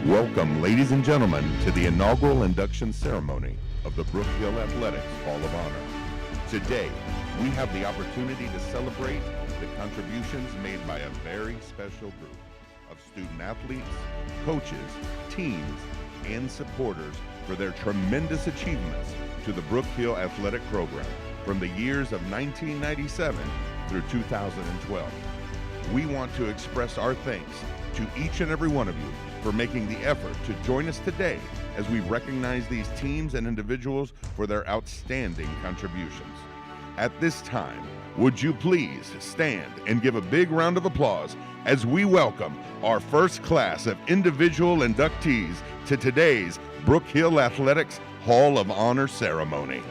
Welcome, ladies and gentlemen, to the inaugural induction ceremony of the Brook Hill Athletics Hall of Honor. Today, we have the opportunity to celebrate the contributions made by a very special group of student athletes, coaches, teams, and supporters for their tremendous achievements to the Brook Hill Athletic Program from the years of 1997 through 2012. We want to express our thanks to each and every one of you for making the effort to join us today as we recognize these teams and individuals for their outstanding contributions. At this time, would you please stand and give a big round of applause as we welcome our first class of individual inductees to today's Brook Hill Athletics Hall of Honor ceremony.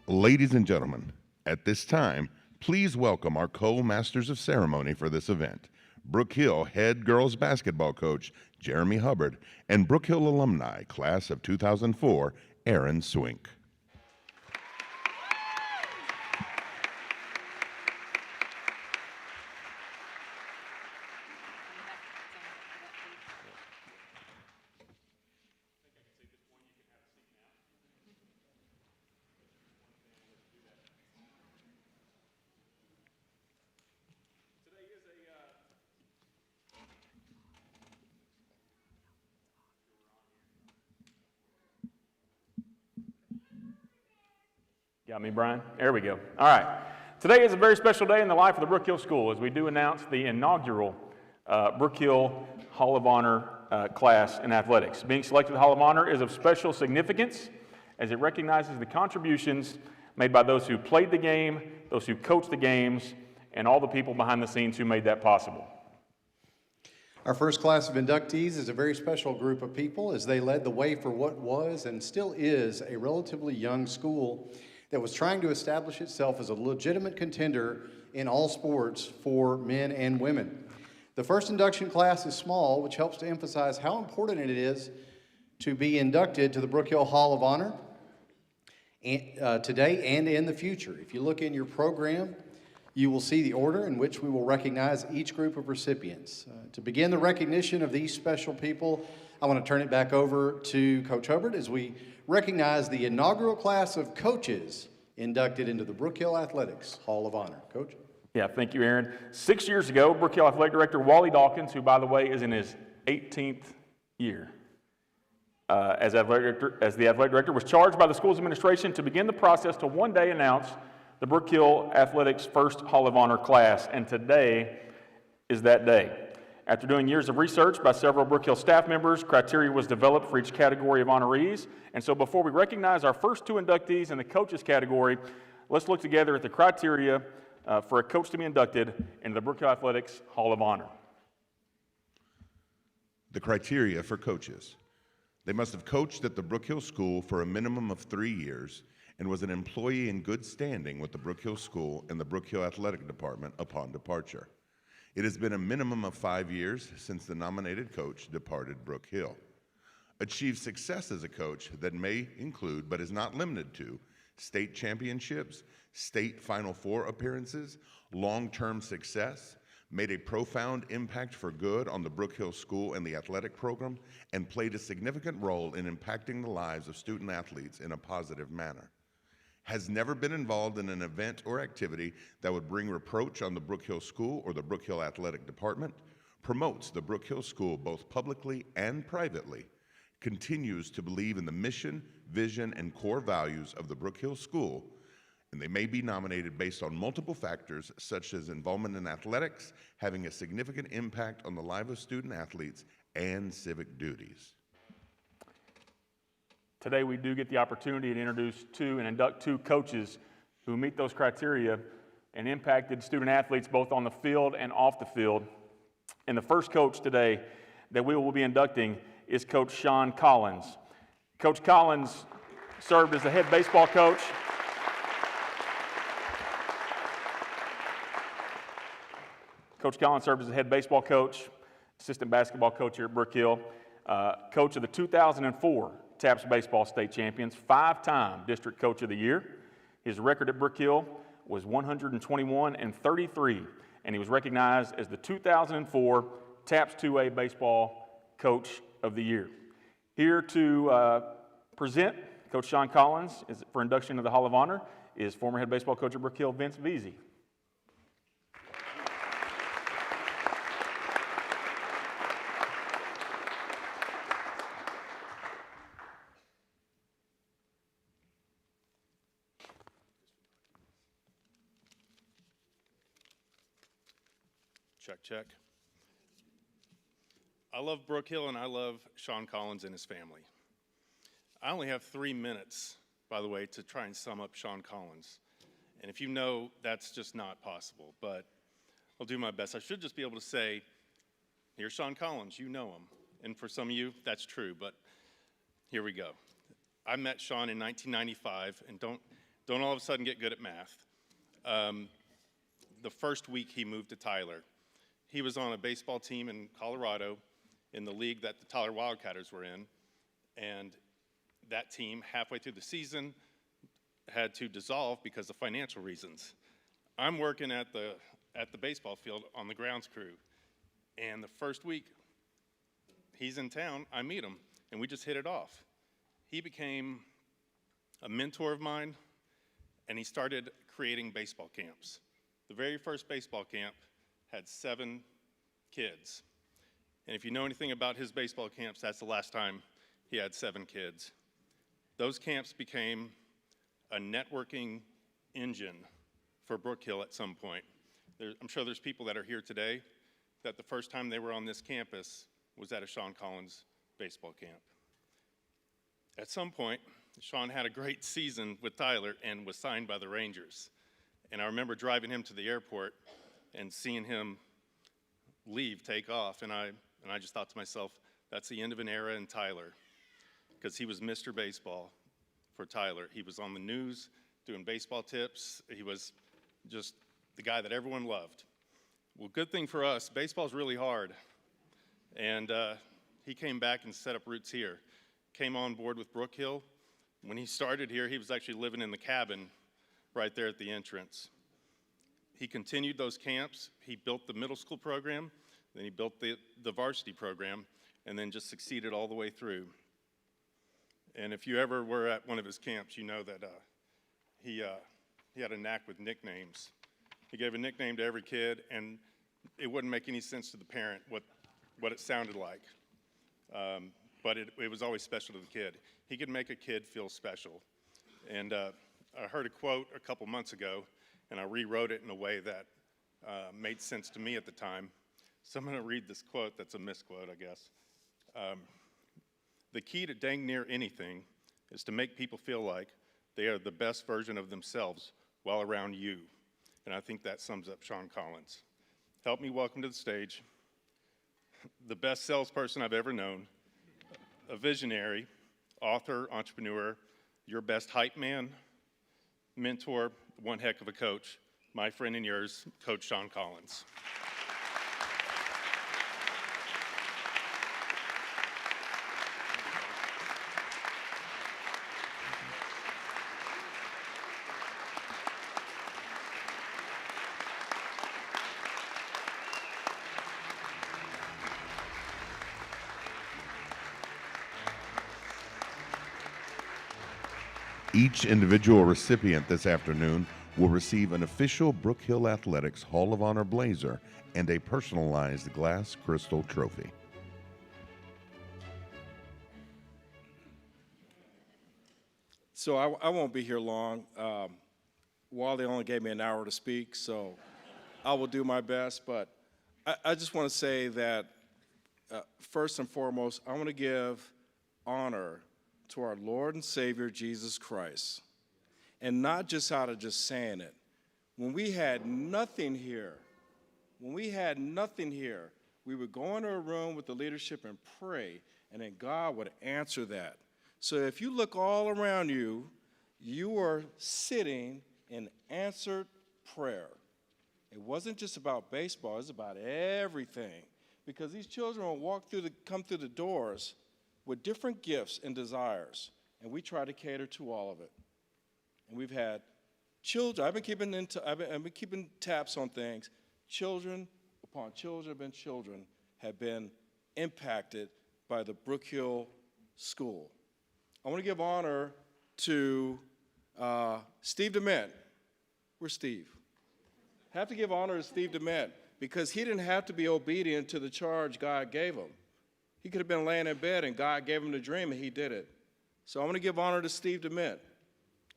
Ladies and gentlemen, at this time, please welcome our co-masters of ceremony for this event, Brook Hill head girls basketball coach Jeremy Hubbard and Brook Hill alumni class of 2004, Aaron Swink. Got me, Brian? There we go. All right. Today is a very special day in the life of the Brook Hill School as we do announce the inaugural Brook Hill Hall of Honor class in athletics. Being selected to the Hall of Honor is of special significance as it recognizes the contributions made by those who played the game, those who coached the games, and all the people behind the scenes who made that possible. Our first class of inductees is a very special group of people as they led the way for what was and still is a relatively young school that was trying to establish itself as a legitimate contender in all sports for men and women. The first induction class is small, which helps to emphasize how important it is to be inducted to the Brook Hill Hall of Honor today and in the future. If you look in your program, you will see the order in which we will recognize each group of recipients. To begin the recognition of these special people, I want to turn it back over to Coach Hubbard as we recognize the inaugural class of coaches inducted into the Brook Hill Athletics Hall of Honor. Coach? Yeah, thank you, Aaron. 6 years ago, Brook Hill Athletic Director Wally Dawkins, who, by the way, is in his 18th year as the athletic director, was charged by the school's administration to begin the process to one day announce the Brook Hill Athletics first Hall of Honor class, and today is that day. After doing years of research by several Brook Hill staff members, criteria was developed for each category of honorees. And so before we recognize our first two inductees in the coaches category, let's look together at the criteria for a coach to be inducted into the Brook Hill Athletics Hall of Honor. The criteria for coaches. They must have coached at the Brook Hill School for a minimum of 3 years and was an employee in good standing with the Brook Hill School and the Brook Hill Athletic Department upon departure. It has been a minimum of 5 years since the nominated coach departed Brook Hill. Achieved success as a coach that may include, but is not limited to, state championships, state Final Four appearances, long-term success, made a profound impact for good on the Brook Hill School and the athletic program, and played a significant role in impacting the lives of student athletes in a positive manner. Has never been involved in an event or activity that would bring reproach on the Brook Hill School or the Brook Hill Athletic Department, promotes the Brook Hill School both publicly and privately, continues to believe in the mission, vision, and core values of the Brook Hill School, and they may be nominated based on multiple factors such as involvement in athletics, having a significant impact on the lives of student athletes, and civic duties. Today we do get the opportunity to introduce and induct two coaches who meet those criteria and impacted student athletes both on the field and off the field. And the first coach today that we will be inducting is Coach Sean Collins. Coach Collins served as the head baseball coach. Coach Collins served as the head baseball coach, assistant basketball coach here at Brook Hill, coach of the 2004 TAPS Baseball State Champions, 5-time District Coach of the Year. His record at Brook Hill was 121-33, and he was recognized as the 2004 TAPS 2A Baseball Coach of the Year. Here to present Coach Sean Collins for induction to the Hall of Honor is former head baseball coach at Brook Hill, Vince Veazey. Check, check. I love Brook Hill and I love Sean Collins and his family. I only have 3 minutes, by the way, to try and sum up Sean Collins. And if you know, that's just not possible, but I'll do my best. I should just be able to say, here's Sean Collins, you know him. And for some of you, that's true, but here we go. I met Sean in 1995, and don't don't all of a sudden get good at math. The first week he moved to Tyler. He was on a baseball team in Colorado in the league that the Tyler Wildcatters were in, and that team, halfway through the season, had to dissolve because of financial reasons. I'm working at the baseball field on the grounds crew, and the first week he's in town, I meet him, and we just hit it off. He became a mentor of mine, and he started creating baseball camps. The very first baseball camp had 7 kids. And if you know anything about his baseball camps, that's the last time he had 7 kids. Those camps became a networking engine for Brook Hill at some point. I'm sure there's people that are here today that the first time they were on this campus was at a Sean Collins baseball camp. At some point, Sean had a great season with Tyler and was signed by the Rangers. And I remember driving him to the airport and seeing him leave, take off, and I just thought to myself, that's the end of an era in Tyler, because he was Mr. Baseball for Tyler. He was on the news doing baseball tips. He was just the guy that everyone loved. Well, good thing for us, baseball's really hard, and he came back and set up roots here. Came on board with Brook Hill. When he started here, he was actually living in the cabin right there at the entrance. He continued those camps. He built the middle school program, then he built the varsity program, and then just succeeded all the way through. And if you ever were at one of his camps, you know that he had a knack with nicknames. He gave a nickname to every kid, and it wouldn't make any sense to the parent what it sounded like. But it was always special to the kid. He could make a kid feel special. And I heard a quote a couple months ago, and I rewrote it in a way that made sense to me at the time. So I'm going to read this quote that's a misquote, I guess. The key to dang near anything is to make people feel like they are the best version of themselves while around you. And I think that sums up Sean Collins. Help me welcome to the stage the best salesperson I've ever known, a visionary, author, entrepreneur, your best hype man, mentor, one heck of a coach, my friend and yours, Coach Sean Collins. Each individual recipient this afternoon will receive an official Brook Hill Athletics Hall of Honor blazer and a personalized glass crystal trophy. So I won't be here long. Wally only gave me an hour to speak, so I will do my best. But I just want to say that first and foremost, I want to give honor to our Lord and Savior, Jesus Christ. And not just out of just saying it. When we had nothing here, we would go into a room with the leadership and pray, and then God would answer that. So if you look all around you, you are sitting in answered prayer. It wasn't just about baseball, it was about everything. Because these children will come through the doors with different gifts and desires, and we try to cater to all of it. And we've had children. I've been keeping tabs on things. Children upon children have been impacted by the Brook Hill School. I want to give honor to Steve Dement. Where's Steve? Have to give honor to Steve Dement because he didn't have to be obedient to the charge God gave him. He could have been laying in bed and God gave him the dream and he did it. So I want to give honor to Steve Dement.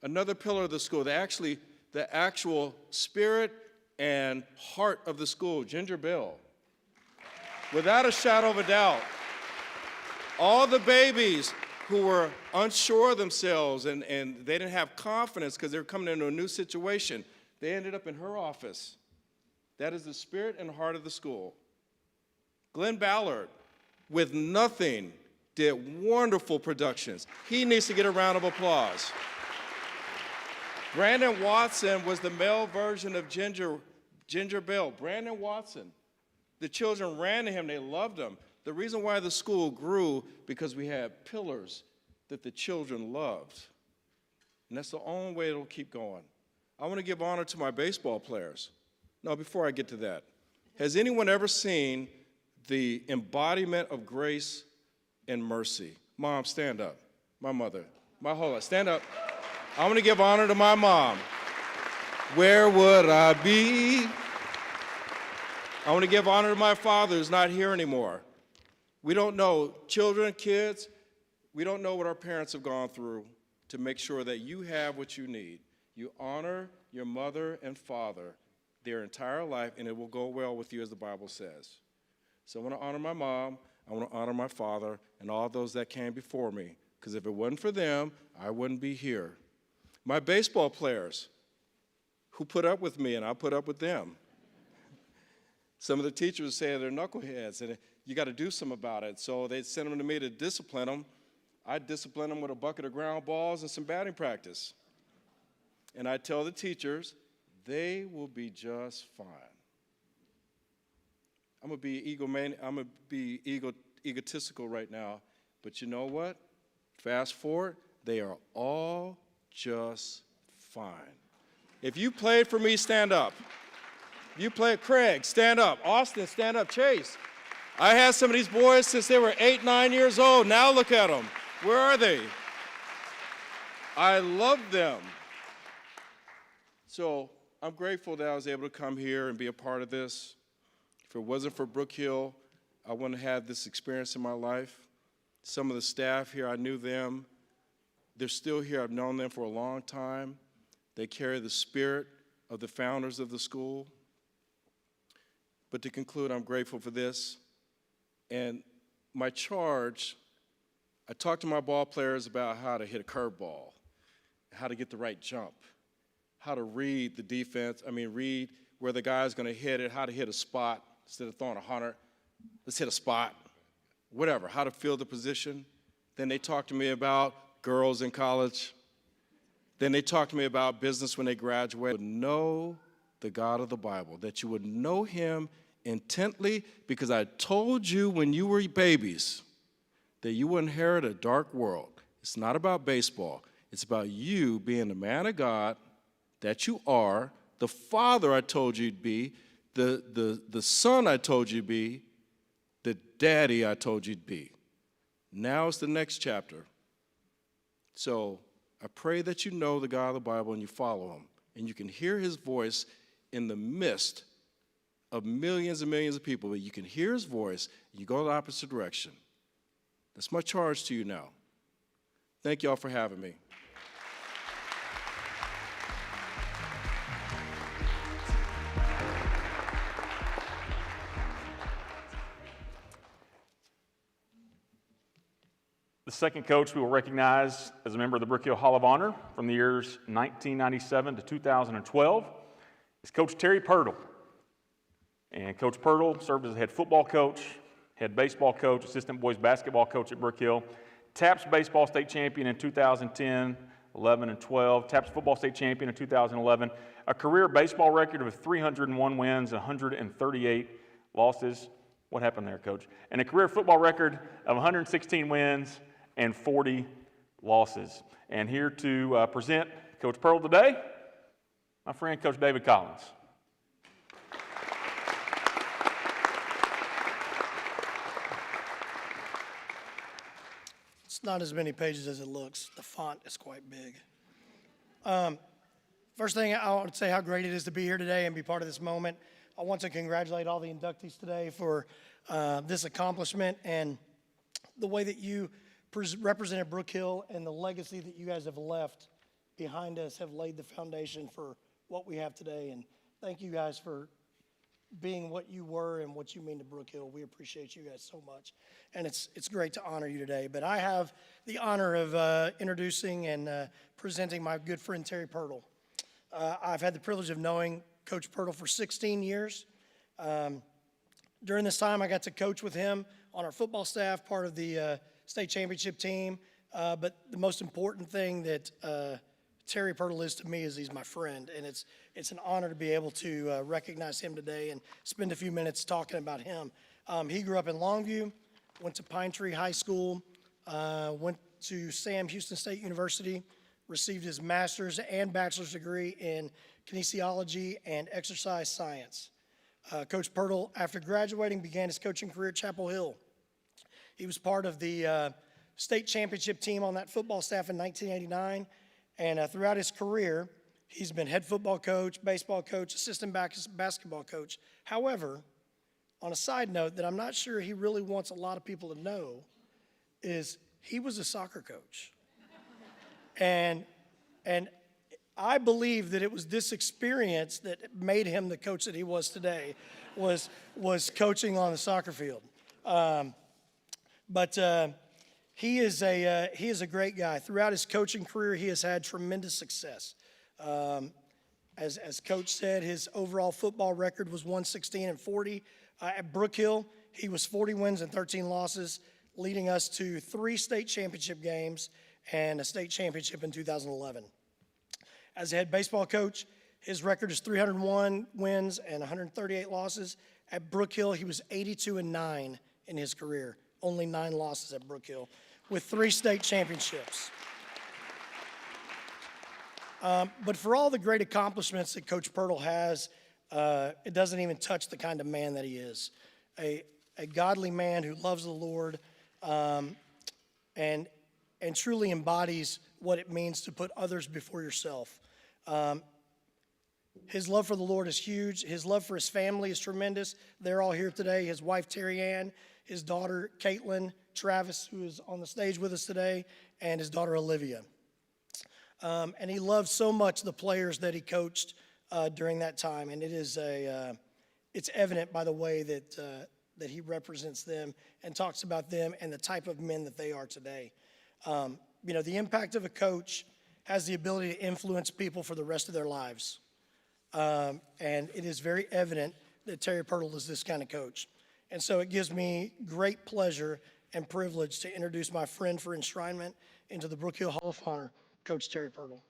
Another pillar of the school, the actual spirit and heart of the school, Ginger Bill. Without a shadow of a doubt, all the babies who were unsure of themselves and they didn't have confidence because they were coming into a new situation, they ended up in her office. That is the spirit and heart of the school. Glenn Ballard, with nothing, did wonderful productions. He needs to get a round of applause. Brandon Watson was the male version of Ginger Bell. Brandon Watson. The children ran to him. They loved him. The reason why the school grew, because we had pillars that the children loved. And that's the only way it'll keep going. I want to give honor to my baseball players. No, before I get to that, has anyone ever seen the embodiment of grace and mercy? Mom, stand up. My mother, my whole life, stand up. I want to give honor to my mom. Where would I be? I want to give honor to my father who's not here anymore. We don't know, children, kids, we don't know what our parents have gone through to make sure that you have what you need. You honor your mother and father their entire life, and it will go well with you, as the Bible says. So I want to honor my mom, I want to honor my father, and all those that came before me, because if it wasn't for them, I wouldn't be here. My baseball players, who put up with me, and I put up with them. Some of the teachers say they're knuckleheads, and you got to do something about it. So they send them to me to discipline them. I discipline them with a bucket of ground balls and some batting practice. And I tell the teachers, they will be just fine. I'm going to be egotistical right now, but you know what? Fast forward, they are all just fine. If you played for me, stand up. You played, Craig, stand up. Austin, stand up. Chase. I had some of these boys since they were 8, 9 years old. Now look at them. Where are they? I love them. So I'm grateful that I was able to come here and be a part of this. If it wasn't for Brook Hill, I wouldn't have had this experience in my life. Some of the staff here, I knew them. They're still here. I've known them for a long time. They carry the spirit of the founders of the school. But to conclude, I'm grateful for this. And my charge, I talked to my ball players about how to hit a curveball, how to get the right jump, how to read the defense, read where the guy's going to hit it, how to hit a spot instead of throwing 100. Let's hit a spot, whatever, how to field the position. Then they talked to me about girls in college. Then they talked to me about business when they graduate. Know the God of the Bible, that you would know him intently, because I told you when you were babies that you would inherit a dark world. It's not about baseball. It's about you being the man of God that you are, the father I told you to be, the son I told you to be, the daddy I told you to be. Now it's the next chapter. So I pray that you know the God of the Bible and you follow him, and you can hear his voice in the midst of millions and millions of people, but you can hear his voice, and you go the opposite direction. That's my charge to you now. Thank you all for having me. The second coach we will recognize as a member of the Brook Hill Hall of Honor from the years 1997 to 2012 is Coach Terry Pirtle. And Coach Pirtle served as head football coach, head baseball coach, assistant boys basketball coach at Brook Hill, TAPS baseball state champion in 2010, 11, and 12, TAPS football state champion in 2011, a career baseball record of 301 wins, 138 losses. What happened there, Coach? And a career football record of 116 wins and 40 losses. And here to present Coach Pirtle today, my friend, Coach David Collins. It's not as many pages as it looks. The font is quite big. First thing, I want to say how great it is to be here today and be part of this moment. I want to congratulate all the inductees today for this accomplishment and the way that you represented Brook Hill and the legacy that you guys have left behind us have laid the foundation for what we have today. And thank you guys for being what you were and what you mean to Brook Hill. We appreciate you guys so much. And it's great to honor you today. But I have the honor of introducing and presenting my good friend Terry Pirtle. I've had the privilege of knowing Coach Pirtle for 16 years. During this time, I got to coach with him on our football staff, part of the state championship team. But the most important thing that Terry Pirtle is to me is he's my friend, and it's an honor to be able to recognize him today and spend a few minutes talking about him. He grew up in Longview, went to Pine Tree High School, went to Sam Houston State University, received his master's and bachelor's degree in kinesiology and exercise science. Coach Pirtle, after graduating, began his coaching career at Chapel Hill. He was part of the state championship team on that football staff in 1989, and throughout his career, he's been head football coach, baseball coach, assistant basketball coach. However, on a side note that I'm not sure he really wants a lot of people to know is he was a soccer coach. And I believe that it was this experience that made him the coach that he was today, was coaching on the soccer field. But he is a great guy. Throughout his coaching career, he has had tremendous success. As Coach said, his overall football record was 116-40. At Brook Hill, he was 40 wins and 13 losses, leading us to 3 state championship games and a state championship in 2011. As a head baseball coach, his record is 301 wins and 138 losses. At Brook Hill, he was 82-9 in his career, only 9 losses at Brook Hill, with 3 state championships. But for all the great accomplishments that Coach Pirtle has, it doesn't even touch the kind of man that he is. A godly man who loves the Lord and truly embodies what it means to put others before yourself. His love for the Lord is huge. His love for his family is tremendous. They're all here today. His wife, Terry Ann, his daughter, Caitlin, Travis, who is on the stage with us today, and his daughter, Olivia. And he loved so much the players that he coached during that time. And it is it's evident by the way that he represents them and talks about them and the type of men that they are today. The impact of a coach has the ability to influence people for the rest of their lives. And it is very evident that Terry Pirtle is this kind of coach. And so it gives me great pleasure and privilege to introduce my friend for enshrinement into the Brook Hill Hall of Honor, Coach Terry Pirtle.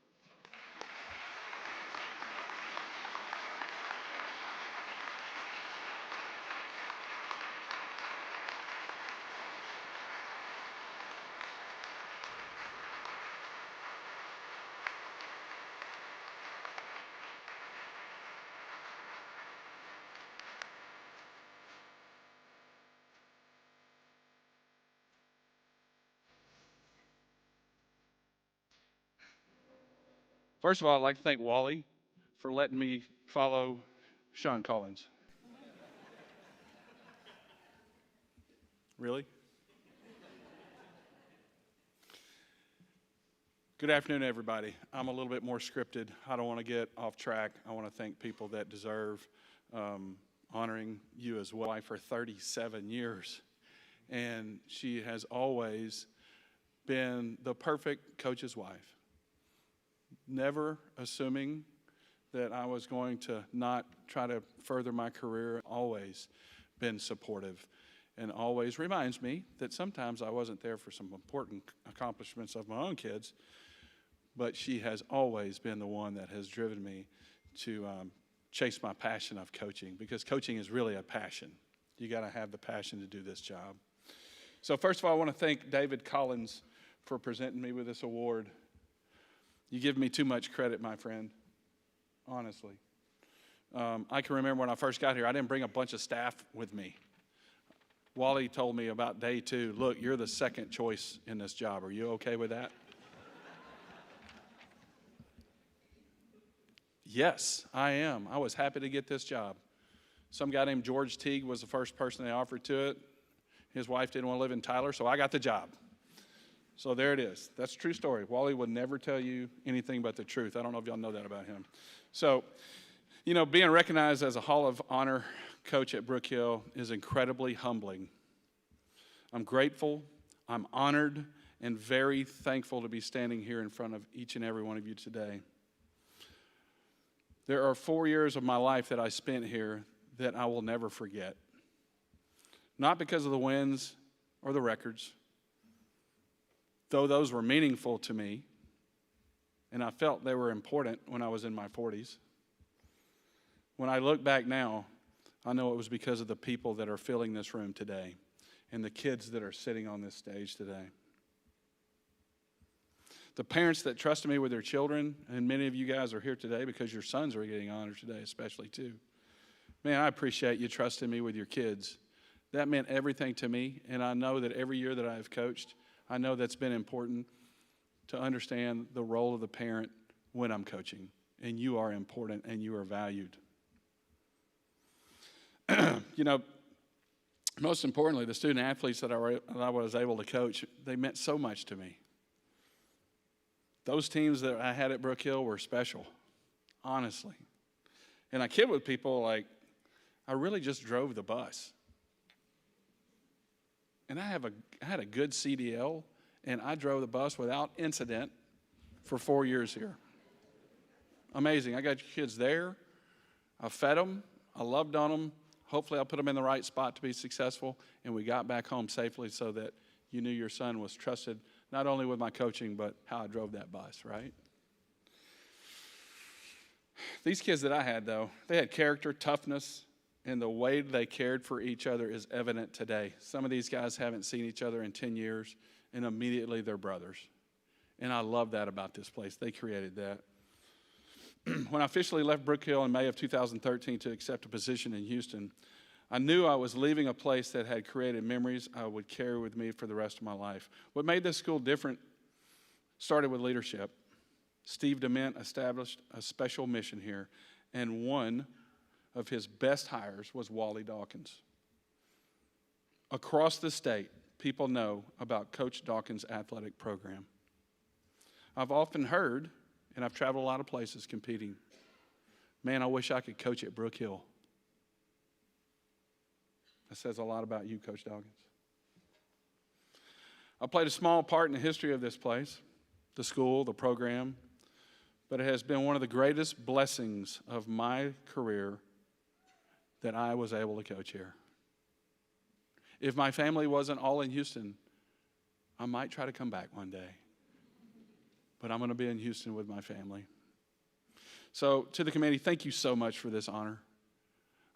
First of all, I'd like to thank Wally for letting me follow Sean Collins. Really? Good afternoon, everybody. I'm a little bit more scripted. I don't want to get off track. I want to thank people that deserve honoring you as well. For 37 years, and she has always been the perfect coach's wife. Never assuming that I was going to not try to further my career, always been supportive, and always reminds me that sometimes I wasn't there for some important accomplishments of my own kids, but she has always been the one that has driven me to chase my passion of coaching, because coaching is really a passion. You got to have the passion to do this job. So first of all, I want to thank David Collins for presenting me with this award. You give me too much credit, my friend, honestly. I can remember when I first got here, I didn't bring a bunch of staff with me. Wally told me about day 2, look, you're the second choice in this job. Are you okay with that? Yes, I am. I was happy to get this job. Some guy named George Teague was the first person they offered to it. His wife didn't want to live in Tyler, so I got the job. So there it is. That's a true story. Wally would never tell you anything but the truth. I don't know if y'all know that about him. So, being recognized as a Hall of Honor coach at Brook Hill is incredibly humbling. I'm grateful, I'm honored, and very thankful to be standing here in front of each and every one of you today. There are 4 years of my life that I spent here that I will never forget. Not because of the wins or the records, though those were meaningful to me, and I felt they were important when I was in my 40s. When I look back now, I know it was because of the people that are filling this room today and the kids that are sitting on this stage today. The parents that trusted me with their children, and many of you guys are here today because your sons are getting honored today especially too. Man, I appreciate you trusting me with your kids. That meant everything to me, and I know that every year that I've coached, I know that's been important to understand the role of the parent when I'm coaching, and you are important and you are valued. You know, most importantly, the student athletes that I was able to coach, they meant so much to me. Those teams that I had at Brook Hill were special, honestly. And I kid with people like, I really just drove the bus. And I had a good CDL, and I drove the bus without incident for 4 years here. Amazing. I got your kids there. I fed them. I loved on them. Hopefully I'll put them in the right spot to be successful, and we got back home safely so that you knew your son was trusted, not only with my coaching, but how I drove that bus, right? These kids that I had, though, they had character, toughness, and the way they cared for each other is evident today. Some of these guys haven't seen each other in 10 years, and immediately they're brothers. And I love that about this place. They created that. When I officially left Brook Hill in May of 2013 to accept a position in Houston, I knew I was leaving a place that had created memories I would carry with me for the rest of my life. What made this school different started with leadership. Steve Dement established a special mission here, and one of his best hires was Wally Dawkins. Across the state, people know about Coach Dawkins' athletic program. I've often heard, and I've traveled a lot of places competing, man, I wish I could coach at Brook Hill. That says a lot about you, Coach Dawkins. I played a small part in the history of this place, the school, the program, but it has been one of the greatest blessings of my career that I was able to coach here. If my family wasn't all in Houston, I might try to come back one day. But I'm going to be in Houston with my family. So to the committee, thank you so much for this honor.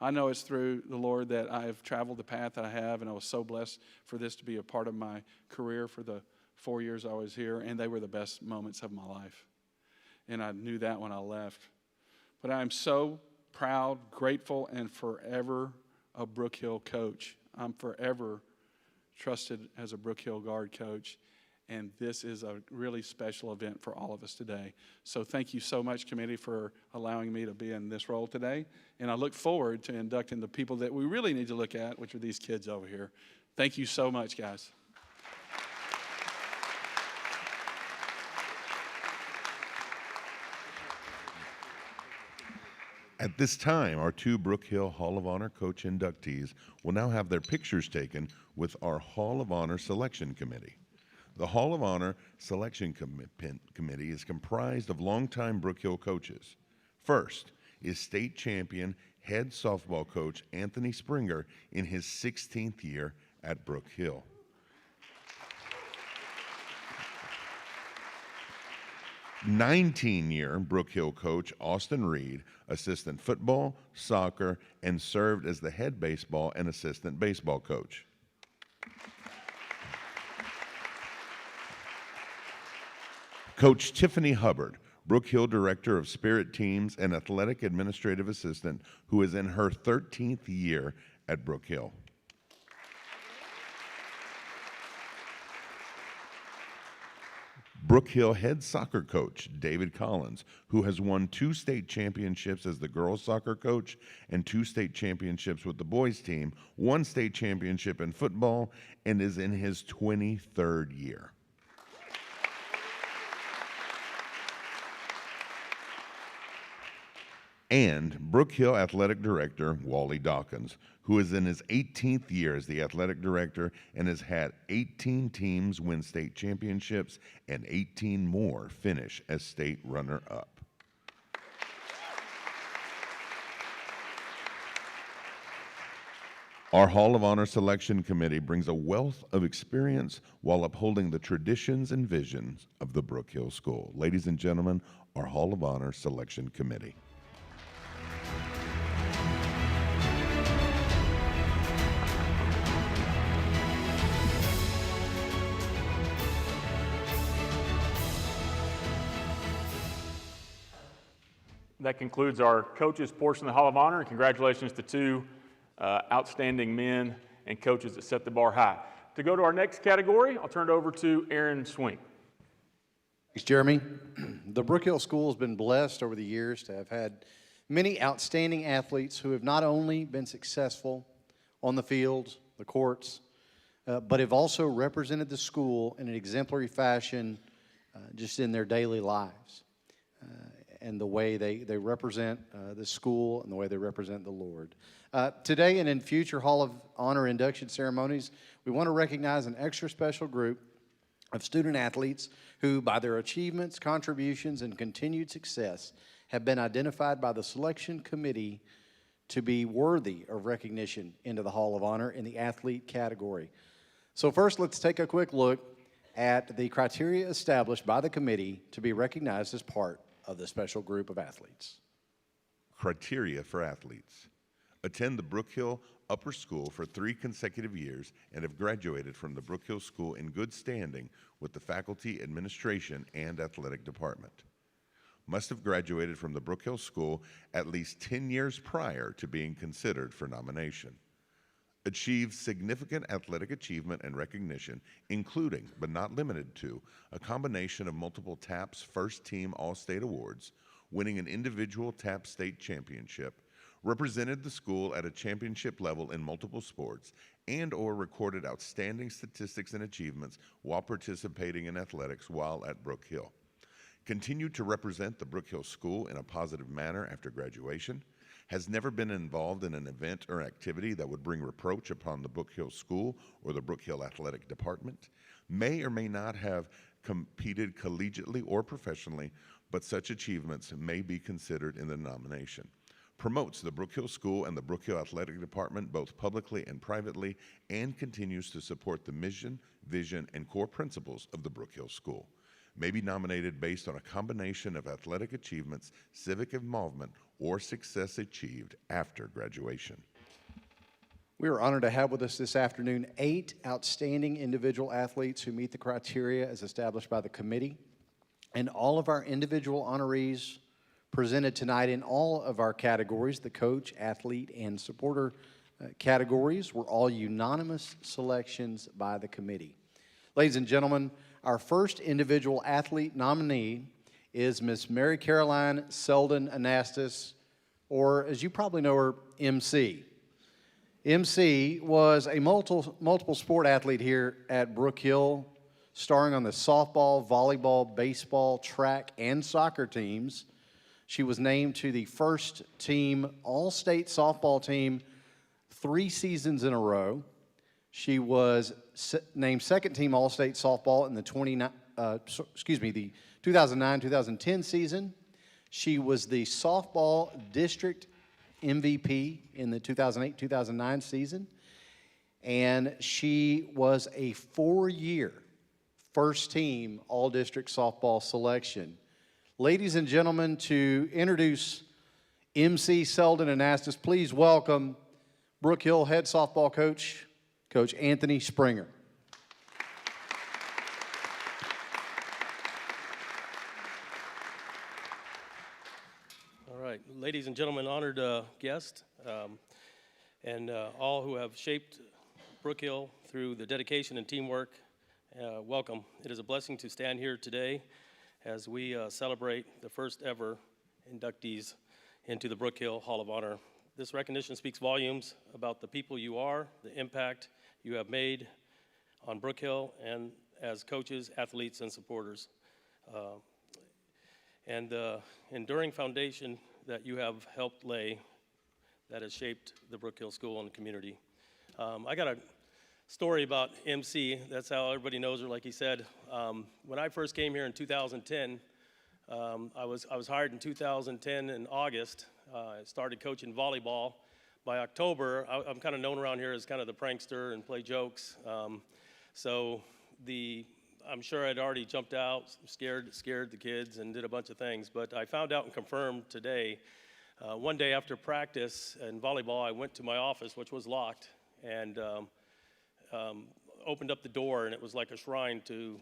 I know it's through the Lord that I have traveled the path that I have, and I was so blessed for this to be a part of my career for the 4 years I was here, and they were the best moments of my life. And I knew that when I left. But I am so proud, grateful, and forever a Brook Hill coach. I'm forever trusted as a Brook Hill guard coach. And this is a really special event for all of us today. So thank you so much, committee, for allowing me to be in this role today. And I look forward to inducting the people that we really need to look at, which are these kids over here. Thank you so much, guys. At this time, our two Brook Hill Hall of Honor coach inductees will now have their pictures taken with our Hall of Honor Selection Committee. The Hall of Honor Selection Committee is comprised of longtime Brook Hill coaches. First is state champion head softball coach Anthony Springer in his 16th year at Brook Hill. '19-year Brook Hill coach Austin Reed, assistant football, soccer, and served as the head baseball and assistant baseball coach. Coach Tiffany Hubbard, Brook Hill Director of Spirit Teams and Athletic Administrative Assistant, who is in her 13th year at Brook Hill. Brook Hill head soccer coach David Collins, who has won 2 state championships as the girls soccer coach and 2 state championships with the boys team, 1 state championship in football, and is in his 23rd year. And Brook Hill Athletic Director Wally Dawkins, who is in his 18th year as the athletic director and has had 18 teams win state championships and 18 more finish as state runner-up. Our Hall of Honor Selection Committee brings a wealth of experience while upholding the traditions and visions of the Brook Hill School. Ladies and gentlemen, our Hall of Honor Selection Committee. That concludes our coaches portion of the Hall of Honor, and congratulations to two outstanding men and coaches that set the bar high. To go to our next category, I'll turn it over to Aaron Swink. Thanks, Jeremy. The Brook Hill School has been blessed over the years to have had many outstanding athletes who have not only been successful on the field, the courts, but have also represented the school in an exemplary fashion just in their daily lives. And the way they represent the school and the way they represent the Lord. Today and in future Hall of Honor induction ceremonies, we want to recognize an extra special group of student athletes who, by their achievements, contributions, and continued success, have been identified by the selection committee to be worthy of recognition into the Hall of Honor in the athlete category. So first, let's take a quick look at the criteria established by the committee to be recognized as part of the special group of athletes. Criteria for athletes. Attend the Brook Hill Upper School for 3 consecutive years and have graduated from the Brook Hill School in good standing with the faculty, administration, and athletic department. Must have graduated from the Brook Hill School at least 10 years prior to being considered for nomination. Achieved significant athletic achievement and recognition, including, but not limited to, a combination of multiple TAPS First Team All-State Awards, winning an individual TAPS State Championship, represented the school at a championship level in multiple sports, and/or recorded outstanding statistics and achievements while participating in athletics while at Brook Hill. Continued to represent the Brook Hill School in a positive manner after graduation, has never been involved in an event or activity that would bring reproach upon the Brook Hill School or the Brook Hill Athletic Department, may or may not have competed collegiately or professionally, but such achievements may be considered in the nomination. Promotes the Brook Hill School and the Brook Hill Athletic Department both publicly and privately, and continues to support the mission, vision, and core principles of the Brook Hill School. May be nominated based on a combination of athletic achievements, civic involvement, or success achieved after graduation. We are honored to have with us this afternoon 8 outstanding individual athletes who meet the criteria as established by the committee. And all of our individual honorees presented tonight in all of our categories, the coach, athlete, and supporter categories, were all unanimous selections by the committee. Ladies and gentlemen, our first individual athlete nominee is Miss Mary Caroline Selden Anastas, or as you probably know her, MC. MC was a multiple sport athlete here at Brook Hill, starring on the softball, volleyball, baseball, track, and soccer teams. She was named to the first team All-State softball team 3 seasons in a row. She was named second team All-State softball in the 2009-2010 season. She was the softball district MVP in the 2008-2009 season. And she was a 4-year first team all-district softball selection. Ladies and gentlemen, to introduce MC Selden Anastas, please welcome Brook Hill head softball coach, Coach Anthony Springer. All right, ladies and gentlemen, honored guests, and all who have shaped Brook Hill through the dedication and teamwork, welcome. It is a blessing to stand here today as we celebrate the first ever inductees into the Brook Hill Hall of Honor. This recognition speaks volumes about the people you are, the impact you have made on Brook Hill, and as coaches, athletes, and supporters. And the enduring foundation that you have helped lay that has shaped the Brook Hill School and the community. I got a story about MC. That's how everybody knows her, like he said. When I first came here in 2010, I was hired in 2010 in August. I started coaching volleyball. by October, I'm kind of known around here as kind of the prankster and play jokes. So I'm sure I'd already jumped out, scared the kids, and did a bunch of things. But I found out and confirmed today. One day after practice in volleyball, I went to my office, which was locked, and opened up the door, and it was like a shrine to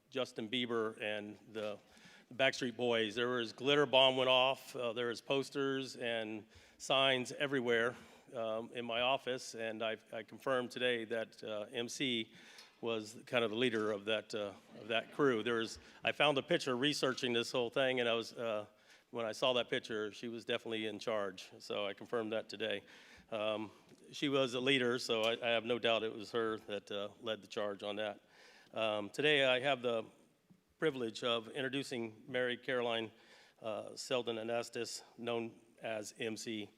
Justin Bieber and the Backstreet Boys. There was glitter bomb went off. There was posters and signs everywhere in my office, and I confirmed today that MC was kind of the leader of that crew. I found a picture researching this whole thing, and when I saw that picture, she was definitely in charge. So I confirmed that today. She was a leader, so I have no doubt it was her that led the charge on that. Today I have the privilege of introducing Mary Caroline Selden Anastas, known as MC.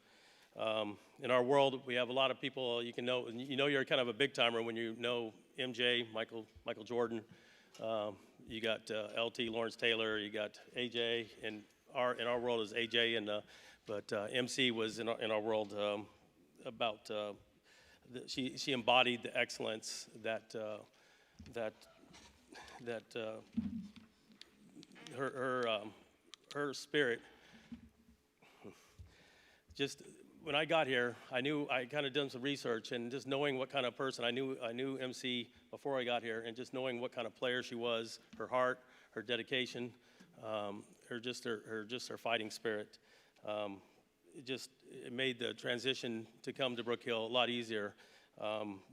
In our world, we have a lot of people you know you're kind of a big timer when you know MJ, Michael Jordan. You got LT, Lawrence Taylor. You got AJ, and in our world is AJ, but MC was in our world about she embodied the excellence that her spirit. Just when I got here, I kind of done some research, and just knowing what kind of person I knew MC before I got here, and just knowing what kind of player she was, her heart, her dedication, her fighting spirit. It made the transition to come to Brook Hill a lot easier.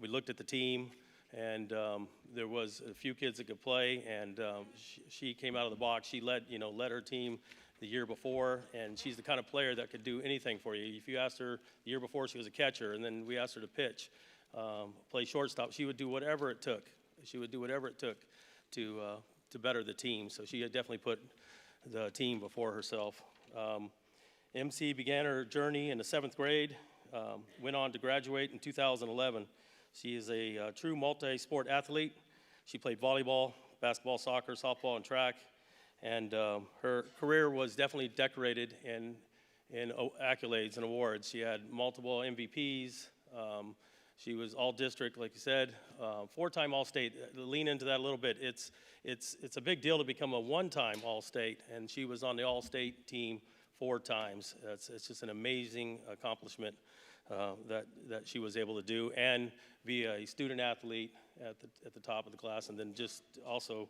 We looked at the team, and there was a few kids that could play, and she came out of the box. She led her team the year before, and she's the kind of player that could do anything for you. If you asked her the year before, she was a catcher, and then we asked her to pitch, play shortstop. She would do whatever it took. She would do whatever it took to better the team. So she had definitely put the team before herself. MC began her journey in the 7th grade, went on to graduate in 2011. She is a true multi-sport athlete. She played volleyball, basketball, soccer, softball, and track. And her career was definitely decorated in accolades and awards. She had multiple MVPs. She was all-district, like you said, 4-time All-State. Lean into that a little bit. It's a big deal to become a 1-time All-State, and she was on the All-State team 4 times. It's just an amazing accomplishment that she was able to do, and be a student athlete at the top of the class, and then just also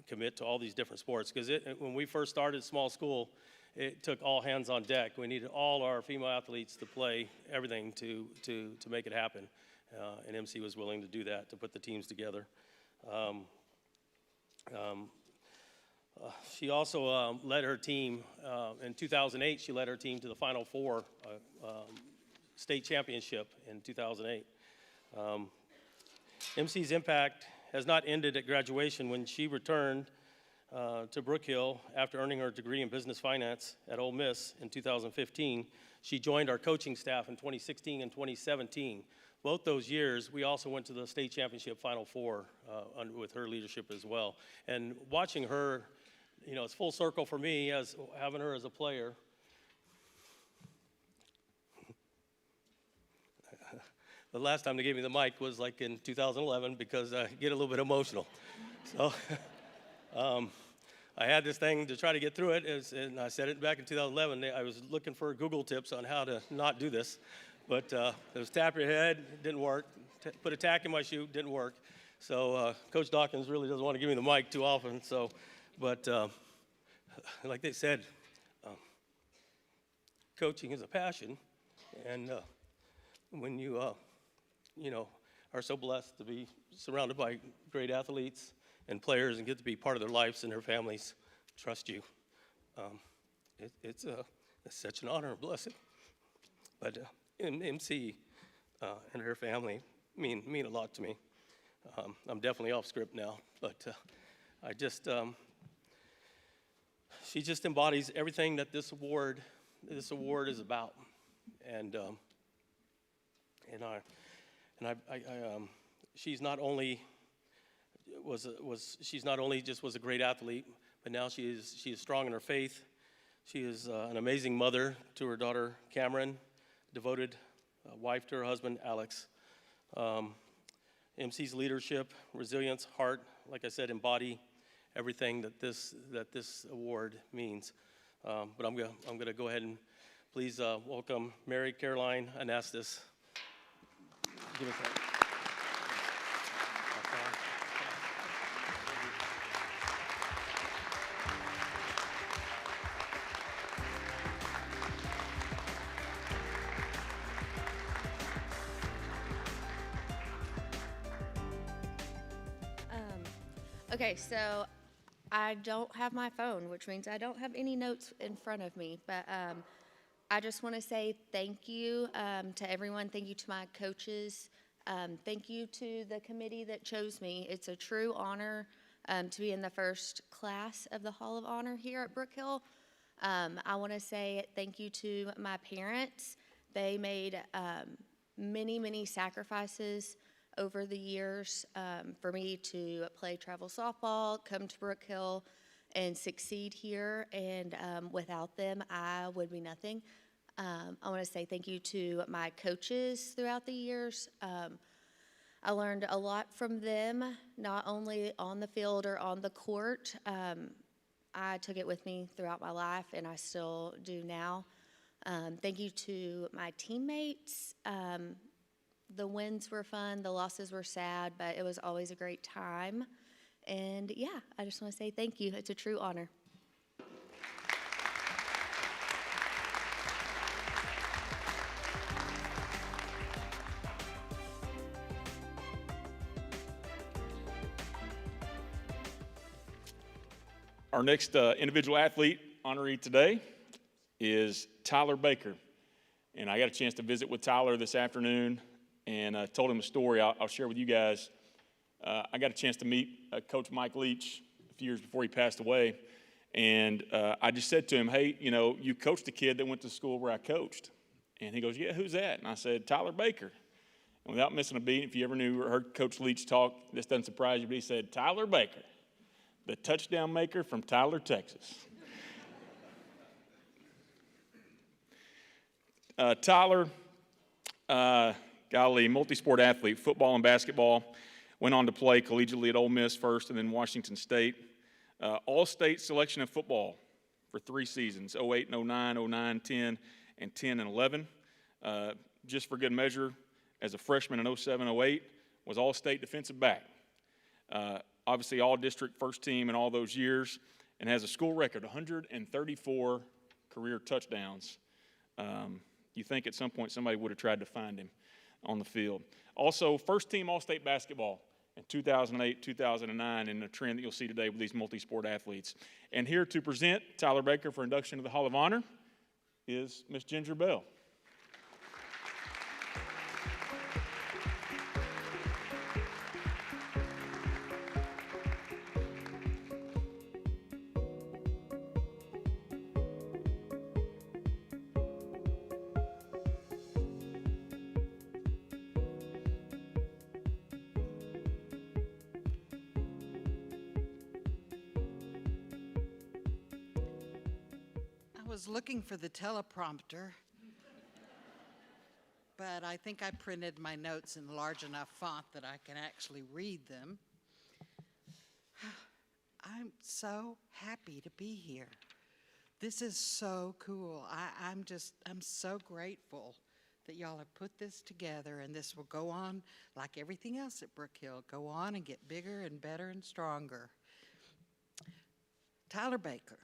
commit to all these different sports. Because when we first started small school, it took all hands on deck. We needed all our female athletes to play everything to make it happen. And MC was willing to do that, to put the teams together. She also led her team, in 2008, she led her team to the Final Four state championship in 2008. MC's impact has not ended at graduation. When she returned to Brook Hill after earning her degree in business finance at Ole Miss in 2015, she joined our coaching staff in 2016 and 2017. Both those years, we also went to the state championship Final Four with her leadership as well. And watching her, it's full circle for me as having her as a player. The last time they gave me the mic was like in 2011, because I get a little bit emotional. So I had this thing to try to get through it, and I said it back in 2011. I was looking for Google tips on how to not do this, but it was tap your head, didn't work. Put a tack in my shoe, didn't work. So Coach Dawkins really doesn't want to give me the mic too often. But like they said, coaching is a passion, and when you are so blessed to be surrounded by great athletes and players and get to be part of their lives and their families trust you, it's such an honor and blessing. But MC and her family mean a lot to me. I'm definitely off script now, but she just embodies everything that this award is about, and she's not only was a great athlete, but now she is strong in her faith. She is an amazing mother to her daughter Cameron, devoted wife to her husband, Alex. MC's leadership, resilience, heart, like I said, embody everything that this award means. But I'm gonna go ahead and please welcome Mary Caroline Anastas. Give us that. Okay, so I don't have my phone, which means I don't have any notes in front of me, but I just want to say thank you to everyone. Thank you to my coaches. Thank you to the committee that chose me. It's a true honor to be in the first class of the Hall of Honor here at Brook Hill. I want to say thank you to my parents. They made many, many sacrifices over the years for me to play travel softball, come to Brook Hill, and succeed here. And without them, I would be nothing. I want to say thank you to my coaches throughout the years. I learned a lot from them, not only on the field or on the court. I took it with me throughout my life, and I still do now. Thank you to my teammates. The wins were fun, the losses were sad, but it was always a great time. And yeah, I just want to say thank you. It's a true honor. Our next individual athlete honoree today is Tyler Baker. And I got a chance to visit with Tyler this afternoon and told him a story I'll share with you guys. I got a chance to meet Coach Mike Leach a few years before he passed away. And I just said to him, hey, you know, you coached a kid that went to school where I coached. And he goes, yeah, who's that? And I said, Tyler Baker. And without missing a beat, if you ever knew or heard Coach Leach talk, this doesn't surprise you, but he said, Tyler Baker, the touchdown maker from Tyler, Texas. Tyler, golly, multi-sport athlete, football and basketball. Went on to play collegiately at Ole Miss first and then Washington State. All-state selection of football for 3 seasons, 08 and 09, 09, 10, and 10 and 11. Just for good measure, as a freshman in 07, 08, was all-state defensive back. Obviously all-district first team in all those years, and has a school record, 134 career touchdowns. You think at some point somebody would have tried to find him on the field. Also, first team All-State basketball in 2008, 2009, and a trend that you'll see today with these multi-sport athletes. And here to present Tyler Baker for induction to the Hall of Honor is Miss Ginger Bell. I was looking for the teleprompter, but I think I printed my notes in large enough font that I can actually read them. I'm so happy to be here. This is so cool. I'm so grateful that y'all have put this together, and this will go on like everything else at Brook Hill, go on and get bigger and better and stronger. Tyler Baker.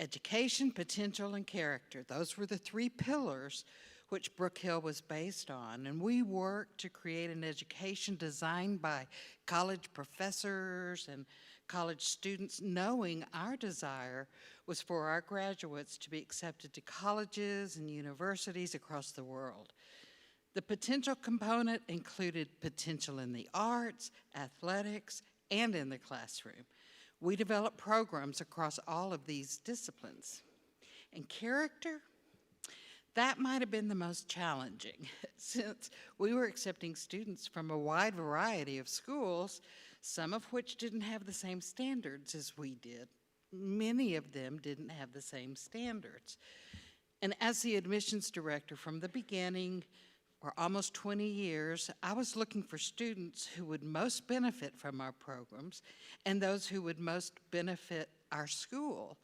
Education, potential, and character. Those were the 3 pillars which Brook Hill was based on. And we worked to create an education designed by college professors and college students, knowing our desire was for our graduates to be accepted to colleges and universities across the world. The potential component included potential in the arts, athletics, and in the classroom. We developed programs across all of these disciplines. And character, that might have been the most challenging, since we were accepting students from a wide variety of schools, some of which didn't have the same standards as we did. Many of them didn't have the same standards. And as the admissions director from the beginning, for almost 20 years, I was looking for students who would most benefit from our programs and those who would most benefit our school.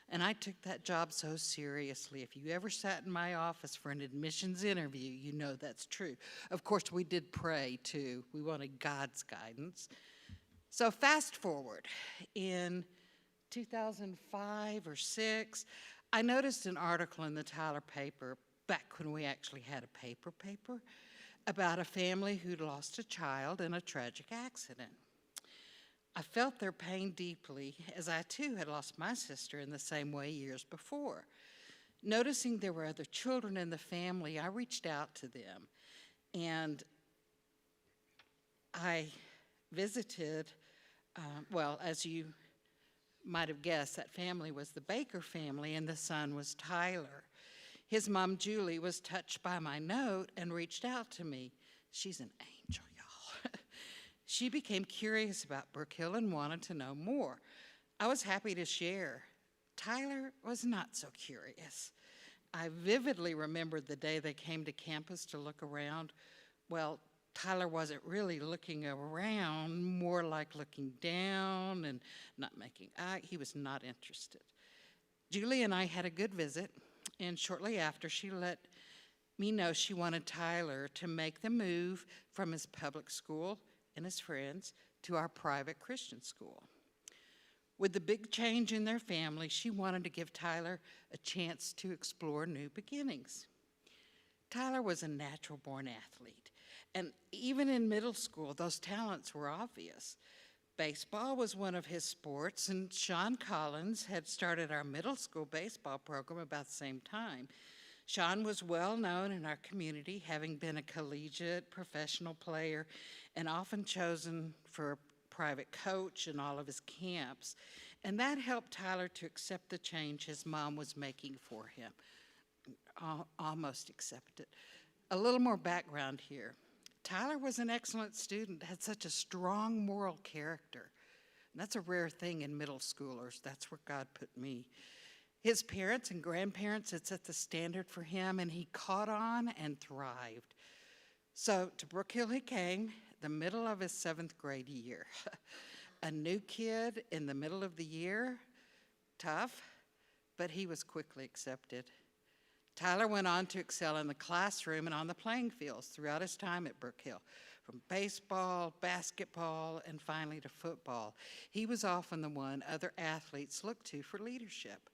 And I took that job so seriously. If you ever sat in my office for an admissions interview, you know that's true. Of course, we did pray too. We wanted God's guidance. So fast forward, in 2005 or 6, I noticed an article in the Tyler paper, back when we actually had a paper, about a family who'd lost a child in a tragic accident. I felt their pain deeply, as I too had lost my sister in the same way years before. Noticing there were other children in the family, I reached out to them, and I visited, well, as you might have guessed, that family was the Baker family, and the son was Tyler. His mom, Julie, was touched by my note and reached out to me. She's an angel, y'all. She became curious about Brook Hill and wanted to know more. I was happy to share. Tyler was not so curious. I vividly remembered the day they came to campus to look around. Well, Tyler wasn't really looking around, more like looking down and not making eye. He was not interested. Julie and I had a good visit, and shortly after, she let me know she wanted Tyler to make the move from his public school and his friends to our private Christian school. With the big change in their family, she wanted to give Tyler a chance to explore new beginnings. Tyler was a natural-born athlete, and even in middle school, those talents were obvious. Baseball was one of his sports, and Sean Collins had started our middle school baseball program about the same time. Sean was well known in our community, having been a collegiate professional player and often chosen for a private coach in all of his camps. And that helped Tyler to accept the change his mom was making for him. Almost accepted. A little more background here. Tyler was an excellent student, had such a strong moral character. And that's a rare thing in middle schoolers. That's where God put me. His parents and grandparents had set the standard for him, and he caught on and thrived. So to Brook Hill he came, the middle of his 7th grade year. A new kid in the middle of the year, tough, but he was quickly accepted. Tyler went on to excel in the classroom and on the playing fields throughout his time at Brook Hill, from baseball, basketball, and finally to football. He was often the one other athletes looked to for leadership.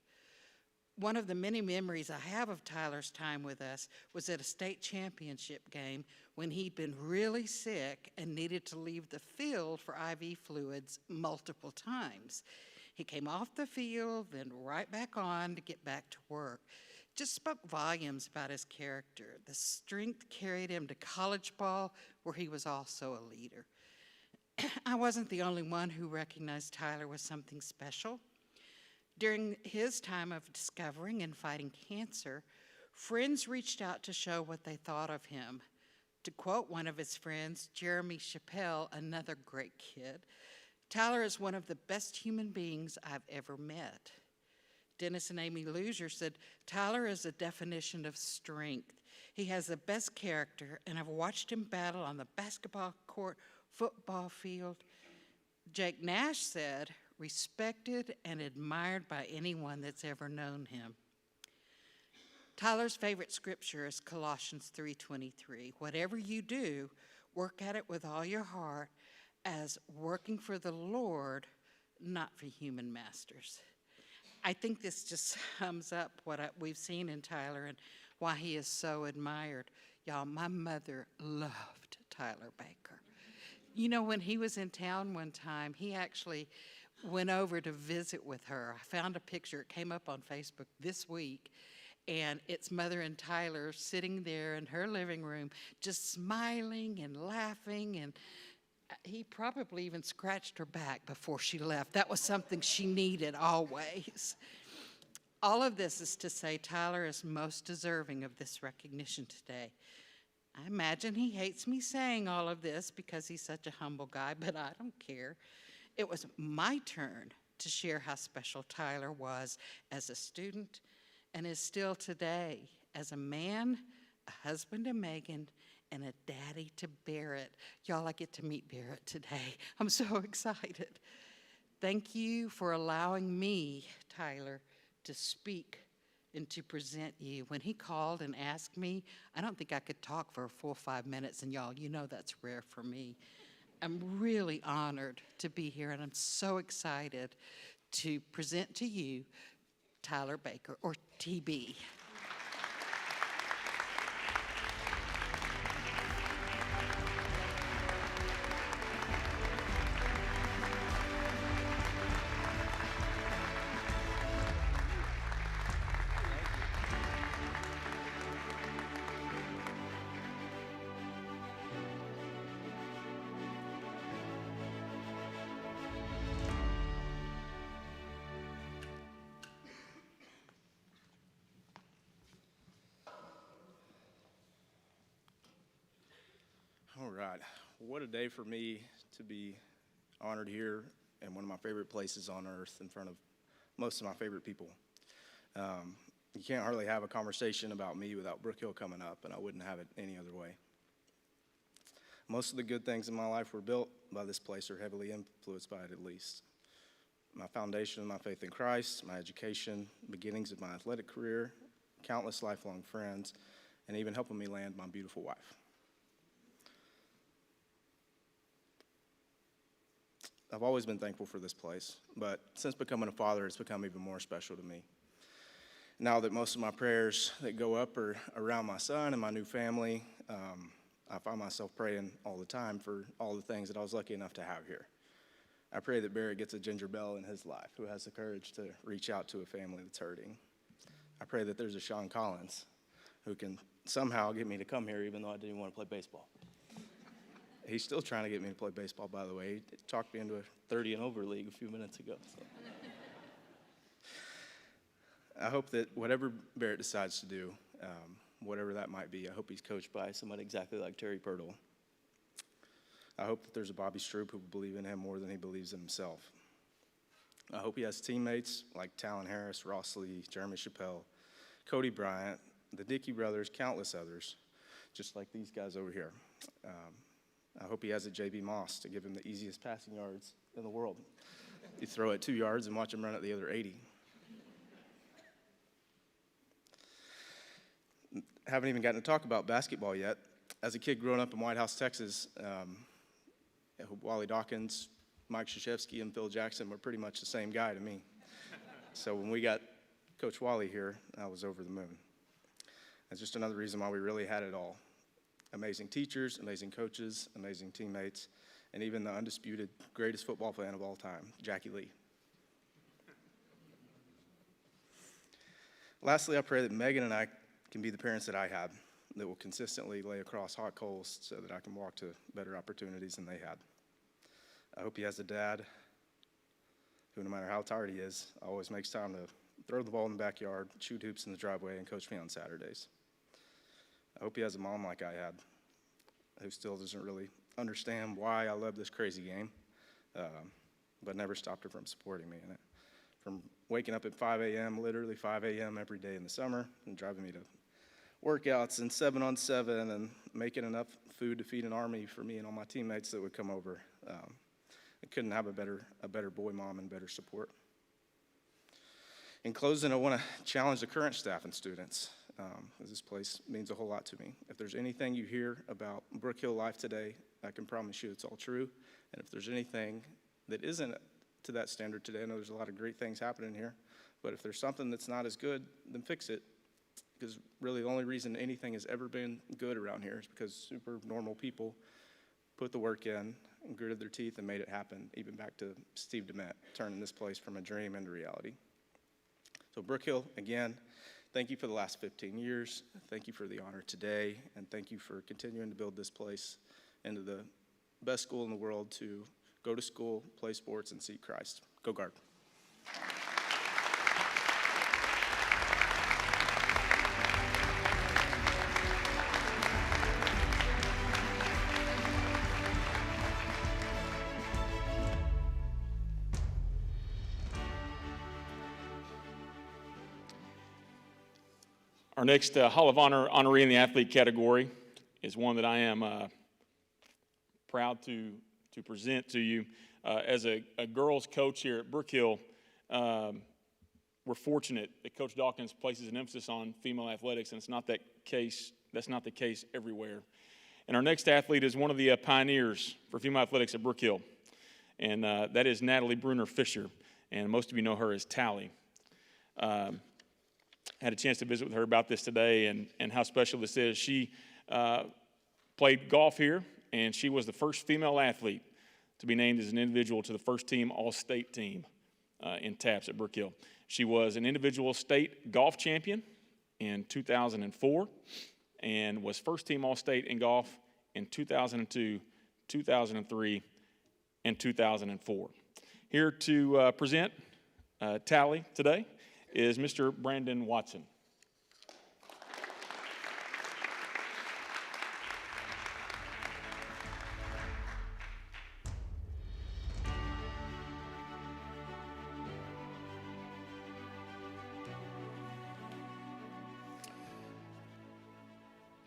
One of the many memories I have of Tyler's time with us was at a state championship game when he'd been really sick and needed to leave the field for IV fluids multiple times. He came off the field, then right back on to get back to work. Just spoke volumes about his character. The strength carried him to college ball, where he was also a leader. I wasn't the only one who recognized Tyler was something special. During his time of discovering and fighting cancer, friends reached out to show what they thought of him. To quote one of his friends, Jeremy Chappelle, another great kid, Tyler is one of the best human beings I've ever met. Dennis and Amy Loosier said, Tyler is a definition of strength. He has the best character, and I've watched him battle on the basketball court, football field. Jake Nash said, respected and admired by anyone that's ever known him. Tyler's favorite scripture is Colossians 3:23. Whatever you do, work at it with all your heart as working for the Lord, not for human masters. I think this just sums up what we've seen in Tyler and why he is so admired. Y'all, my mother loved Tyler Baker. You know, when he was in town one time, he actually went over to visit with her. I found a picture, it came up on Facebook this week, and it's Mother and Tyler sitting there in her living room, just smiling and laughing, and he probably even scratched her back before she left. That was something she needed always. All of this is to say Tyler is most deserving of this recognition today. I imagine he hates me saying all of this because he's such a humble guy, but I don't care. It was my turn to share how special Tyler was as a student and is still today as a man, a husband to Megan, and a daddy to Barrett. Y'all, I get to meet Barrett today. I'm so excited. Thank you for allowing me, Tyler, to speak and to present you. When he called and asked me, I don't think I could talk for a full 5 minutes, and y'all, you know that's rare for me. I'm really honored to be here, and I'm so excited to present to you Tyler Baker, or TB. All right. What a day for me to be honored here in one of my favorite places on earth in front of most of my favorite people. You can't hardly have a conversation about me without Brook Hill coming up, and I wouldn't have it any other way. Most of the good things in my life were built by this place, or heavily influenced by it at least. My foundation, my faith in Christ, my education, beginnings of my athletic career, countless lifelong friends, and even helping me land my beautiful wife. I've always been thankful for this place, but since becoming a father, it's become even more special to me. Now that most of my prayers that go up are around my son and my new family, I find myself praying all the time for all the things that I was lucky enough to have here. I pray that Barrett gets a Ginger Bell in his life who has the courage to reach out to a family that's hurting. I pray that there's a Sean Collins who can somehow get me to come here even though I didn't even want to play baseball. He's still trying to get me to play baseball, by the way. He talked me into a 30 and over league a few minutes ago. So. I hope that whatever Barrett decides to do, whatever that might be, I hope he's coached by somebody exactly like Terry Pirtle. I hope that there's a Bobby Stroop who will believe in him more than he believes in himself. I hope he has teammates like Talon Harris, Ross Lee, Jeremy Chappelle, Cody Bryant, the Dickey brothers, countless others, just like these guys over here. I hope he has a J.B. Moss to give him the easiest passing yards in the world. You throw it 2 yards and watch him run at the other 80. Haven't even gotten to talk about basketball yet. As a kid growing up in White House, Texas, Wally Dawkins, Mike Krzyzewski, and Phil Jackson were pretty much the same guy to me. So when we got Coach Wally here, I was over the moon. That's just another reason why we really had it all. Amazing teachers, amazing coaches, amazing teammates, and even the undisputed greatest football fan of all time, Jackie Lee. Lastly, I pray that Megan and I can be the parents that I had, that will consistently lay across hot coals so that I can walk to better opportunities than they had. I hope he has a dad who, no matter how tired he is, always makes time to throw the ball in the backyard, shoot hoops in the driveway, and coach me on Saturdays. I hope he has a mom like I had, who still doesn't really understand why I love this crazy game, but never stopped her from supporting me in it. From waking up at 5 a.m., literally 5 a.m. every day in the summer, and driving me to workouts and 7-on-7, and making enough food to feed an army for me and all my teammates that would come over. I couldn't have a better boy mom and better support. In closing, I want to challenge the current staff and students. This place means a whole lot to me. If there's anything you hear about Brook Hill life today, I can promise you it's all true. And if there's anything that isn't to that standard today, I know there's a lot of great things happening here, but if there's something that's not as good, then fix it. Because really the only reason anything has ever been good around here is because super normal people put the work in and gritted their teeth and made it happen, even back to Steve Dement, turning this place from a dream into reality. So Brook Hill, again, thank you for the last 15 years. Thank you for the honor today. And thank you for continuing to build this place into the best school in the world to go to school, play sports, and seek Christ. Go Guard. Our next Hall of Honor honoree in the athlete category is one that I am proud to present to you. As a girls coach here at Brook Hill, we're fortunate that Coach Dawkins places an emphasis on female athletics, and that's not the case everywhere. And our next athlete is one of the pioneers for female athletics at Brook Hill, and that is Natalie Bruner Fischer, and most of you know her as Tally. Had a chance to visit with her about this today and how special this is. She played golf here, and she was the first female athlete to be named as an individual to the first team All-State team in TAPS at Brook Hill. She was an individual state golf champion in 2004 and was first team All-State in golf in 2002, 2003, and 2004. Here to present Tally today is Mr. Brandon Watson.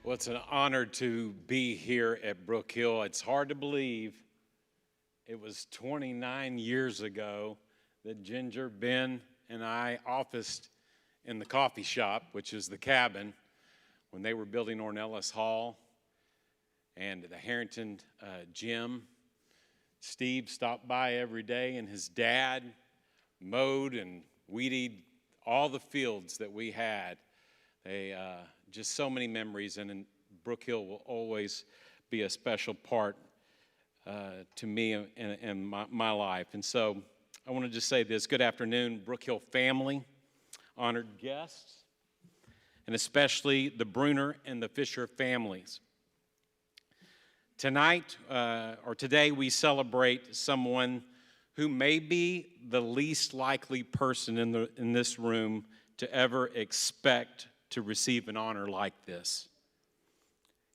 Well, it's an honor to be here at Brook Hill. It's hard to believe it was 29 years ago that Ginger, Ben, and I officed in the coffee shop, which is the cabin, when they were building Ornelas Hall and the Herrington gym. Steve stopped by every day, and his dad mowed and weeded all the fields that we had. They just so many memories, and Brook Hill will always be a special part to me and my life. And so I want to just say this. Good afternoon, Brook Hill family, honored guests, and especially the Bruner and the Fischer families. Tonight, or today, we celebrate someone who may be the least likely person in this room to ever expect to receive an honor like this.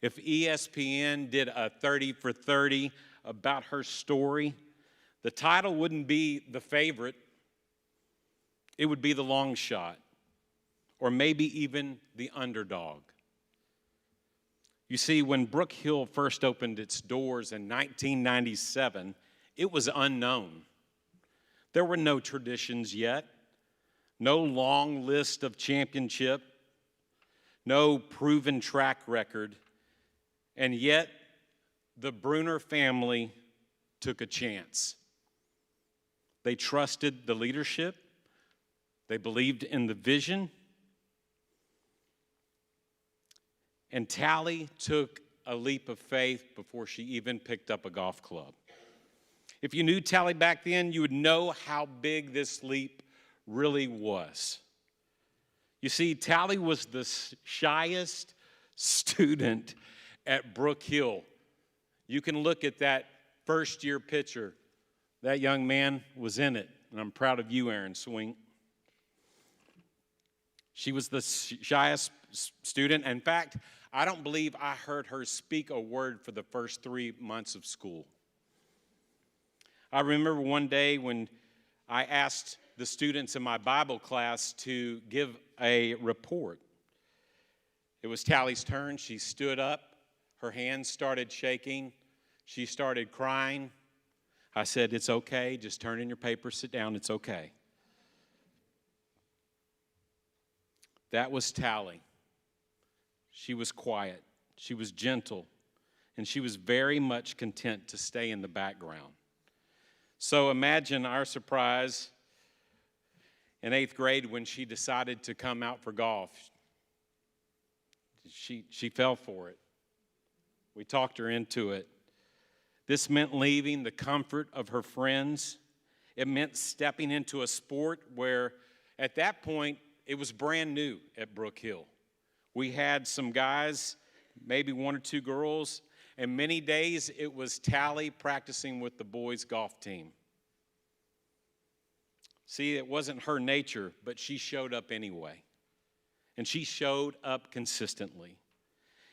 If ESPN did a 30 for 30 about her story, the title wouldn't be The Favorite, it would be The Long Shot, or maybe even The Underdog. You see, when Brook Hill first opened its doors in 1997, it was unknown. There were no traditions yet, no long list of championship, no proven track record, and yet the Bruner family took a chance. They trusted the leadership, they believed in the vision, and Tally took a leap of faith before she even picked up a golf club. If you knew Tally back then, you would know how big this leap really was. You see, Tally was the shyest student at Brook Hill. You can look at that first-year picture. That young man was in it, and I'm proud of you, Aaron Swink. She was the shyest student. In fact, I don't believe I heard her speak a word for the first 3 months of school. I remember one day when I asked the students in my Bible class to give a report. It was Tally's turn. She stood up. Her hands started shaking. She started crying. I said, "It's okay. Just turn in your paper. Sit down. It's okay." That was Tally. She was quiet. She was gentle. And she was very much content to stay in the background. So imagine our surprise in 8th grade when she decided to come out for golf. She fell for it. We talked her into it. This meant leaving the comfort of her friends. It meant stepping into a sport where, at that point, it was brand new at Brook Hill. We had some guys, maybe 1 or 2 girls, and many days it was Tally practicing with the boys' golf team. See, it wasn't her nature, but she showed up anyway. And she showed up consistently.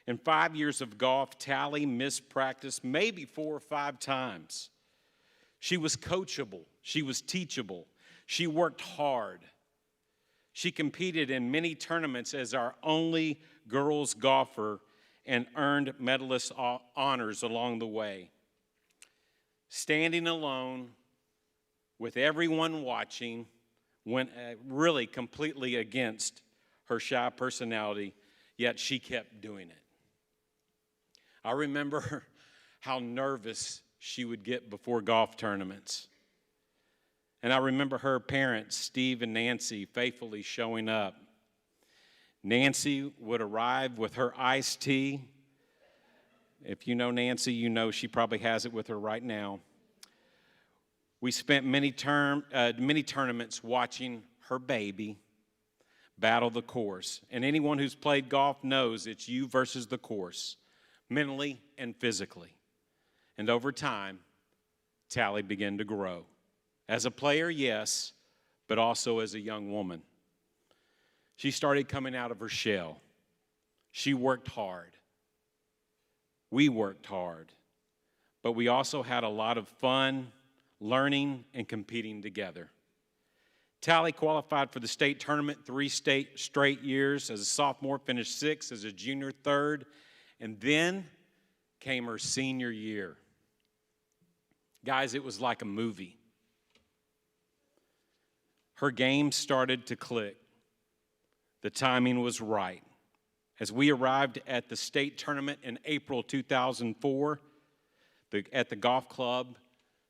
In 5 years of golf, Tally missed practice maybe 4 or 5 times. She was coachable. She was teachable. She worked hard. She competed in many tournaments as our only girls golfer and earned medalist honors along the way. Standing alone with everyone watching went really completely against her shy personality, yet she kept doing it. I remember how nervous she would get before golf tournaments. And I remember her parents, Steve and Nancy, faithfully showing up. Nancy would arrive with her iced tea. If you know Nancy, you know she probably has it with her right now. We spent many tournaments watching her baby battle the course. And anyone who's played golf knows it's you versus the course, mentally and physically. And over time, Tally began to grow. As a player, yes, but also as a young woman. She started coming out of her shell. She worked hard. We worked hard. But we also had a lot of fun, learning, and competing together. Tally qualified for the state tournament 3 straight years. As a sophomore, finished 6th, as a junior, 3rd, and then came her senior year. Guys, it was like a movie. Her game started to click. The timing was right. As we arrived at the state tournament in April 2004, at the Golf Club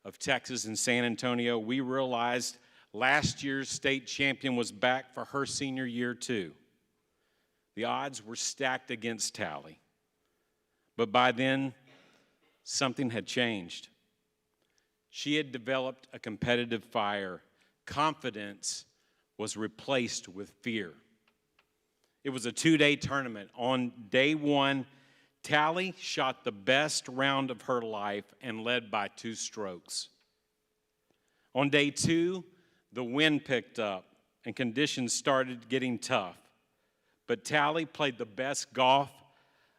of Texas in San Antonio, we realized last year's state champion was back for her senior year too. The odds were stacked against Tally. But by then, something had changed. She had developed a competitive fire. Confidence was replaced with fear. It was a 2-day tournament. On day 1, Tally shot the best round of her life and led by 2 strokes. On day 2, the wind picked up and conditions started getting tough. But Tally played the best golf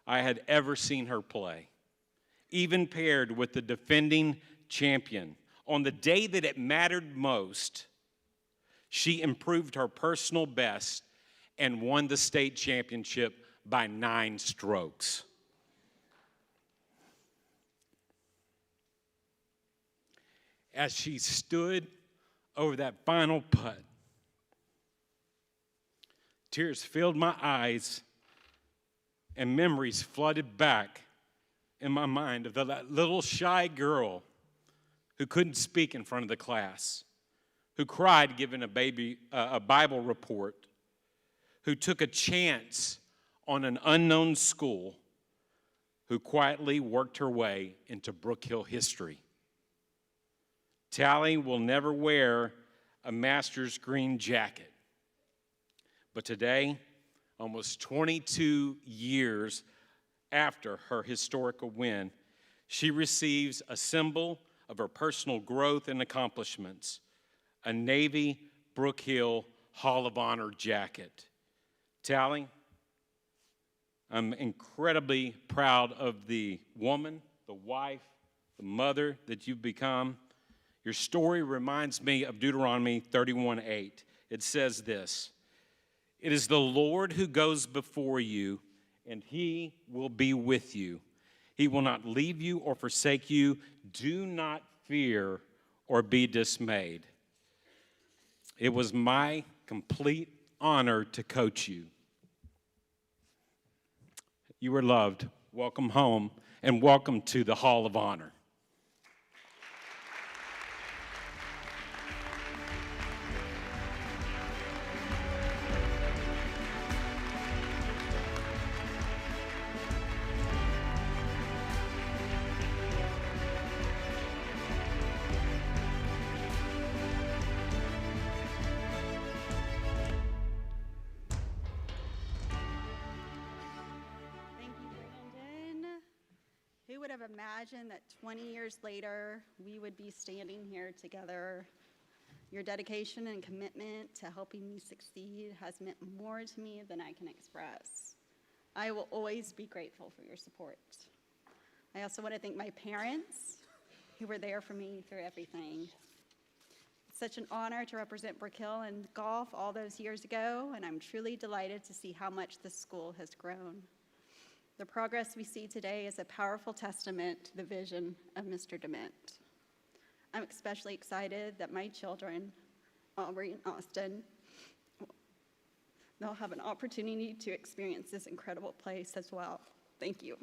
I had ever seen her play, even paired with the defending champion. On the day that it mattered most, she improved her personal best and won the state championship by 9 strokes. As she stood over that final putt, tears filled my eyes and memories flooded back in my mind of that little shy girl who couldn't speak in front of the class, who cried giving a Bible report, who took a chance on an unknown school, who quietly worked her way into Brook Hill history. Tally will never wear a master's green jacket. But today, almost 22 years after her historical win, she receives a symbol of her personal growth and accomplishments, a Navy Brook Hill Hall of Honor jacket. Tally, I'm incredibly proud of the woman, the wife, the mother that you've become. Your story reminds me of Deuteronomy 31:8. It says this: "It is the Lord who goes before you, and he will be with you. He will not leave you or forsake you. Do not fear or be dismayed." It was my complete honor to coach you. You are loved. Welcome home, and welcome to the Hall of Honor. Who would have imagined that 20 years later, we would be standing here together? Your dedication and commitment to helping me succeed has meant more to me than I can express. I will always be grateful for your support. I also want to thank my parents who were there for me through everything. Such an honor to represent Brook Hill in golf all those years ago, and I'm truly delighted to see how much this school has grown. The progress we see today is a powerful testament to the vision of Mr. Dement. I'm especially excited that my children, Aubrey and Austin, they'll have an opportunity to experience this incredible place as well. Thank you.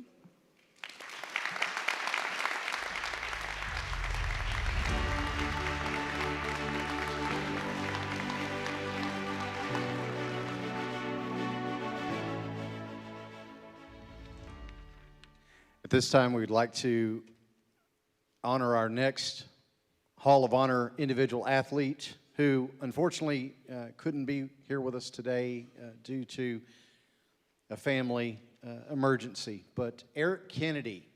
At this time, we'd like to honor our next Hall of Honor individual athlete who unfortunately couldn't be here with us today due to a family emergency. But Eric Kennedy,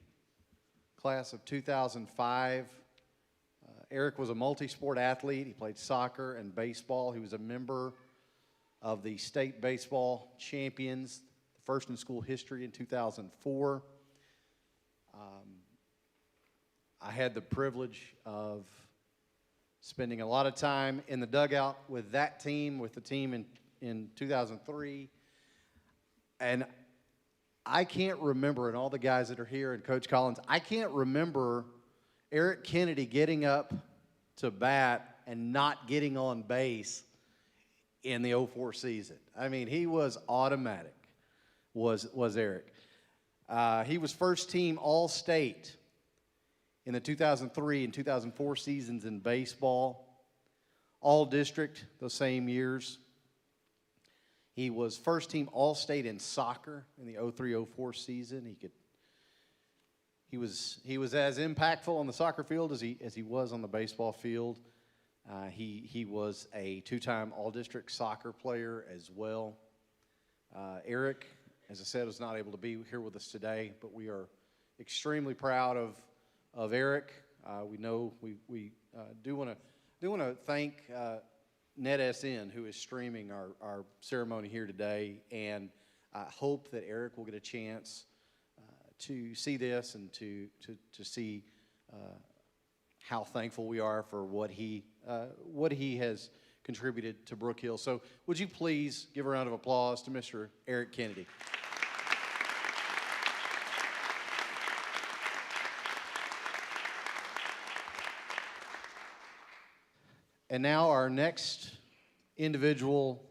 class of 2005. Eric was a multi-sport athlete. He played soccer and baseball. He was a member of the state baseball champions, the first in school history in 2004. I had the privilege of spending a lot of time in the dugout with that team, with the team in 2003. And I can't remember, and all the guys that are here, and Coach Collins, I can't remember Eric Kennedy getting up to bat and not getting on base in the 04 season. I mean, he was automatic, was Eric. He was first team All-State in the 2003 and 2004 seasons in baseball, All-District those same years. He was first team All-State in soccer in the 03-04 season. He was as impactful on the soccer field as he was on the baseball field. He was a two-time All-District soccer player as well. Eric, as I said, was not able to be here with us today, but we are extremely proud of Eric. We know we do want to thank NETSN, who is streaming our ceremony here today, and I hope that Eric will get a chance to see this and to see how thankful we are for what he has contributed to Brook Hill. So would you please give a round of applause to Mr. Eric Kennedy. And now our next individual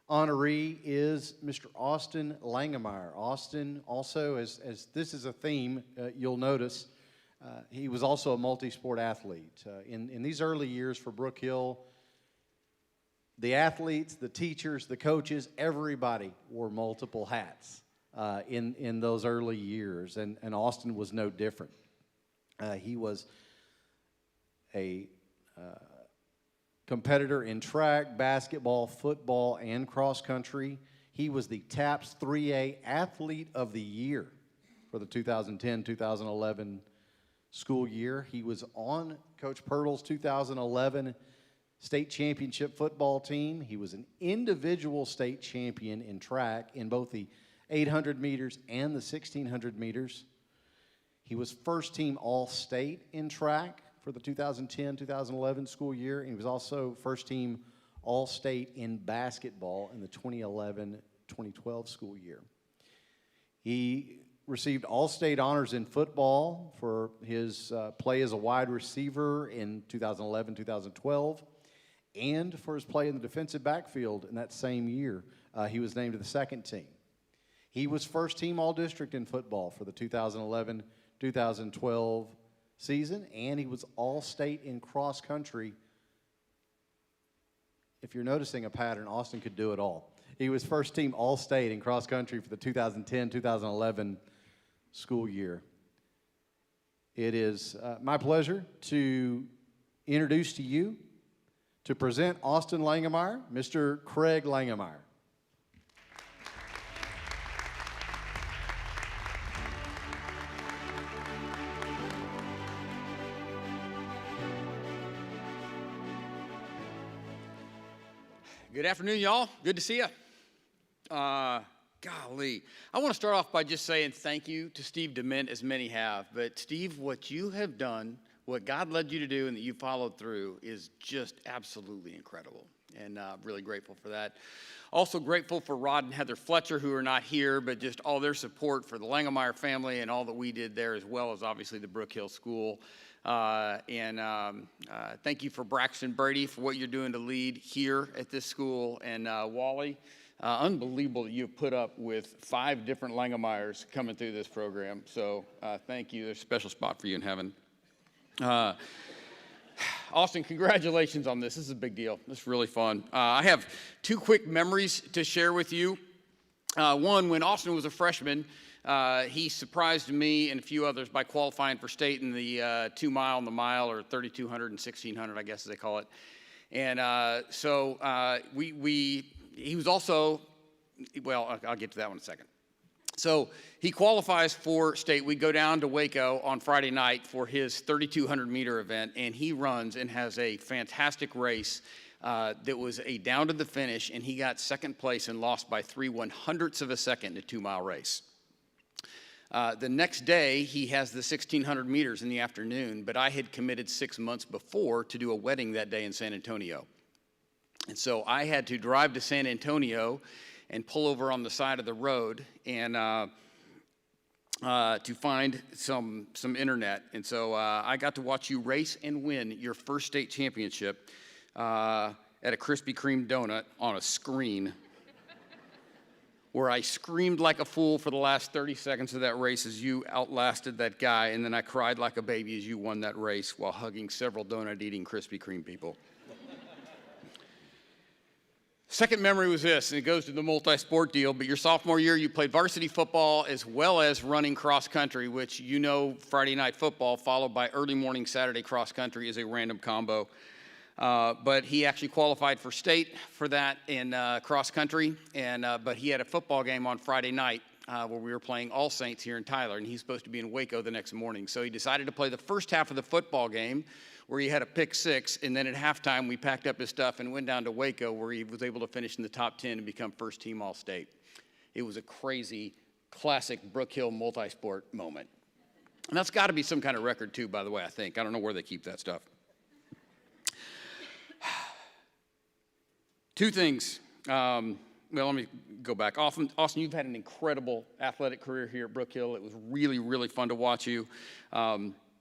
honoree is Mr. Austin Langemeier. Austin also, as this is a theme, you'll notice, he was also a multi-sport athlete. In these early years for Brook Hill, the athletes, the teachers, the coaches, everybody wore multiple hats in those early years, and Austin was no different. He was a competitor in track, basketball, football, and cross country. He was the TAPS 3A Athlete of the Year for the 2010-2011 school year. He was on Coach Pirtle's 2011 state championship football team. He was an individual state champion in track in both the 800 meters and the 1600 meters. He was first team All-State in track for the 2010-2011 school year, and he was also first team All-State in basketball in the 2011-2012 school year. He received All-State honors in football for his play as a wide receiver in 2011-2012, and for his play in the defensive backfield in that same year. He was named to the second team. He was first team All-District in football for the 2011-2012 season, and he was All-State in cross country. If you're noticing a pattern, Austin could do it all. He was first team All-State in cross country for the 2010-2011 school year. It is my pleasure to introduce to you, to present Austin Langemeier, Mr. Craig Langemeier. Good afternoon, y'all. Good to see you. Golly. I want to start off by just saying thank you to Steve Dement, as many have. But Steve, what you have done what God led you to do and that you followed through is just absolutely incredible. And really grateful for that. Also grateful for Rod and Heather Fletcher, who are not here, but just all their support for the Langemeier family and all that we did there, as well as obviously the Brook Hill School. Thank you for Braxton Brady for what you're doing to lead here at this school. And Wally, unbelievable that you've put up with 5 different Langemeiers coming through this program. So thank you. There's a special spot for you in heaven. Austin, congratulations on this. This is a big deal. This is really fun. I have 2 quick memories to share with you. One, when Austin was a freshman, he surprised me and a few others by qualifying for state in the 2 mile and the mile, or 3,200 and 1,600, I guess as they call it. And he was also, well, I'll get to that one in a second. So he qualifies for state. We go down to Waco on Friday night for his 3,200 meter event, and he runs and has a fantastic race that was a down to the finish, and he got second place and lost by 3/100ths of a second in a 2 mile race. The next day, he has the 1,600 meters in the afternoon, but I had committed 6 months before to do a wedding that day in San Antonio. And so I had to drive to San Antonio and pull over on the side of the road and to find some internet. And so I got to watch you race and win your first state championship at a Krispy Kreme donut on a screen, where I screamed like a fool for the last 30 seconds of that race as you outlasted that guy, and then I cried like a baby as you won that race while hugging several donut-eating Krispy Kreme people. Second memory was this, and it goes to the multi-sport deal, but your sophomore year you played varsity football as well as running cross country, which you know Friday night football followed by early morning Saturday cross country is a random combo. But he actually qualified for state for that in cross country, but he had a football game on Friday night where we were playing All Saints here in Tyler, and he's supposed to be in Waco the next morning. So he decided to play the first half of the football game, where he had a pick 6, and then at halftime we packed up his stuff and went down to Waco, where he was able to finish in the top 10 and become first team All-State. It was a crazy, classic Brook Hill multi-sport moment. And that's got to be some kind of record too, by the way, I think. I don't know where they keep that stuff. 2 things. Well, let me go back. Austin, you've had an incredible athletic career here at Brook Hill. It was really, really fun to watch you.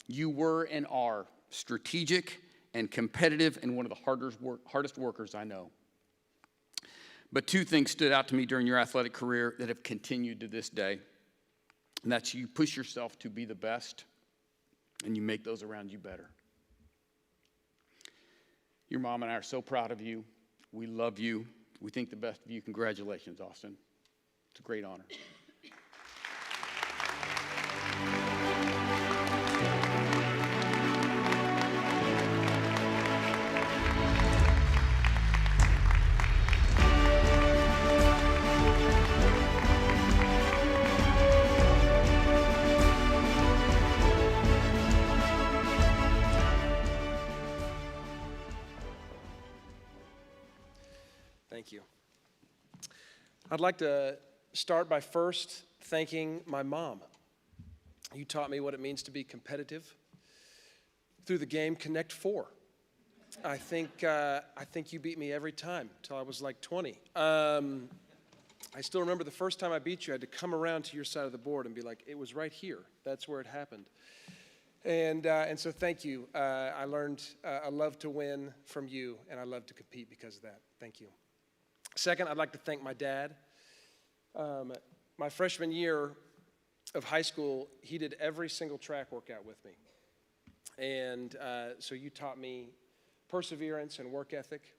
You were and are strategic and competitive and one of the hardest workers I know. But 2 things stood out to me during your athletic career that have continued to this day. And that's you push yourself to be the best, and you make those around you better. Your mom and I are so proud of you. We love you. We think the best of you. Congratulations, Austin. It's a great honor. Thank you. I'd like to start by first thanking my mom. You taught me what it means to be competitive through the game Connect 4. I think you beat me every time until I was like 20. I still remember the first time I beat you, I had to come around to your side of the board and be like, it was right here. That's where it happened. And so thank you. I learned I love to win from you, and I love to compete because of that. Thank you. Second, I'd like to thank my dad. My freshman year of high school, he did every single track workout with me. And so you taught me perseverance and work ethic.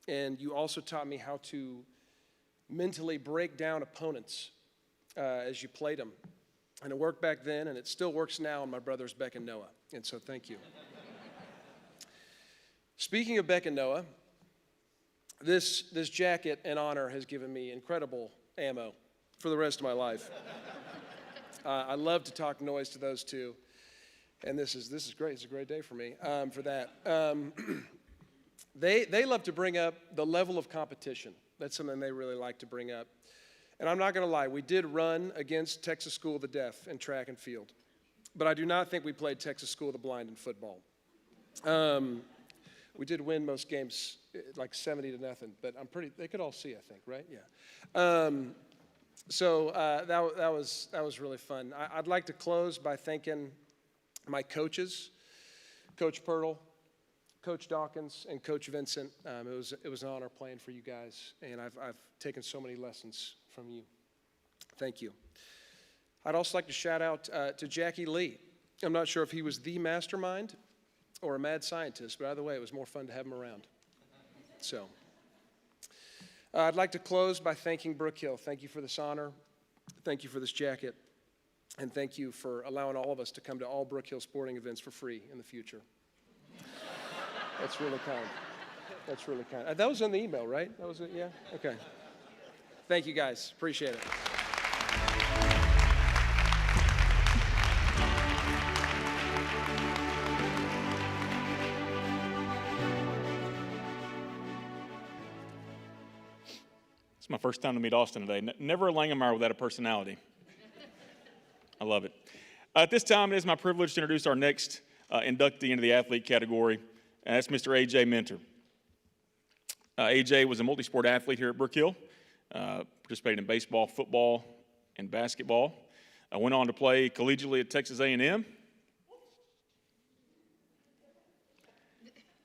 And you also taught me how to mentally break down opponents as you played them. And it worked back then, and it still works now in my brothers Beck and Noah. And so thank you. Speaking of Beck and Noah, this jacket in honor has given me incredible ammo for the rest of my life. I love to talk noise to those two, and this is great. It's a great day for me for that. They love to bring up the level of competition. That's something they really like to bring up. And I'm not going to lie, we did run against Texas School of the Deaf in track and field. but I do not think we played Texas School of the Blind in football. We did win most games, like 70-0, but they could all see, I think, right? Yeah. So that was really fun. I'd like to close by thanking my coaches, Coach Pirtle, Coach Dawkins, and Coach Vincent. It was an honor playing for you guys, and I've taken so many lessons from you. Thank you. I'd also like to shout out to Jackie Lee. I'm not sure if he was the mastermind or a mad scientist, but either way, it was more fun to have him around. So, I'd like to close by thanking Brook Hill. Thank you for this honor. Thank you for this jacket. And thank you for allowing all of us to come to all Brook Hill sporting events for free in the future. That's really kind. That's really kind. That was in the email, right? That was it, yeah? Okay. Thank you, guys. Appreciate it. It's my first time to meet Austin today. Never a Langemeier without a personality. I love it. At this time, it is my privilege to introduce our next inductee into the athlete category, and that's Mr. A.J. Minter. A.J. was a multi-sport athlete here at Brook Hill, participated in baseball, football, and basketball. Went on to play collegiately at Texas A&M.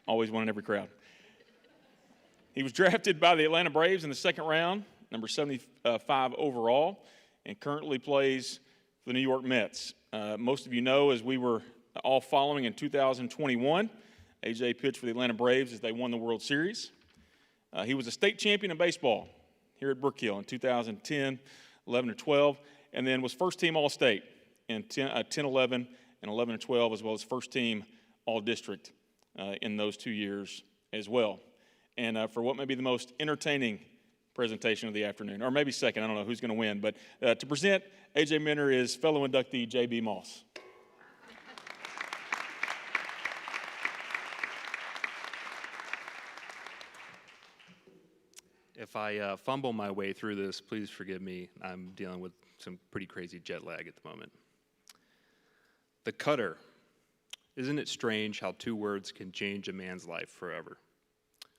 Always one in every crowd. He was drafted by the Atlanta Braves in the second round, number 75 overall, and currently plays for the New York Mets. Most of you know, as we were all following in 2021, A.J. pitched for the Atlanta Braves as they won the World Series. He was a state champion in baseball here at Brook Hill in 2010, 11 and 12, and then was first team All-State in 10, 11, and 11 and 12, as well as first team All-District in those 2 years as well. And for what may be the most entertaining presentation of the afternoon, or maybe second, I don't know who's going to win, but to present A.J. Minter is fellow inductee J.B. Moss. If I fumble my way through this, please forgive me. I'm dealing with some pretty crazy jet lag at the moment. The cutter. Isn't it strange how 2 words can change a man's life forever?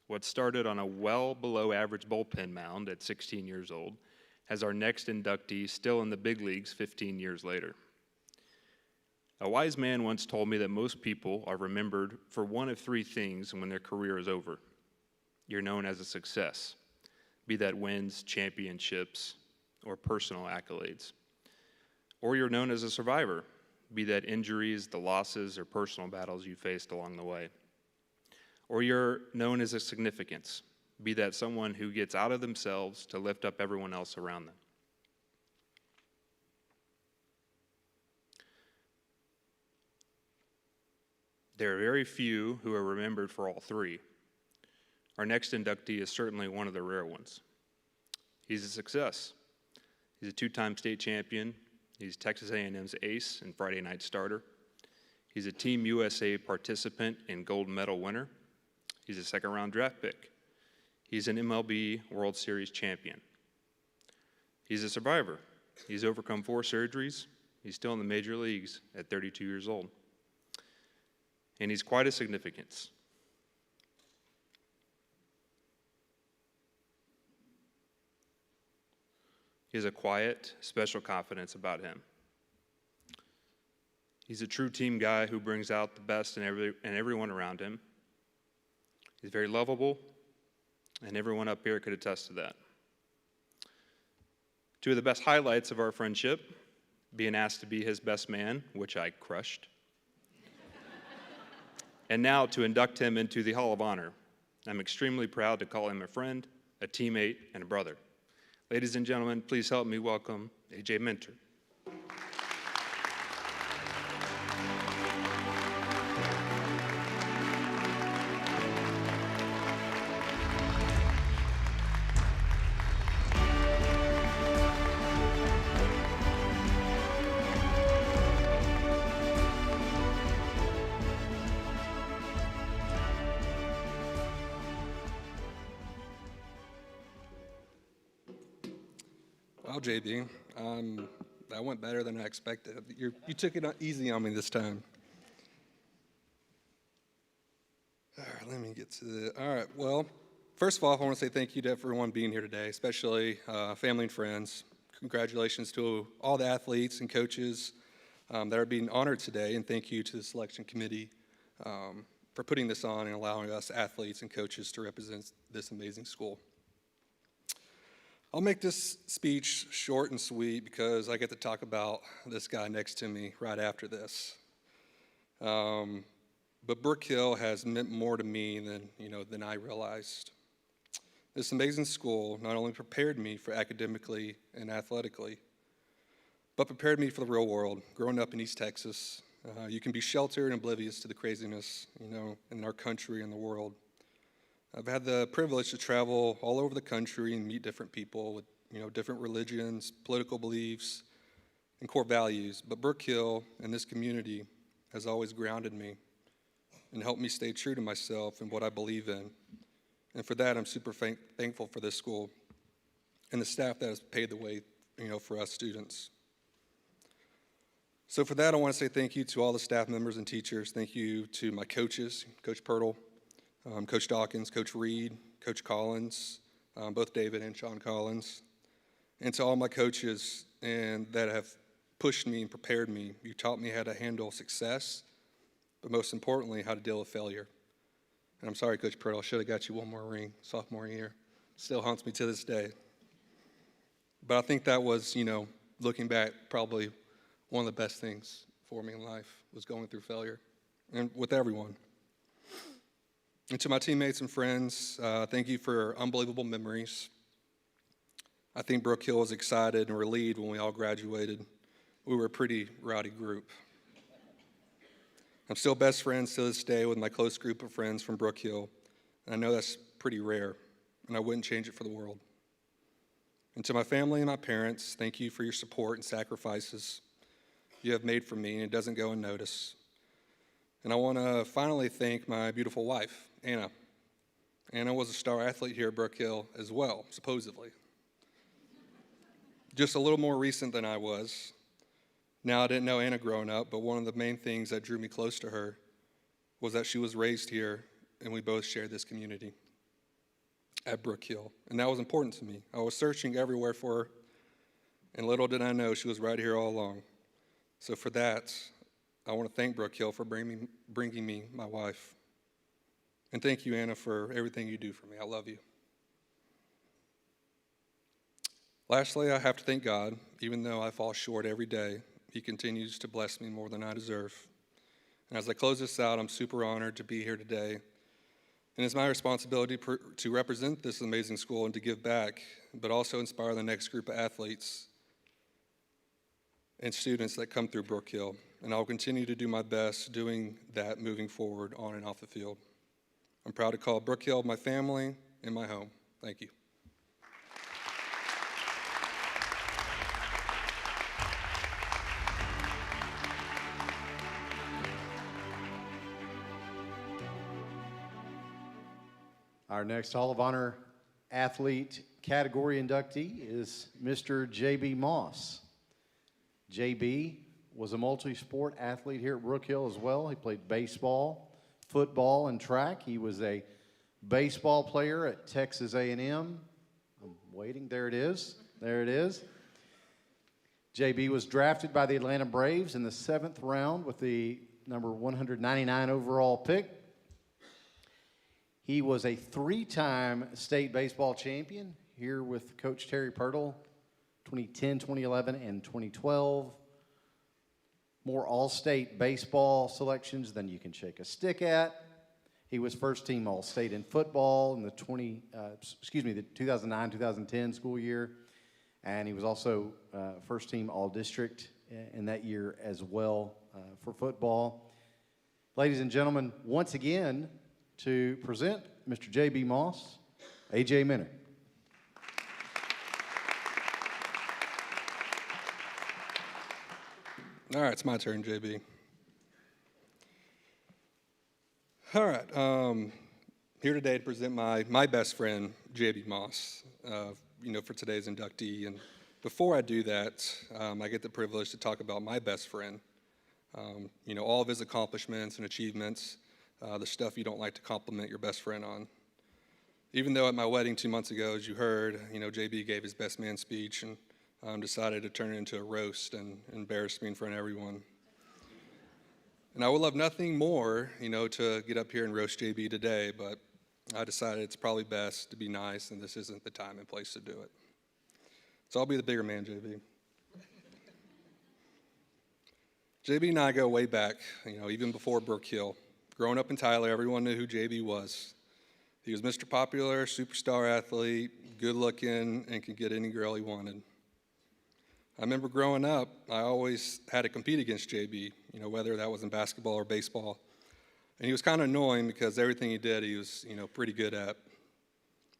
What started on a well below average bullpen mound at 16 years old has our next inductee still in the big leagues 15 years later. A wise man once told me that most people are remembered for one of 3 things when their career is over. You're known as a success, be that wins, championships, or personal accolades. Or you're known as a survivor, be that injuries, the losses, or personal battles you faced along the way. Or you're known as a significance, be that someone who gets out of themselves to lift up everyone else around them. There are very few who are remembered for all 3. Our next inductee is certainly one of the rare ones. He's a success. He's a 2-time state champion. He's Texas A&M's ace and Friday night starter. He's a Team USA participant and gold medal winner. He's a second-round draft pick. He's an MLB World Series champion. He's a survivor. He's overcome 4 surgeries. He's still in the major leagues at 32 years old. And he's quite a significance. He has a quiet, special confidence about him. He's a true team guy who brings out the best in everyone around him. He's very lovable, and everyone up here could attest to that. 2 of the best highlights of our friendship, being asked to be his best man, which I crushed, and now to induct him into the Hall of Honor. I'm extremely proud to call him a friend, a teammate, and a brother. Ladies and gentlemen, please help me welcome A.J. Minter. Well, JB, I'm That went better than I expected. You took it easy on me this time. All right, let me get to the, all right, well, first of all, I want to say thank you to everyone being here today, especially family and friends. Congratulations to all the athletes and coaches that are being honored today, and thank you to the selection committee for putting this on and allowing us athletes and coaches to represent this amazing school. I'll make this speech short and sweet because I get to talk about this guy next to me right after this. But Brook Hill has meant more to me than I realized. This amazing school not only prepared me for academically and athletically, but prepared me for the real world. Growing up in East Texas, you can be sheltered and oblivious to the craziness, in our country and the world. I've had the privilege to travel all over the country and meet different people with, different religions, political beliefs, and core values. But Brook Hill and this community has always grounded me and helped me stay true to myself and what I believe in. And for that, I'm super thankful for this school and the staff that has paved the way, for us students. So for that, I want to say thank you to all the staff members and teachers. Thank you to my coaches, Coach Pirtle, Coach Dawkins, Coach Reed, Coach Collins, both David and Sean Collins, and to all my coaches that have pushed me and prepared me. You taught me how to handle success, but most importantly, how to deal with failure. And I'm sorry, Coach Pirtle, I should have got you one more ring sophomore year. Still haunts me to this day. But I think that was, looking back, probably one of the best things for me in life was going through failure, and with everyone. And to my teammates and friends, thank you for unbelievable memories. I think Brook Hill was excited and relieved when we all graduated. We were a pretty rowdy group. I'm still best friends to this day with my close group of friends from Brook Hill, and I know that's pretty rare, and I wouldn't change it for the world. And to my family and my parents, thank you for your support and sacrifices you have made for me, and it doesn't go unnoticed. And I want to finally thank my beautiful wife, Anna. Anna was a star athlete here at Brook Hill as well, supposedly. Just a little more recent than I was. Now, I didn't know Anna growing up, but one of the main things that drew me close to her was that she was raised here, and we both shared this community at Brook Hill. And that was important to me. I was searching everywhere for her, and little did I know she was right here all along. So for that, I want to thank Brook Hill for bringing me my wife. And thank you, Anna, for everything you do for me. I love you. Lastly, I have to thank God. Even though I fall short every day, He continues to bless me more than I deserve. And as I close this out, I'm super honored to be here today. And it's my responsibility to represent this amazing school and to give back, but also inspire the next group of athletes and students that come through Brook Hill. And I'll continue to do my best doing that moving forward on and off the field. I'm proud to call Brook Hill my family and my home. Thank you. Our next Hall of Honor athlete category inductee is Mr. J.B. Moss. J.B. was a multi-sport athlete here at Brook Hill as well. He played baseball, football, and track. He was a baseball player at Texas A&M. I'm waiting. There it is. There it is. J.B. was drafted by the Atlanta Braves in the 7th round with the number 199 overall pick. He was a 3-time state baseball champion here with Coach Terry Pirtle, 2010, 2011, and 2012. More all-state baseball selections than you can shake a stick at. He was first-team all-state in football in the 2009-2010 school year, and he was also first-team all-district in that year as well for football. Ladies and gentlemen, once again, to present Mr. J.B. Moss, A.J. Minner. All right, it's my turn, JB. All right, here today to present my best friend, JB Moss, for today's inductee. And Before I do that, I get the privilege to talk about my best friend. All of his accomplishments and achievements, the stuff you don't like to compliment your best friend on. Even though at my wedding 2 months ago, as you heard, JB gave his best man speech and decided to turn it into a roast and embarrass me in front of everyone. And I would love nothing more, to get up here and roast JB today, but I decided it's probably best to be nice, and this isn't the time and place to do it. So I'll be the bigger man, JB. JB and I go way back, even before Brook Hill. Growing up in Tyler, everyone knew who JB was. He was Mr. Popular, superstar athlete, good looking, and could get any girl he wanted. I remember growing up, I always had to compete against JB, whether that was in basketball or baseball. And he was kind of annoying because everything he did, he was, pretty good at.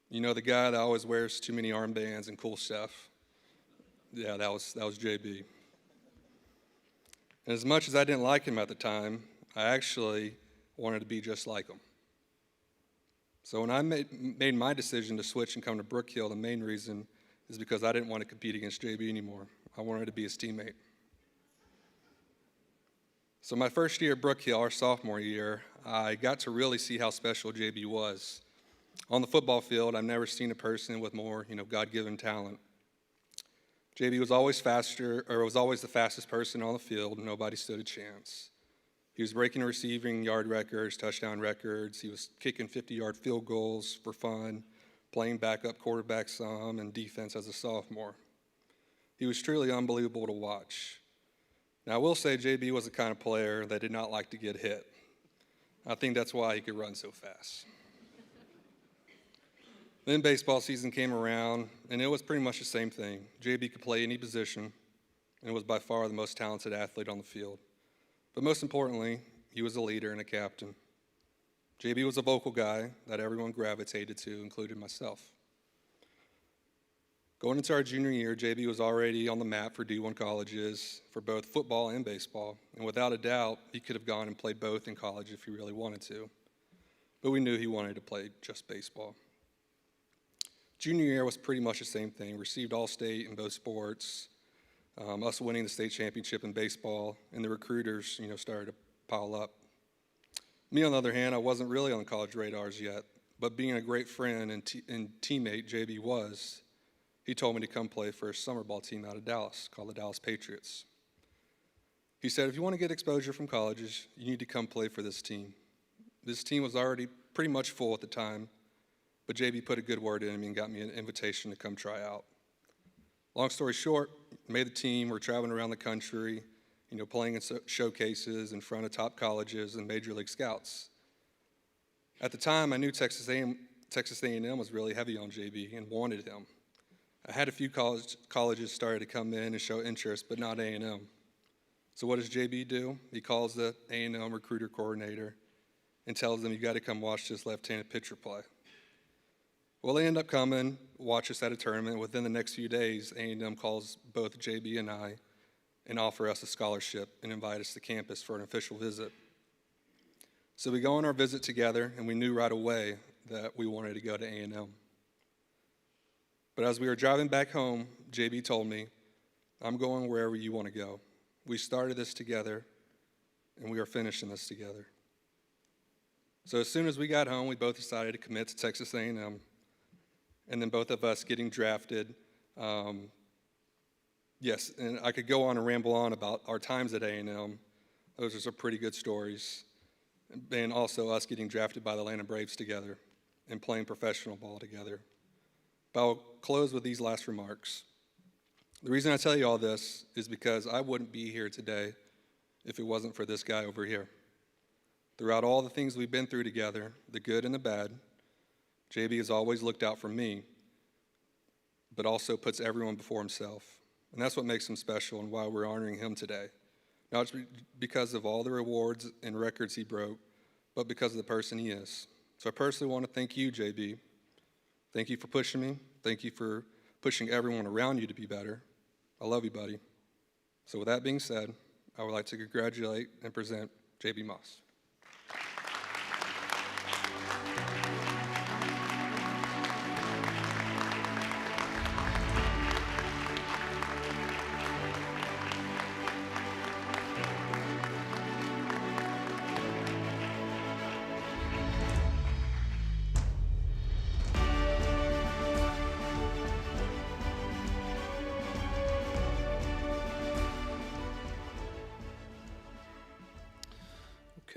The guy that always wears too many armbands and cool stuff. Yeah, that was JB. And as much as I didn't like him at the time, I actually wanted to be just like him. So when I made my decision to switch and come to Brook Hill, the main reason is because I didn't want to compete against JB anymore. I wanted to be his teammate. So my first year at Brook Hill, our sophomore year, I got to really see how special JB was. On the football field, I've never seen a person with more, God-given talent. JB was always the fastest person on the field. Nobody stood a chance. He was breaking receiving yard records, touchdown records. He was kicking 50-yard field goals for fun, playing backup quarterback some, and defense as a sophomore. He was truly unbelievable to watch. Now, I will say JB was the kind of player that did not like to get hit. I think that's why he could run so fast. Then baseball season came around, and it was pretty much the same thing. JB could play any position and was by far the most talented athlete on the field. But most importantly, he was a leader and a captain. JB was a vocal guy that everyone gravitated to, including myself. Going into our junior year, JB was already on the map for D1 colleges for both football and baseball, and without a doubt, he could have gone and played both in college if he really wanted to. But we knew he wanted to play just baseball. Junior year was pretty much the same thing. Received all-state in both sports, us winning the state championship in baseball, and the recruiters, started to pile up. Me, on the other hand, I wasn't really on the college radars yet, but being a great friend and teammate JB was, he told me to come play for a summer ball team out of Dallas called the Dallas Patriots. He said, if you want to get exposure from colleges, you need to come play for this team. This team was already pretty much full at the time, but JB put a good word in me and got me an invitation to come try out. Long story short, made the team. We're traveling around the country, playing in showcases in front of top colleges and major league scouts. At the time, I knew Texas A&M was really heavy on JB and wanted him. I had a few colleges started to come in and show interest, but not A&M. So what does JB do? He calls the A&M recruiter coordinator and tells them, you got to come watch this left-handed pitcher play. Well, they end up coming, watch us at a tournament. Within the next few days, A&M calls both JB and I and offer us a scholarship and invite us to campus for an official visit. So we go on our visit together, and we knew right away that we wanted to go to A&M. But as we were driving back home, JB told me, I'm going wherever you want to go. We started this together, and we are finishing this together. So as soon as we got home, we both decided to commit to Texas A&M, and then both of us getting drafted. Yes, and I could go on and ramble on about our times at A&M. Those are some pretty good stories. And also us getting drafted by the Atlanta Braves together and playing professional ball together. But I'll close with these last remarks. The reason I tell you all this is because I wouldn't be here today if it wasn't for this guy over here. Throughout all the things we've been through together, the good and the bad, JB has always looked out for me, but also puts everyone before himself. And that's what makes him special and why we're honoring him today. Not just because of all the rewards and records he broke, but because of the person he is. So I personally want to thank you, JB. Thank you for pushing me. Thank you for pushing everyone around you to be better. I love you, buddy. So with that being said, I would like to congratulate and present JB Moss.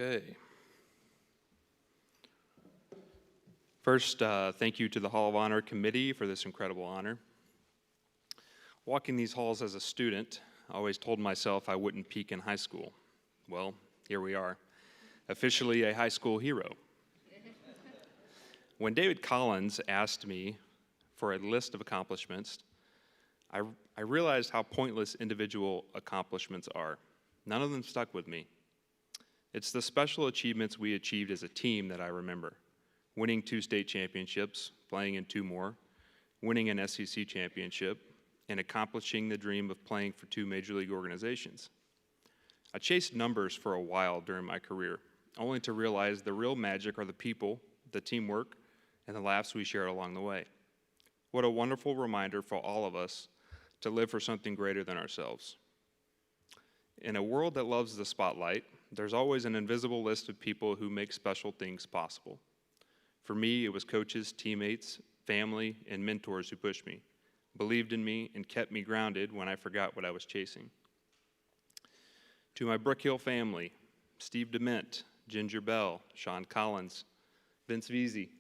Okay. First, thank you to the Hall of Honor Committee for this incredible honor. Walking these halls as a student, I always told myself I wouldn't peak in high school. Well, here we are, officially a high school hero. When David Collins asked me for a list of accomplishments, I realized how pointless individual accomplishments are. None of them stuck with me. It's the special achievements we achieved as a team that I remember. Winning 2 state championships, playing in 2 more, winning an SEC championship, and accomplishing the dream of playing for 2 major league organizations. I chased numbers for a while during my career, only to realize the real magic are the people, the teamwork, and the laughs we shared along the way. What a wonderful reminder for all of us to live for something greater than ourselves. In a world that loves the spotlight, there's always an invisible list of people who make special things possible. For me, it was coaches, teammates, family, and mentors who pushed me, believed in me, and kept me grounded when I forgot what I was chasing. To my Brook Hill family, Steve Dement, Ginger Bell, Sean Collins, Vince Veazey,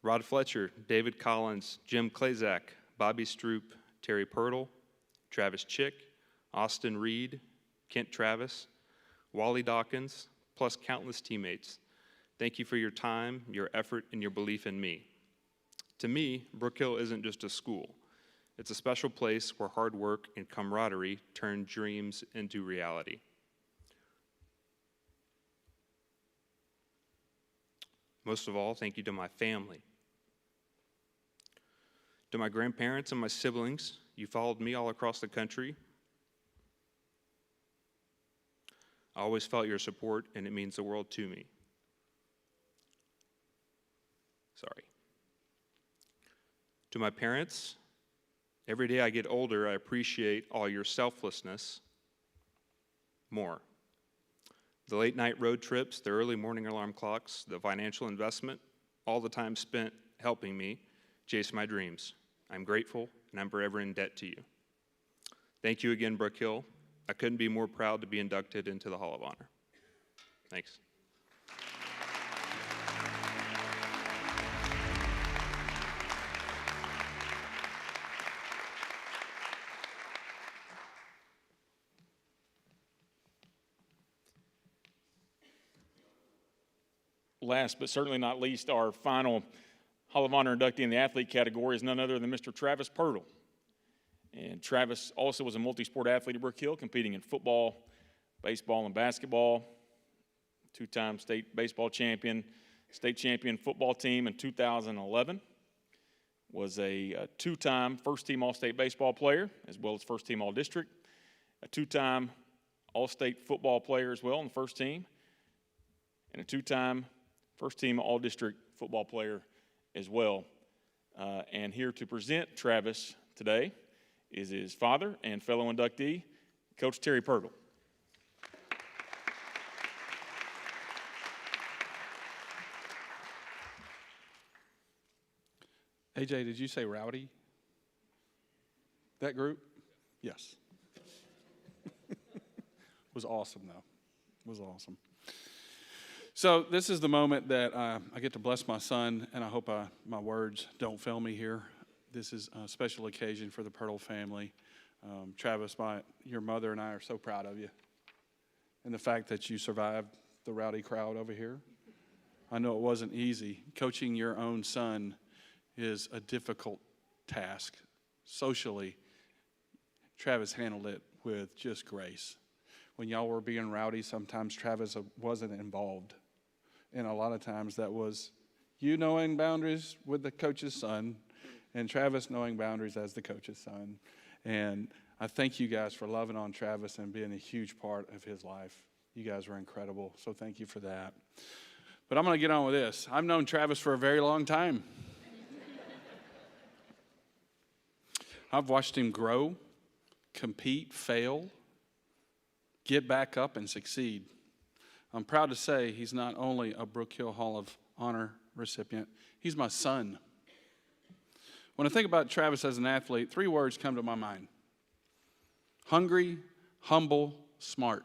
Rod Fletcher, David Collins, Jim Klazak, Bobby Stroop, Terry Pirtle, Travis Chick, Austin Reed, Kent Travis, Wally Dawkins, plus countless teammates. Thank you for your time, your effort, and your belief in me. To me, Brook Hill isn't just a school. It's a special place where hard work and camaraderie turn dreams into reality. Most of all, thank you to my family. To my grandparents and my siblings, you followed me all across the country. I always felt your support, and it means the world to me. Sorry. To my parents, every day I get older, I appreciate all your selflessness more. The late night road trips, the early morning alarm clocks, the financial investment, all the time spent helping me chase my dreams. I'm grateful, and I'm forever in debt to you. Thank you again, Brook Hill. I couldn't be more proud to be inducted into the Hall of Honor. Thanks. Last but certainly not least, our final Hall of Honor inductee in the athlete category is none other than Mr. Travis Pirtle. And Travis also was a multi-sport athlete at Brook Hill, competing in football, baseball, and basketball. 2-time state baseball champion, state champion football team in 2011. Was a 2-time first-team All-State baseball player, as well as first-team All-District. A 2-time All-State football player as well on the first team. And a 2-time first-team All-District football player as well. And here to present Travis today is his father and fellow inductee, Coach Terry Pirtle. AJ, did you say rowdy? That group? Yes. Was awesome, though. Was awesome. So this is the moment that I get to bless my son, and I hope my words don't fail me here. This is a special occasion for the Pirtle family. Travis, your mother and I are so proud of you, and the fact that you survived the rowdy crowd over here. I know it wasn't easy. Coaching your own son is a difficult task. Socially, Travis handled it with just grace. When y'all were being rowdy, sometimes Travis wasn't involved. And a lot of times that was you knowing boundaries with the coach's son and Travis knowing boundaries as the coach's son. And I thank you guys for loving on Travis and being a huge part of his life. You guys were incredible, so thank you for that. But I'm going to get on with this. I've known Travis for a very long time. I've watched him grow, compete, fail, get back up, and succeed. I'm proud to say he's not only a Brook Hill Hall of Honor recipient, he's my son. When I think about Travis as an athlete, 3 words come to my mind: hungry, humble, smart.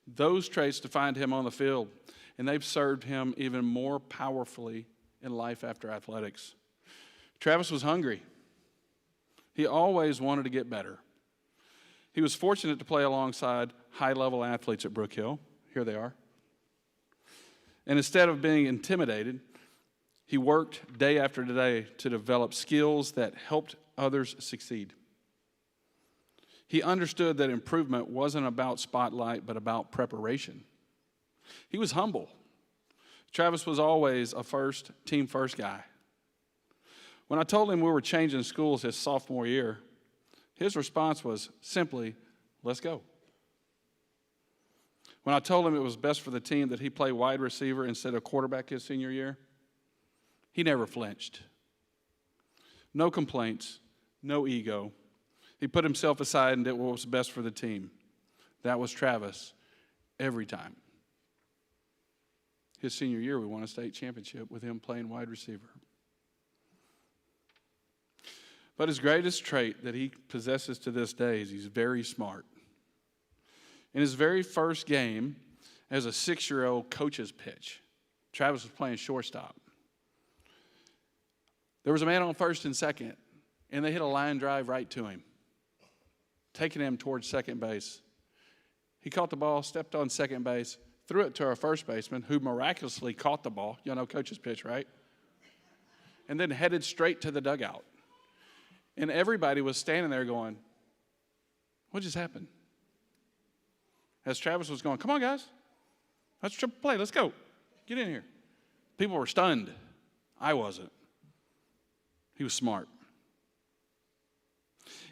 Those traits defined him on the field, and they've served him even more powerfully in life after athletics. Travis was hungry. He always wanted to get better. He was fortunate to play alongside high-level athletes at Brook Hill. Here they are. And instead of being intimidated, he worked day after day to develop skills that helped others succeed. He understood that improvement wasn't about spotlight, but about preparation. He was humble. Travis was always a team first guy. When I told him we were changing schools his sophomore year, his response was simply, let's go. When I told him it was best for the team that he play wide receiver instead of quarterback his senior year, he never flinched. No complaints, no ego. He put himself aside and did what was best for the team. That was Travis every time. His senior year, we won a state championship with him playing wide receiver. But his greatest trait that he possesses to this day is he's very smart. In his very first game as a 6-year-old coach's pitch, Travis was playing shortstop. There was a man on first and second, and they hit a line drive right to him, taking him towards second base. He caught the ball, stepped on second base, threw it to our first baseman, who miraculously caught the ball. You know, coach's pitch, right? And then headed straight to the dugout. And everybody was standing there going, what just happened? As Travis was going, come on, guys. That's triple play. Let's go. Get in here. People were stunned. I wasn't. He was smart.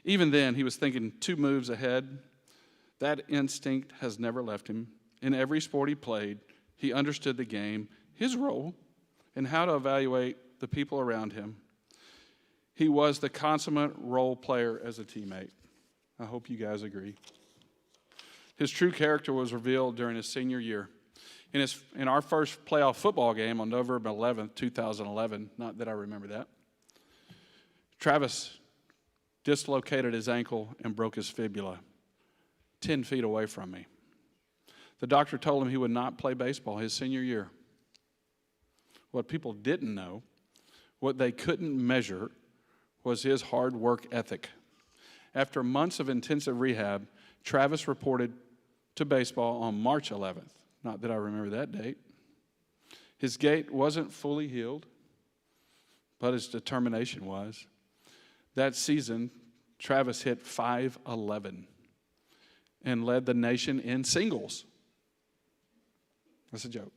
Even then, he was thinking 2 moves ahead. That instinct has never left him. In every sport he played, he understood the game, his role, and how to evaluate the people around him. He was the consummate role player as a teammate. I hope you guys agree. His true character was revealed during his senior year. In our first playoff football game on November 11th, 2011, not that I remember that, Travis dislocated his ankle and broke his fibula 10 feet away from me. The doctor told him he would not play baseball his senior year. What people didn't know, what they couldn't measure, was his hard work ethic. After months of intensive rehab, Travis reported to baseball on March 11th. Not that I remember that date. His gait wasn't fully healed, but his determination was. That season, Travis hit .511 and led the nation in singles. That's a joke.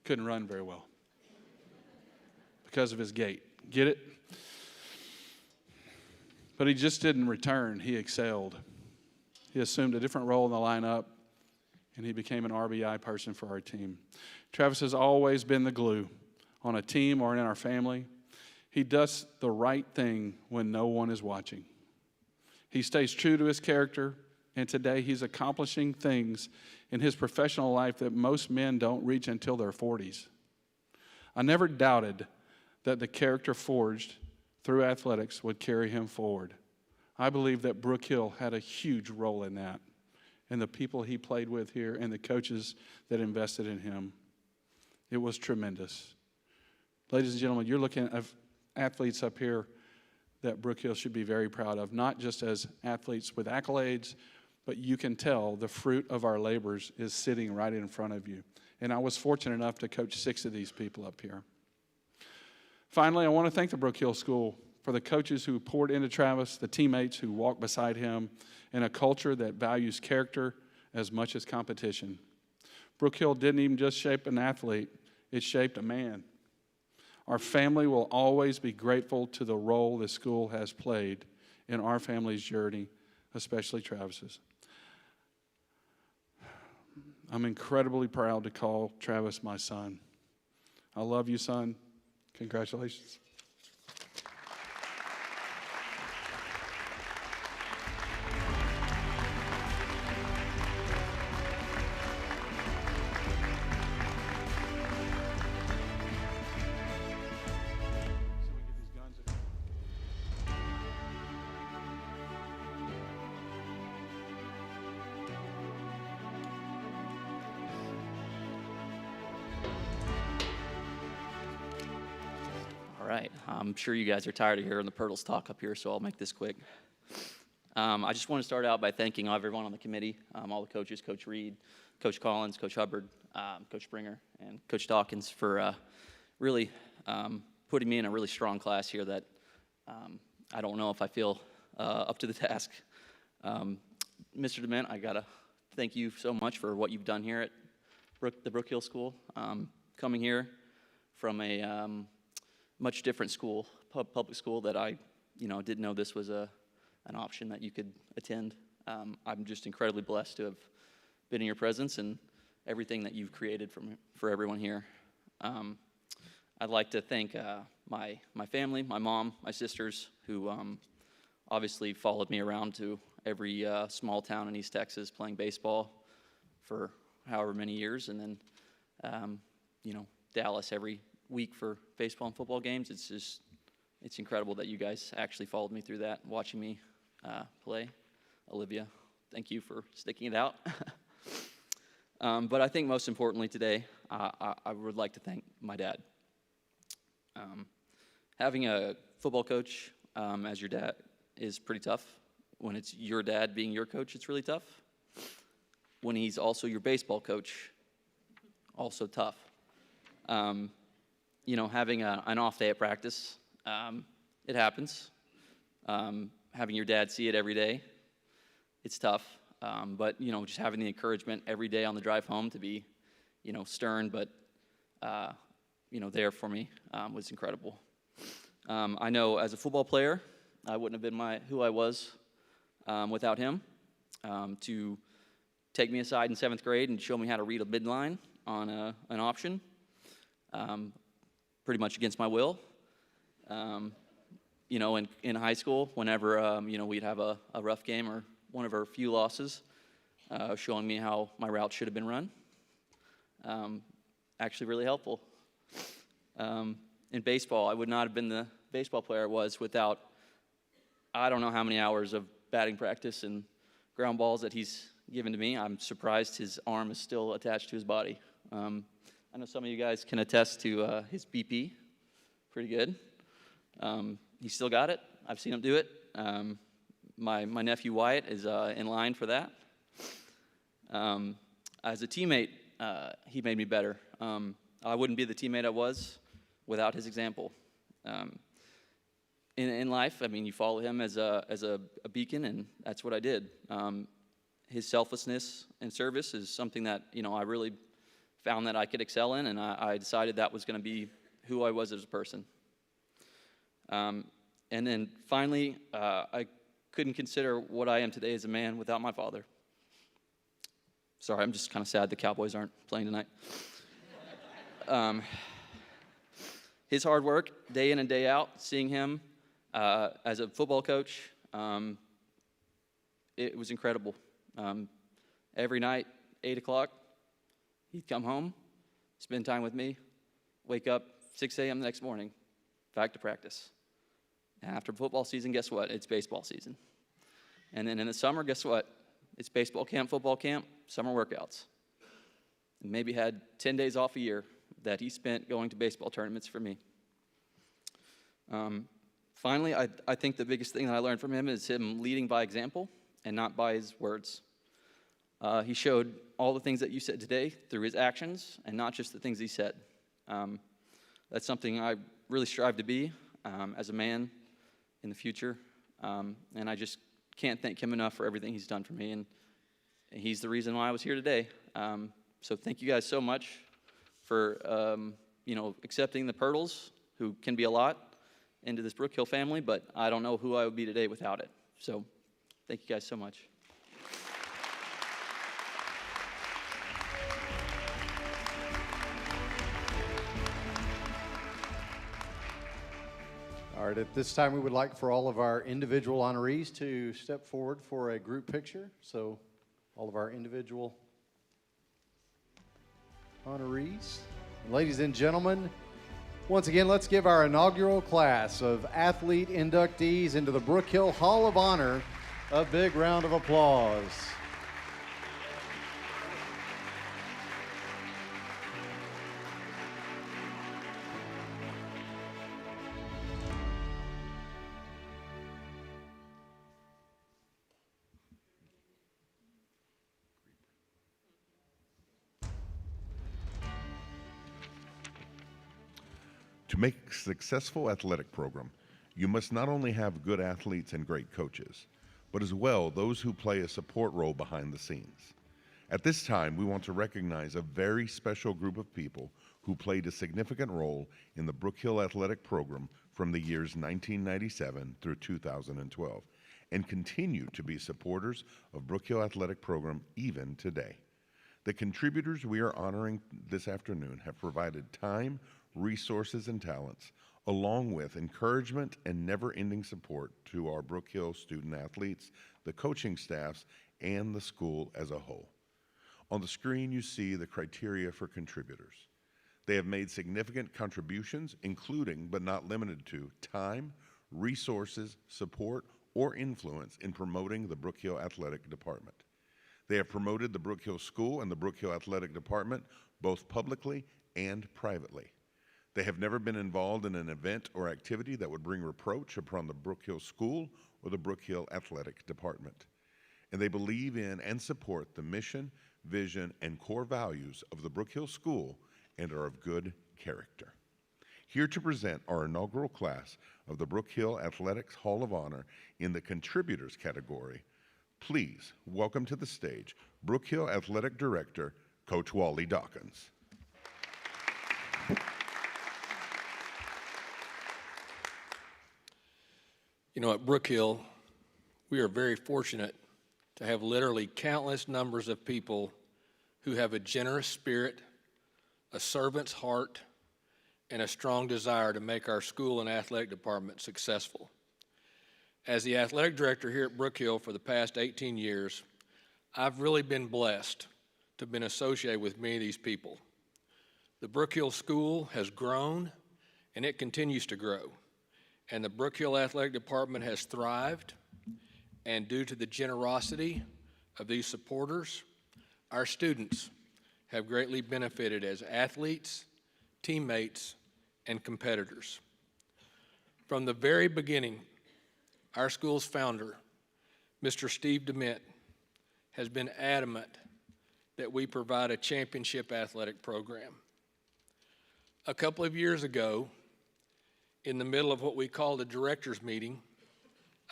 Couldn't run very well because of his gait. Get it? But he just didn't return. He excelled. He assumed a different role in the lineup, and he became an RBI person for our team. Travis has always been the glue on a team or in our family. He does the right thing when no one is watching. He stays true to his character, and today he's accomplishing things in his professional life that most men don't reach until their 40s. I never doubted that the character forged through athletics would carry him forward. I believe that Brook Hill had a huge role in that, and the people he played with here and the coaches that invested in him. It was tremendous. Ladies and gentlemen, you're looking at athletes up here that Brook Hill should be very proud of, not just as athletes with accolades, but you can tell the fruit of our labors is sitting right in front of you. And I was fortunate enough to coach 6 of these people up here. Finally, I want to thank the Brook Hill School for the coaches who poured into Travis, the teammates who walked beside him, and a culture that values character as much as competition. Brook Hill didn't even just shape an athlete, it shaped a man. Our family will always be grateful to the role this school has played in our family's journey, especially Travis's. I'm incredibly proud to call Travis my son. I love you, son. Congratulations. right, I'm sure you guys are tired of hearing the Pirtles talk up here, so I'll make this quick. I just want to start out by thanking everyone on the committee, all the coaches, Coach Reed, Coach Collins, Coach Hubbard, Coach Bruner, and Coach Dawkins for really putting me in a really strong class here that I don't know if I feel up to the task. Mr. Dement, I gotta thank you so much for what you've done here at the Brook Hill School. Coming here from a much different school, public school, that I didn't know this was an option that you could attend. I'm just incredibly blessed to have been in your presence and everything that you've created for everyone here. I'd like to thank my family, my mom, my sisters, who obviously followed me around to every small town in East Texas playing baseball for however many years, and then Dallas every week for baseball and football games. It's incredible that you guys actually followed me through that, watching me play. Olivia, thank you for sticking it out. But I think most importantly today, I would like to thank my dad. Having a football coach as your dad is pretty tough. When it's your dad being your coach, it's really tough. When he's also your baseball coach, also tough. Having an off day at practice, it happens. Having your dad see it every day, it's tough. But just having the encouragement every day on the drive home to be, stern, but, there for me was incredible. I know as a football player, I wouldn't have been who I was without him. To take me aside in 7th grade and show me how to read a midline on an option, pretty much against my will. In high school, whenever, we'd have a rough game or one of our few losses, showing me how my route should have been run. Actually really helpful. In baseball, I would not have been the baseball player I was without, I don't know how many hours of batting practice and ground balls that he's given to me. I'm surprised his arm is still attached to his body. I know some of you guys can attest to his BP, pretty good. He's still got it. I've seen him do it. My nephew Wyatt is in line for that. As a teammate, he made me better. I wouldn't be the teammate I was without his example. In life, you follow him as a beacon, and that's what I did. His selflessness and service is something that I really found that I could excel in, and I decided that was going to be who I was as a person. And then finally, I couldn't consider what I am today as a man without my father. Sorry, I'm just kind of sad the Cowboys aren't playing tonight. His hard work, day in and day out, seeing him as a football coach, it was incredible. Every night, 8 o'clock, he'd come home, spend time with me, wake up 6 a.m. the next morning, back to practice. And after football season, guess what? It's baseball season. And then in the summer, guess what? It's baseball camp, football camp, summer workouts. And maybe had 10 days off a year that he spent going to baseball tournaments for me. Finally, I think the biggest thing that I learned from him is him leading by example and not by his words. He showed all the things that you said today through his actions and not just the things he said. That's something I really strive to be as a man in the future. And I just can't thank him enough for everything he's done for me. And he's the reason why I was here today. So thank you guys so much for accepting the Pirtles, who can be a lot, into this Brook Hill family, but I don't know who I would be today without it. So thank you guys so much. All right, at this time, we would like for all of our individual honorees to step forward for a group picture. So all of our individual honorees. Ladies and gentlemen, once again, let's give our inaugural class of athlete inductees into the Brook Hill Hall of Honor a big round of applause. To make a successful athletic program, you must not only have good athletes and great coaches, but as well those who play a support role behind the scenes. At this time, we want to recognize a very special group of people who played a significant role in the Brook Hill Athletic Program from the years 1997 through 2012, and continue to be supporters of Brook Hill Athletic Program even today. The contributors we are honoring this afternoon have provided time, resources, and talents, along with encouragement and never-ending support to our Brook Hill student athletes, the coaching staffs, and the school as a whole. On the screen, you see the criteria for contributors. They have made significant contributions, including, but not limited to, time, resources, support, or influence in promoting the Brook Hill Athletic Department. They have promoted the Brook Hill School and the Brook Hill Athletic Department both publicly and privately. They have never been involved in an event or activity that would bring reproach upon the Brook Hill School or the Brook Hill Athletic Department. And they believe in and support the mission, vision, and core values of the Brook Hill School and are of good character. Here to present our inaugural class of the Brook Hill Athletics Hall of Honor in the Contributors category, please welcome to the stage Brook Hill Athletic Director, Coach Wally Dawkins. You know, at Brook Hill, we are very fortunate to have literally countless numbers of people who have a generous spirit, a servant's heart, and a strong desire to make our school and athletic department successful. As the athletic director here at Brook Hill for the past 18 years, I've really been blessed to have been associated with many of these people. The Brook Hill School has grown, and it continues to grow. And the Brook Hill Athletic Department has thrived, and due to the generosity of these supporters, our students have greatly benefited as athletes, teammates, and competitors. From the very beginning, our school's founder, Mr. Steve Dement, has been adamant that we provide a championship athletic program. A couple of years ago, in the middle of what we called a director's meeting,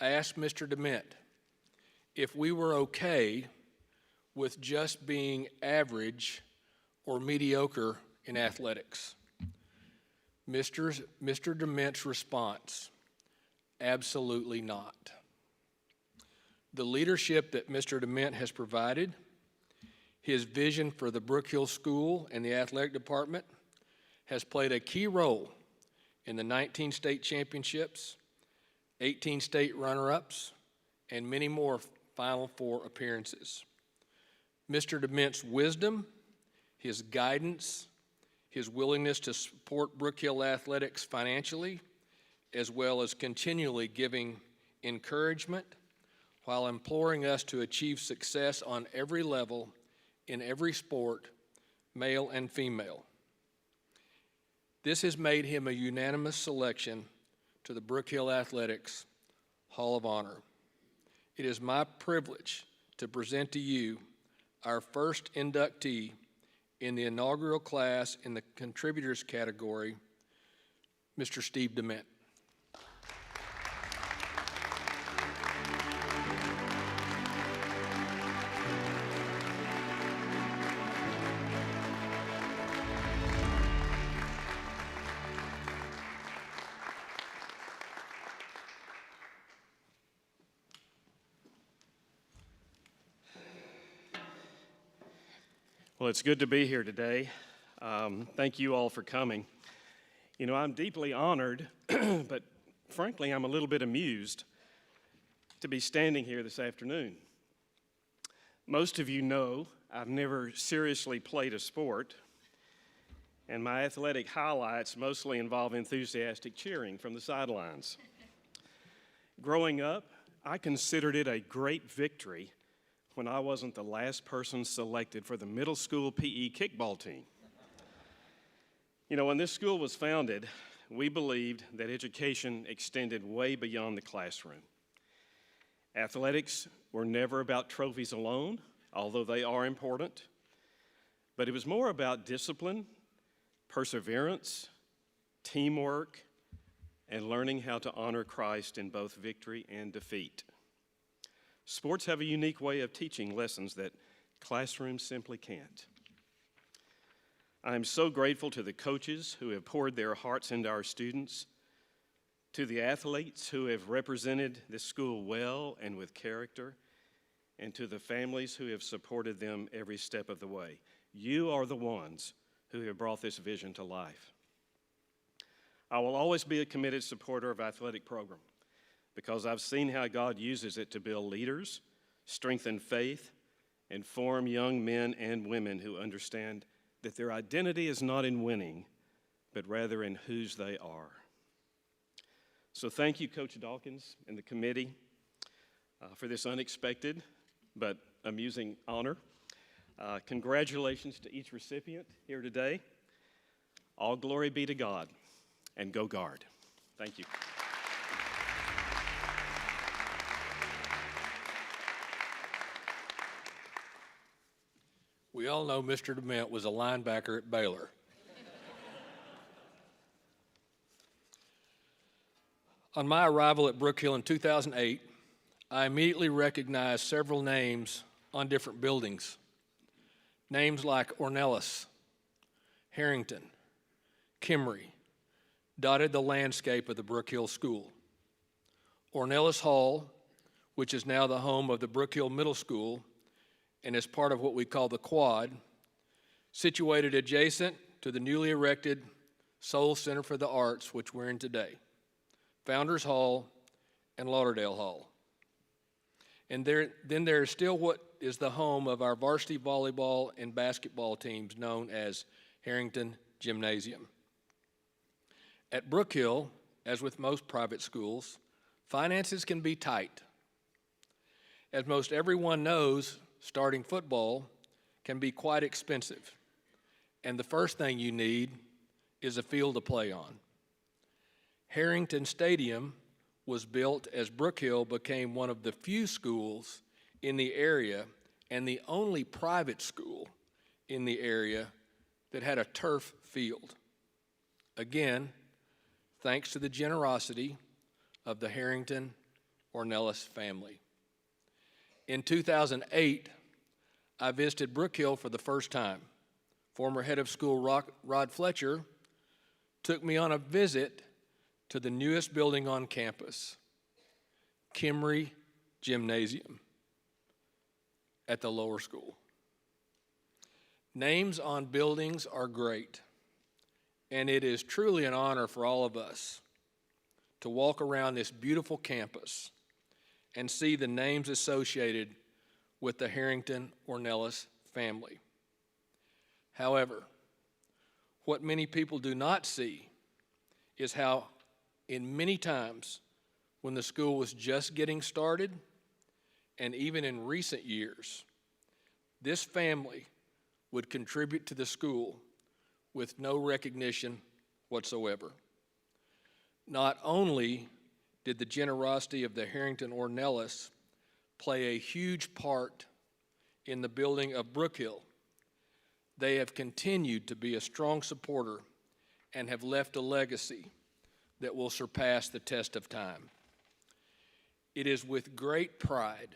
I asked Mr. Dement if we were okay with just being average or mediocre in athletics. Mr. Dement's response, absolutely not. The leadership that Mr. Dement has provided, his vision for the Brook Hill School and the athletic department has played a key role in the 19 state championships, 18 state runner-ups, and many more Final Four appearances. Mr. Dement's wisdom, his guidance, his willingness to support Brook Hill athletics financially, as well as continually giving encouragement while imploring us to achieve success on every level in every sport, male and female. This has made him a unanimous selection to the Brook Hill Athletics Hall of Honor. It is my privilege to present to you our first inductee in the inaugural class in the contributors category, Mr. Steve Dement. Well, it's good to be here today. Thank you all for coming. You know, I'm deeply honored, but frankly, I'm a little bit amused to be standing here this afternoon. Most of you know I've never seriously played a sport, and my athletic highlights mostly involve enthusiastic cheering from the sidelines. Growing up, I considered it a great victory when I wasn't the last person selected for the middle school PE kickball team. You know, when this school was founded, we believed that education extended way beyond the classroom. Athletics were never about trophies alone, although they are important, but it was more about discipline, perseverance, teamwork, and learning how to honor Christ in both victory and defeat. Sports have a unique way of teaching lessons that classrooms simply can't. I am so grateful to the coaches who have poured their hearts into our students, to the athletes who have represented this school well and with character, and to the families who have supported them every step of the way. You are the ones who have brought this vision to life. I will always be a committed supporter of athletic program because I've seen how God uses it to build leaders, strengthen faith, and form young men and women who understand that their identity is not in winning, but rather in whose they are. So thank you, Coach Dawkins and the committee, for this unexpected but amusing honor. Congratulations to each recipient here today. All glory be to God, and go Guard. Thank you. We all know Mr. Dement was a linebacker at Baylor. On my arrival at Brook Hill in 2008, I immediately recognized several names on different buildings. Names like Ornelas, Herrington, Kimry dotted the landscape of the Brook Hill School. Ornelas Hall, which is now the home of the Brook Hill Middle School and is part of what we call the Quad, situated adjacent to the newly erected Soul Center for the Arts, which we're in today, Founders Hall and Lauderdale Hall. And then there is still what is the home of our varsity volleyball and basketball teams, known as Herrington Gymnasium. At Brook Hill, as with most private schools, finances can be tight. As most everyone knows, starting football can be quite expensive, and the first thing you need is a field to play on. Herrington Stadium was built as Brook Hill became one of the few schools in the area and the only private school in the area that had a turf field. Again, thanks to the generosity of the Herrington-Ornelas family. In 2008, I visited Brook Hill for the first time. Former head of school Rod Fletcher took me on a visit to the newest building on campus, Kimry Gymnasium at the lower school. Names on buildings are great, and it is truly an honor for all of us to walk around this beautiful campus and see the names associated with the Herrington-Ornelas family. However, what many people do not see is how in many times when the school was just getting started, and even in recent years, this family would contribute to the school with no recognition whatsoever. Not only did the generosity of the Herrington-Ornelas play a huge part in the building of Brook Hill, they have continued to be a strong supporter and have left a legacy that will surpass the test of time. It is with great pride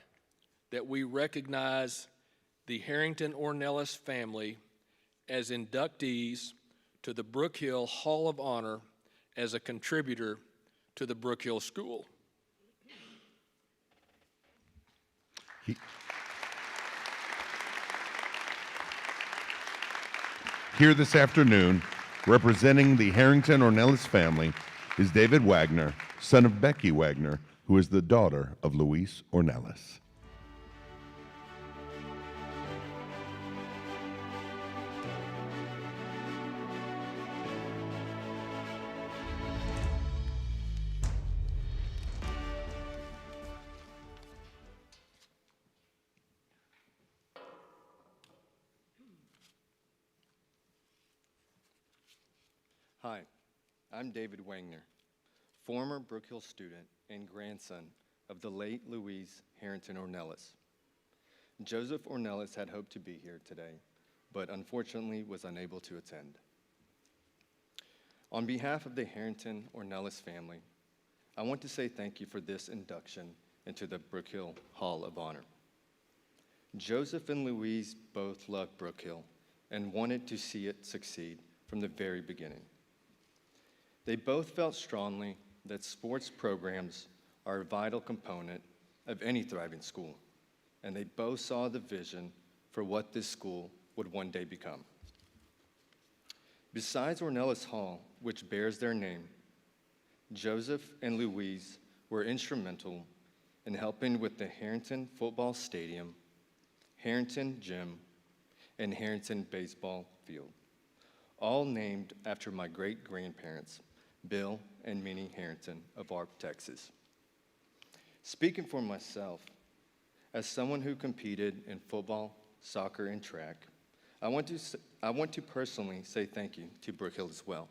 that we recognize the Herrington-Ornelas family as inductees to the Brook Hill Hall of Honor as a contributor to the Brook Hill School. Here this afternoon, representing the Herrington-Ornelas family, is David Wagner, son of Becky Wagner, who is the daughter of Luis Ornelas. Hi, I'm David Wagner, former Brook Hill student and grandson of the late Louise Herrington-Ornelas. Joseph Ornelas had hoped to be here today, but unfortunately was unable to attend. On behalf of the Herrington-Ornelas family, I want to say thank you for this induction into the Brook Hill Hall of Honor. Joseph and Louise both loved Brook Hill and wanted to see it succeed from the very beginning. They both felt strongly that sports programs are a vital component of any thriving school, and they both saw the vision for what this school would one day become. Besides Ornelas Hall, which bears their name, Joseph and Louise were instrumental in helping with the Herrington Football Stadium, Herrington Gym, and Herrington Baseball Field, all named after my great-grandparents, Bill and Minnie Herrington of Arp, Texas. Speaking for myself, as someone who competed in football, soccer, and track, I want to personally say thank you to Brook Hill as well.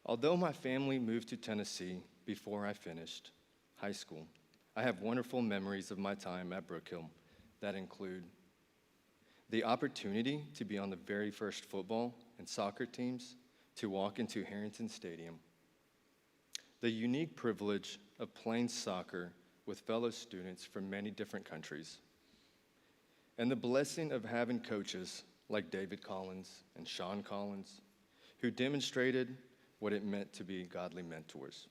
Although my family moved to Tennessee before I finished high school, I have wonderful memories of my time at Brook Hill that include the opportunity to be on the very first football and soccer teams to walk into Herrington Stadium, the unique privilege of playing soccer with fellow students from many different countries, and the blessing of having coaches like David Collins and Sean Collins, who demonstrated what it meant to be godly mentors.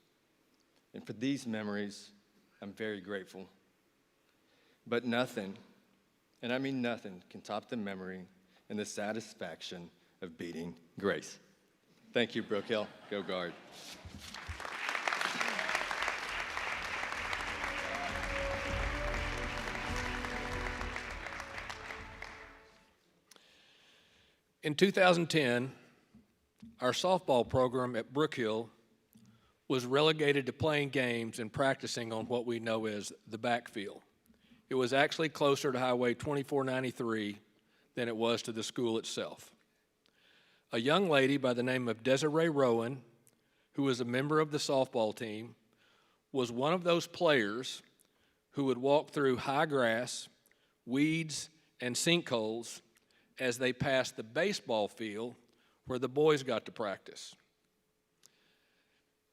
And for these memories, I'm very grateful. But nothing, and I mean nothing, can top the memory and the satisfaction of beating Grace. Thank you, Brook Hill. Go Guard. In 2010, our softball program at Brook Hill was relegated to playing games and practicing on what we know as the backfield. It was actually closer to Highway 2493 than it was to the school itself. A young lady by the name of Desiree Rowan, who was a member of the softball team, was one of those players who would walk through high grass, weeds, and sinkholes as they passed the baseball field where the boys got to practice.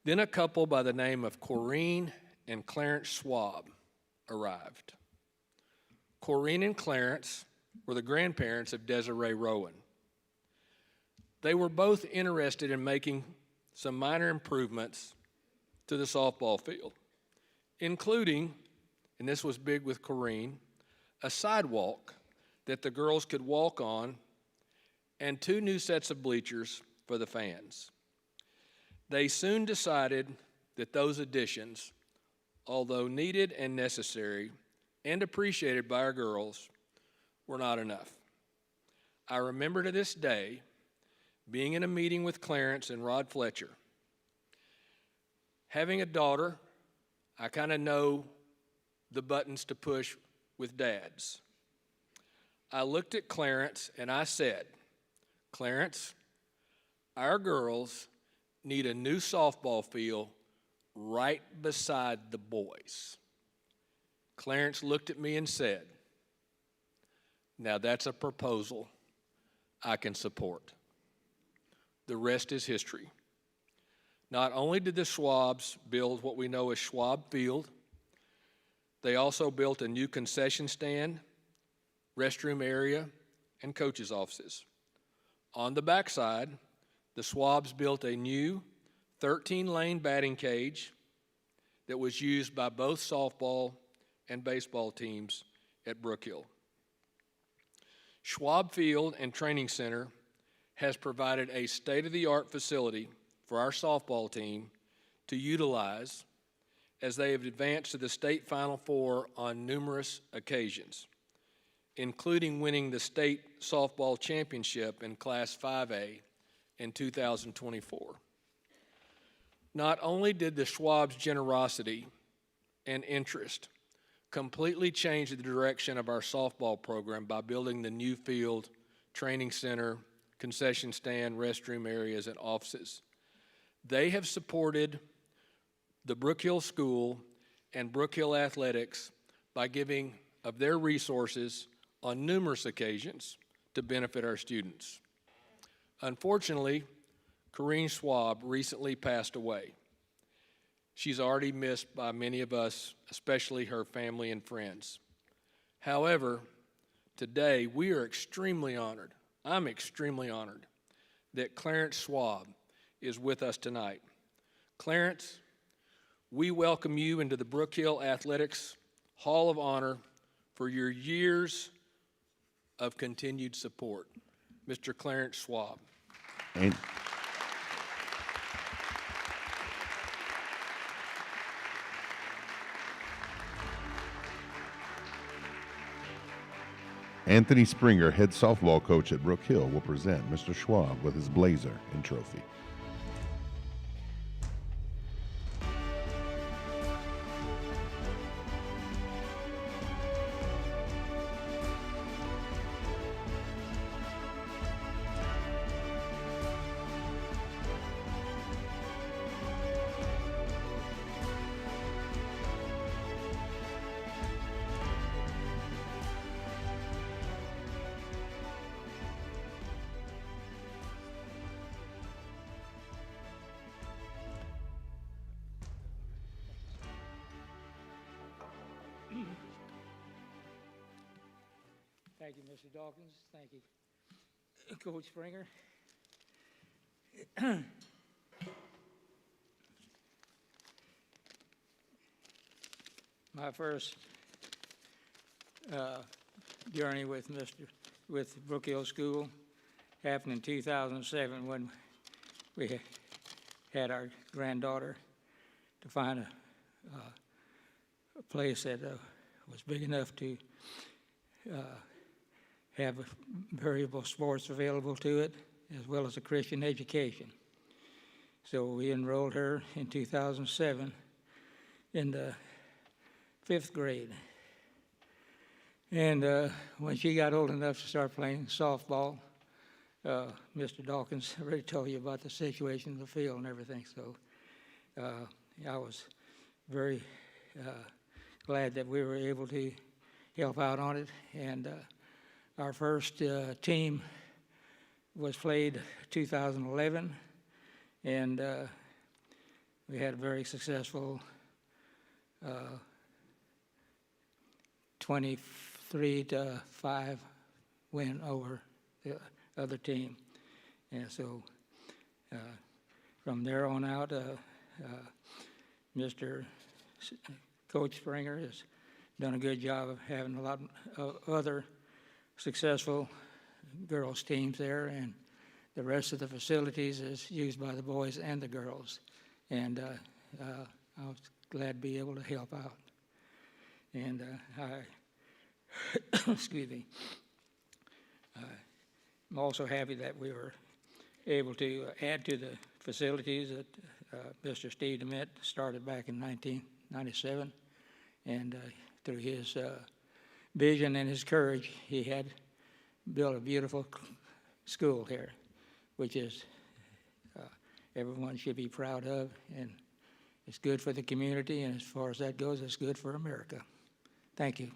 Then a couple by the name of Corene and Clarence Schwab arrived. Corene and Clarence were the grandparents of Desiree Rowan. They were both interested in making some minor improvements to the softball field, including, and this was big with Corene, a sidewalk that the girls could walk on and 2 new sets of bleachers for the fans. They soon decided that those additions, although needed and necessary and appreciated by our girls, were not enough. I remember to this day being in a meeting with Clarence and Rod Fletcher. Having a daughter, I kind of know the buttons to push with dads. I looked at Clarence and I said, Clarence, our girls need a new softball field right beside the boys. Clarence looked at me and said, now that's a proposal I can support. The rest is history. Not only did the Schwabs build what we know as Schwab Field, they also built a new concession stand, restroom area, and coaches' offices. On the backside, the Schwabs built a new 13-lane batting cage that was used by both softball and baseball teams at Brook Hill. Schwab Field and Training Center has provided a state-of-the-art facility for our softball team to utilize as they have advanced to the state Final Four on numerous occasions, including winning the state softball championship in Class 5A in 2024. Not only did the Schwab's generosity and interest completely change the direction of our softball program by building the new field, training center, concession stand, restroom areas, and offices, they have supported the Brook Hill School and Brook Hill Athletics by giving of their resources on numerous occasions to benefit our students. Unfortunately, Corene Schwab recently passed away. She's already missed by many of us, especially her family and friends. However, today we are extremely honored, I'm extremely honored, that Clarence Schwab is with us tonight. Clarence, we welcome you into the Brook Hill Athletics Hall of Honor for your years of continued support. Mr. Clarence Schwab. Anthony Springer, head softball coach at Brook Hill, will present Mr. Schwab with his blazer and trophy. Thank you, Mr. Dawkins. Thank you, Coach Springer. My first journey with Brook Hill School happened in 2007 when we had our granddaughter to find a place that was big enough to have variable sports available to it, as well as a Christian education. So we enrolled her in 2007 in the 5th grade. And when she got old enough to start playing softball, Mr. Dawkins already told you about the situation in the field and everything, so I was very glad that we were able to help out on it. And our first team was played 2011, and we had a very successful 23-5 win over the other team. And so from there on out, Mr. Coach Springer has done a good job of having a lot of other successful girls teams there, and the rest of the facilities is used by the boys and the girls. And I was glad to be able to help out. And excuse me, I'm also happy that we were able to add to the facilities that Mr. Steve Dement started back in 1997. And through his vision and his courage, he had built a beautiful school here, which is everyone should be proud of, and it's good for the community, and as far as that goes, it's good for America. Thank you.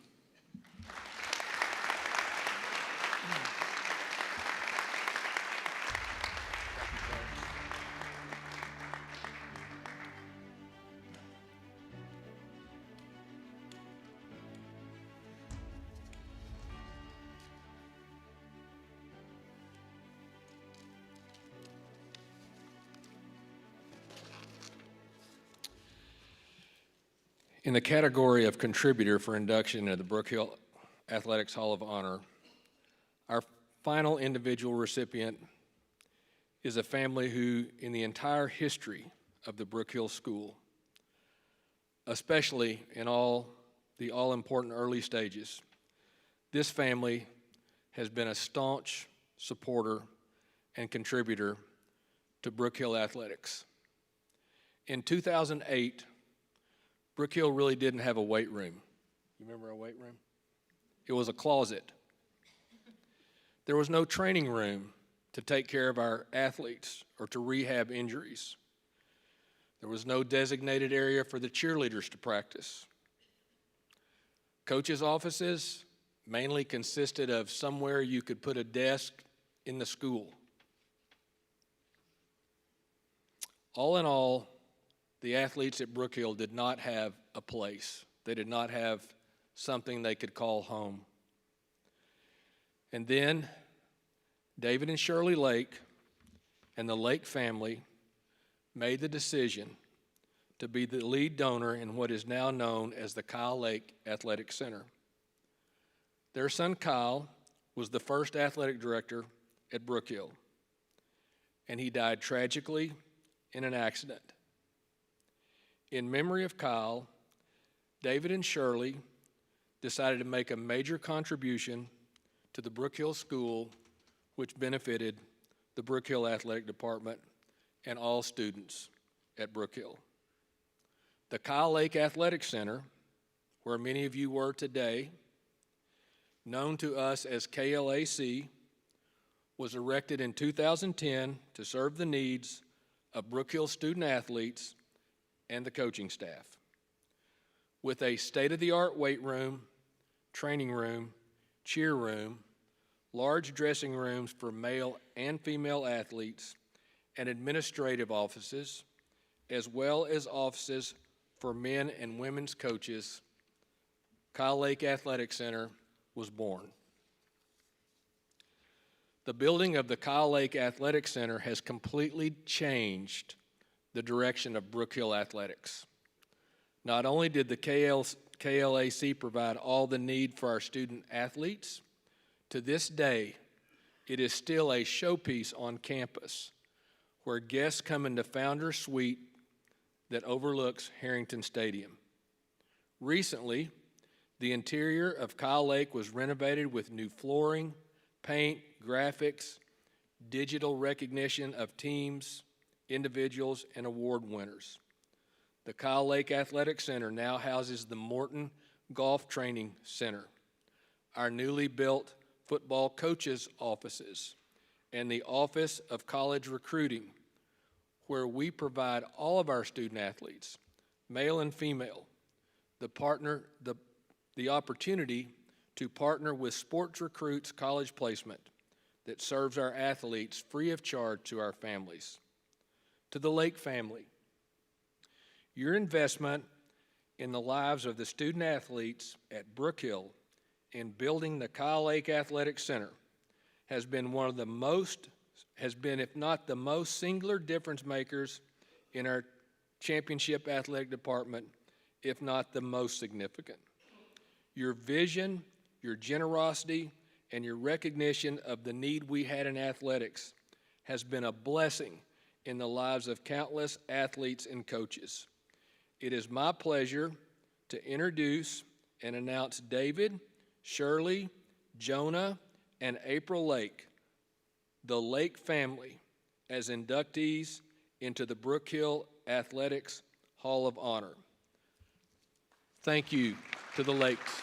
In the category of contributor for induction into the Brook Hill Athletics Hall of Honor, our final individual recipient is a family who, in the entire history of the Brook Hill School, especially in the all-important early stages, this family has been a staunch supporter and contributor to Brook Hill Athletics. In 2008, Brook Hill really didn't have a weight room. You remember our weight room? It was a closet. There was no training room to take care of our athletes or to rehab injuries. There was no designated area for the cheerleaders to practice. Coaches' offices mainly consisted of somewhere you could put a desk in the school. All in all, the athletes at Brook Hill did not have a place. They did not have something they could call home. And then David and Shirley Lake and the Lake family made the decision to be the lead donor in what is now known as the Kyle Lake Athletic Center. Their son Kyle was the first athletic director at Brook Hill, and he died tragically in an accident. In memory of Kyle, David and Shirley decided to make a major contribution to the Brook Hill School, which benefited the Brook Hill Athletic Department and all students at Brook Hill. The Kyle Lake Athletic Center, where many of you were today, known to us as KLAC, was erected in 2010 to serve the needs of Brook Hill student athletes and the coaching staff. With a state-of-the-art weight room, training room, cheer room, large dressing rooms for male and female athletes, and administrative offices, as well as offices for men and women's coaches, Kyle Lake Athletic Center was born. The building of the Kyle Lake Athletic Center has completely changed the direction of Brook Hill athletics. Not only did the KLAC provide all the need for our student athletes, to this day, it is still a showpiece on campus where guests come into Founder's Suite that overlooks Herrington Stadium. Recently, the interior of Kyle Lake was renovated with new flooring, paint, graphics, digital recognition of teams, individuals, and award winners. The Kyle Lake Athletic Center now houses the Morton Golf Training Center, our newly built football coaches' offices, and the Office of College Recruiting, where we provide all of our student athletes, male and female, the opportunity to partner with Sports Recruits College Placement that serves our athletes free of charge to our families. To the Lake family, your investment in the lives of the student athletes at Brook Hill in building the Kyle Lake Athletic Center has been if not the most singular difference makers in our championship athletic department, if not the most significant. Your vision, your generosity, and your recognition of the need we had in athletics has been a blessing in the lives of countless athletes and coaches. It is my pleasure to introduce and announce David, Shirley, Jonah, and April Lake, the Lake family, as inductees into the Brook Hill Athletics Hall of Honor. Thank you to the Lakes.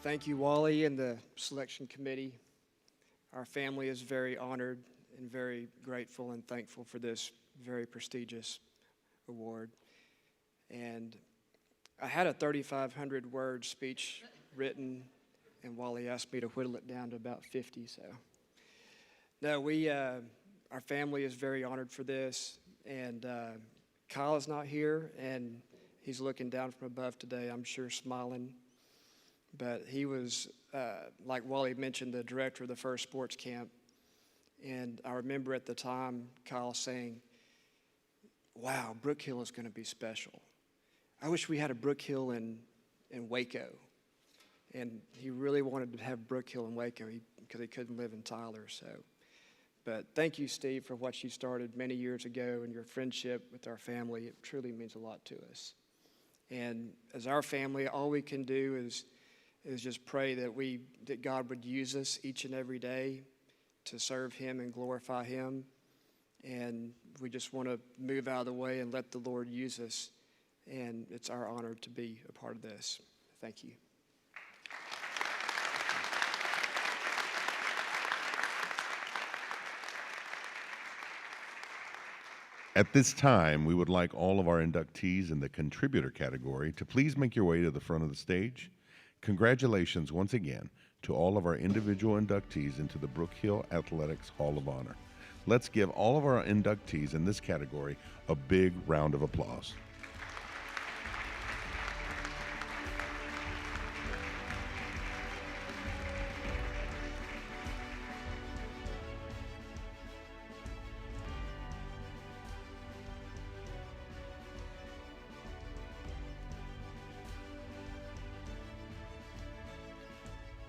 Thank you, Wally, and the selection committee. Our family is very honored and very grateful and thankful for this very prestigious award. And I had a 3,500 word speech written, and Wally asked me to whittle it down to about 50. So, no, our family is very honored for this. And Kyle is not here, and he's looking down from above today, I'm sure smiling. But he was, like Wally mentioned, the director of the first sports camp. And I remember at the time Kyle saying, wow, Brook Hill is going to be special. I wish we had a Brook Hill in Waco. And he really wanted to have Brook Hill in Waco because he couldn't live in Tyler. But thank you, Steve, for what you started many years ago and your friendship with our family. It truly means a lot to us. And as our family, all we can do is just pray that God would use us each and every day to serve Him and glorify Him. And we just want to move out of the way and let the Lord use us and it's our honor to be a part of this. Thank you. At this time, we would like all of our inductees in the contributor category to please make your way to the front of the stage. Congratulations once again to all of our individual inductees into the Brook Hill Athletics Hall of Honor. Let's give all of our inductees in this category a big round of applause.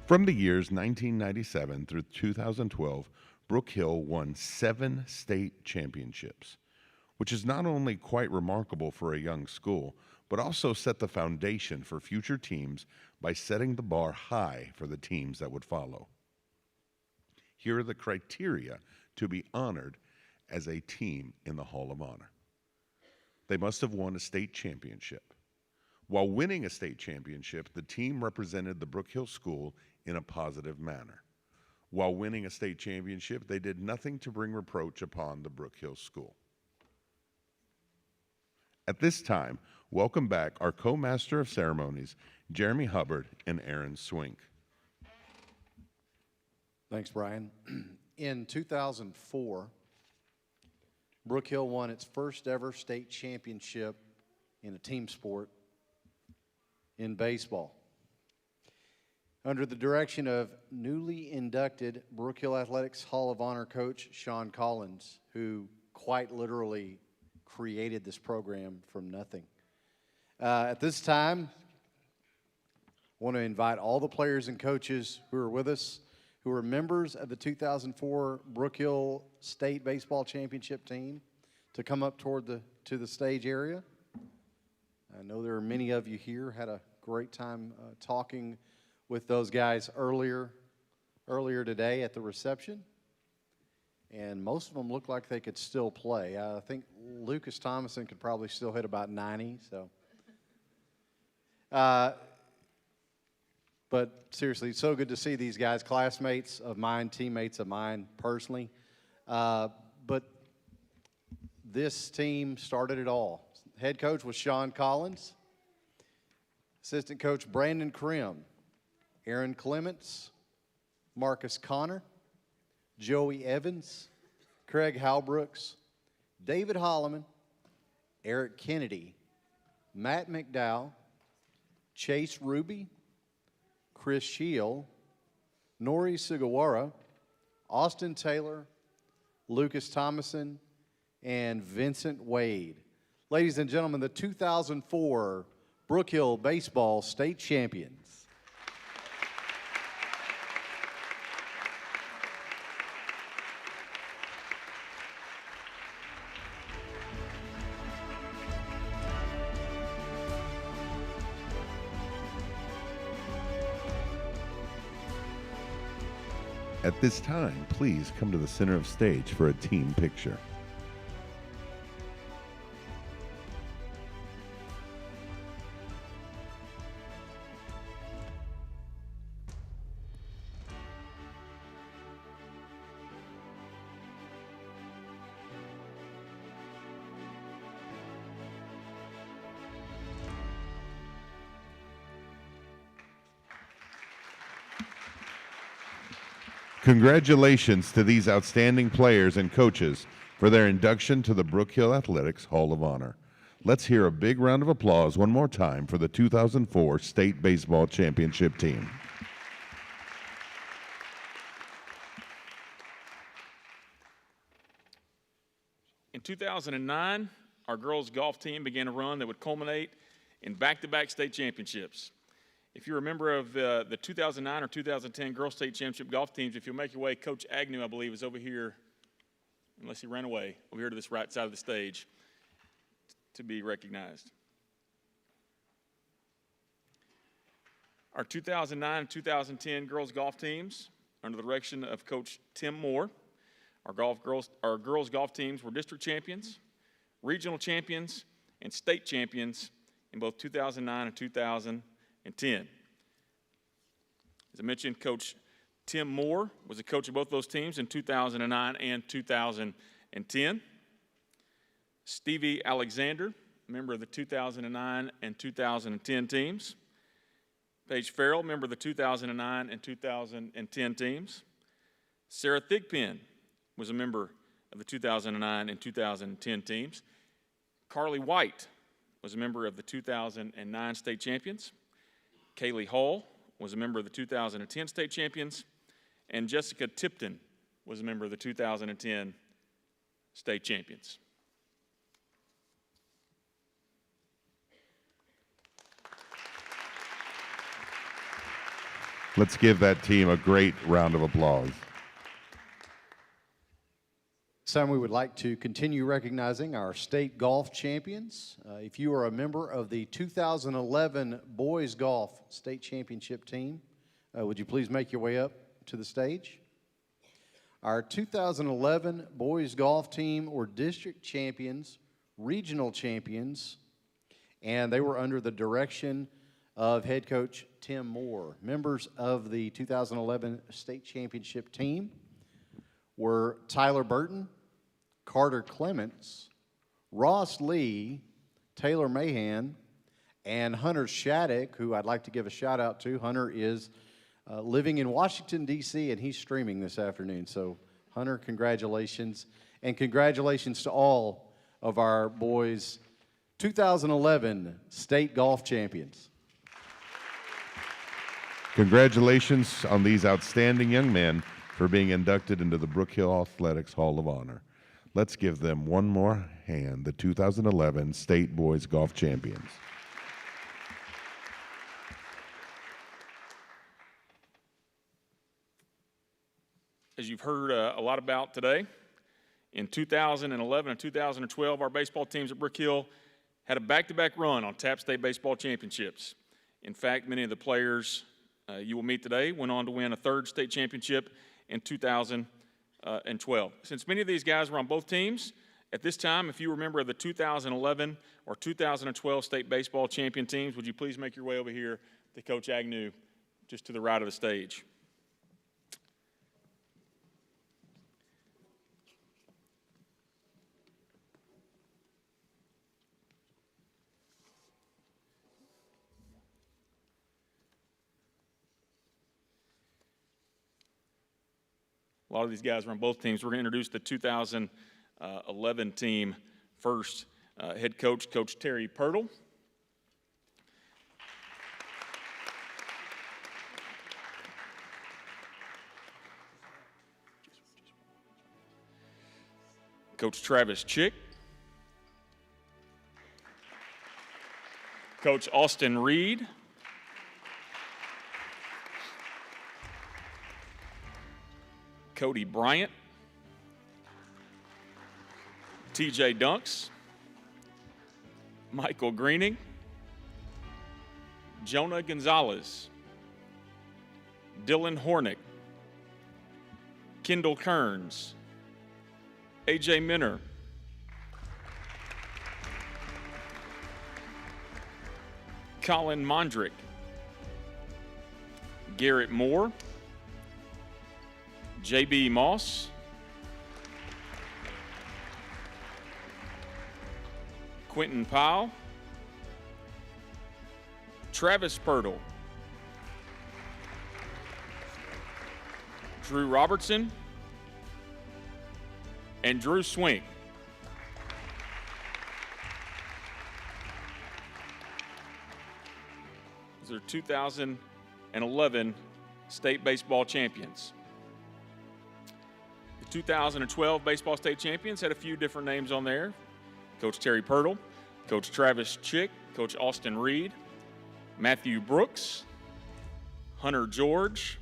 From the years 1997 through 2012, Brook Hill won 7 state championships, which is not only quite remarkable for a young school, but also set the foundation for future teams by setting the bar high for the teams that would follow. Here are the criteria to be honored as a team in the Hall of Honor. They must have won a state championship. While winning a state championship, the team represented the Brook Hill School in a positive manner. While winning a state championship, they did nothing to bring reproach upon the Brook Hill School. At this time, welcome back our co-master of ceremonies, Jeremy Hubbard and Aaron Swink. Thanks, Brian. In 2004, Brook Hill won its first ever state championship in a team sport in baseball. Under the direction of newly inducted Brook Hill Athletics Hall of Honor coach Sean Collins, who quite literally created this program from nothing. At this time, I want to invite all the players and coaches who are with us, who are members of the 2004 Brook Hill State Baseball Championship team, to come up to the stage area. I know there are many of you here, had a great time talking with those guys earlier today at the reception, and most of them look like they could still play. I think Lucas Thomason could probably still hit about 90. So, but seriously, so good to see these guys, classmates of mine, teammates of mine personally. But this team started it all. Head coach was Sean Collins, assistant coach Brandon Krim, Aaron Clements, Marcus Connor, Joey Evans, Craig Halbrooks, David Holloman, Eric Kennedy, Matt McDowell, Chase Ruby, Chris Shield, Nori Sugawara, Austin Taylor, Lucas Thomason, and Vincent Wade. Ladies and gentlemen, the 2004 Brook Hill Baseball State Champions. At this time, please come to the center of stage for a team picture. Congratulations to these outstanding players and coaches for their induction to the Brook Hill Athletics Hall of Honor. Let's hear a big round of applause one more time for the 2004 State Baseball Championship team. In 2009, our girls golf team began a run that would culminate in back-to-back state championships. If you're a member of the 2009 or 2010 Girls State Championship golf teams, if you'll make your way, Coach Agnew, I believe, is over here, unless he ran away, over here to this right side of the stage to be recognized. Our 2009 and 2010 girls golf teams, under the direction of Coach Tim Moore, our girls golf teams were district champions, regional champions, and state champions in both 2009 and 2010. As I mentioned, Coach Tim Moore was the coach of both those teams in 2009 and 2010. Stevie Alexander, member of the 2009 and 2010 teams. Paige Farrell, member of the 2009 and 2010 teams. Sarah Thigpen was a member of the 2009 and 2010 teams. Carly White was a member of the 2009 state champions. Kaylee Hall was a member of the 2010 state champions. And Jessica Tipton was a member of the 2010 state champions. Let's give that team a great round of applause. This time we would like to continue recognizing our state golf champions. If you are a member of the 2011 Boys Golf State Championship team, would you please make your way up to the stage? Our 2011 Boys Golf team were district champions, regional champions, and they were under the direction of head coach Tim Moore. Members of the 2011 state championship team were Tyler Burton, Carter Clements, Ross Lee, Taylor Mahan, and Hunter Shattuck, who I'd like to give a shout out to. Hunter is living in Washington, D.C., and he's streaming this afternoon. So, Hunter, congratulations. And congratulations to all of our boys' 2011 state golf champions. Congratulations on these outstanding young men for being inducted into the Brook Hill Athletics Hall of Honor. Let's give them one more hand, the 2011 State Boys Golf Champions. As you've heard a lot about today, in 2011 and 2012, our baseball teams at Brook Hill had a back-to-back run on TAP State Baseball Championships. In fact, many of the players you will meet today went on to win a third state championship in 2012. Since many of these guys were on both teams, at this time, if you were a member of the 2011 or 2012 state baseball champion teams, would you please make your way over here to Coach Agnew, just to the right of the stage. A lot of these guys were on both teams. We're going to introduce the 2011 team first. Head coach, Coach Terry Pirtle. Coach Travis Chick. Coach Austin Reed. Cody Bryant, TJ Dunks, Michael Greening, Jonah Gonzalez, Dylan Hornick, Kendall Kearns, AJ Minner, Colin Mondrick, Garrett Moore, J.B. Moss, Quentin Powell, Travis Pirtle, Drew Robertson, and Drew Swink. These are 2011 state baseball champions. 2012 baseball state champions had a few different names on there. Coach Terry Pirtle, Coach Travis Chick, Coach Austin Reed, Matthew Brooks, Hunter George,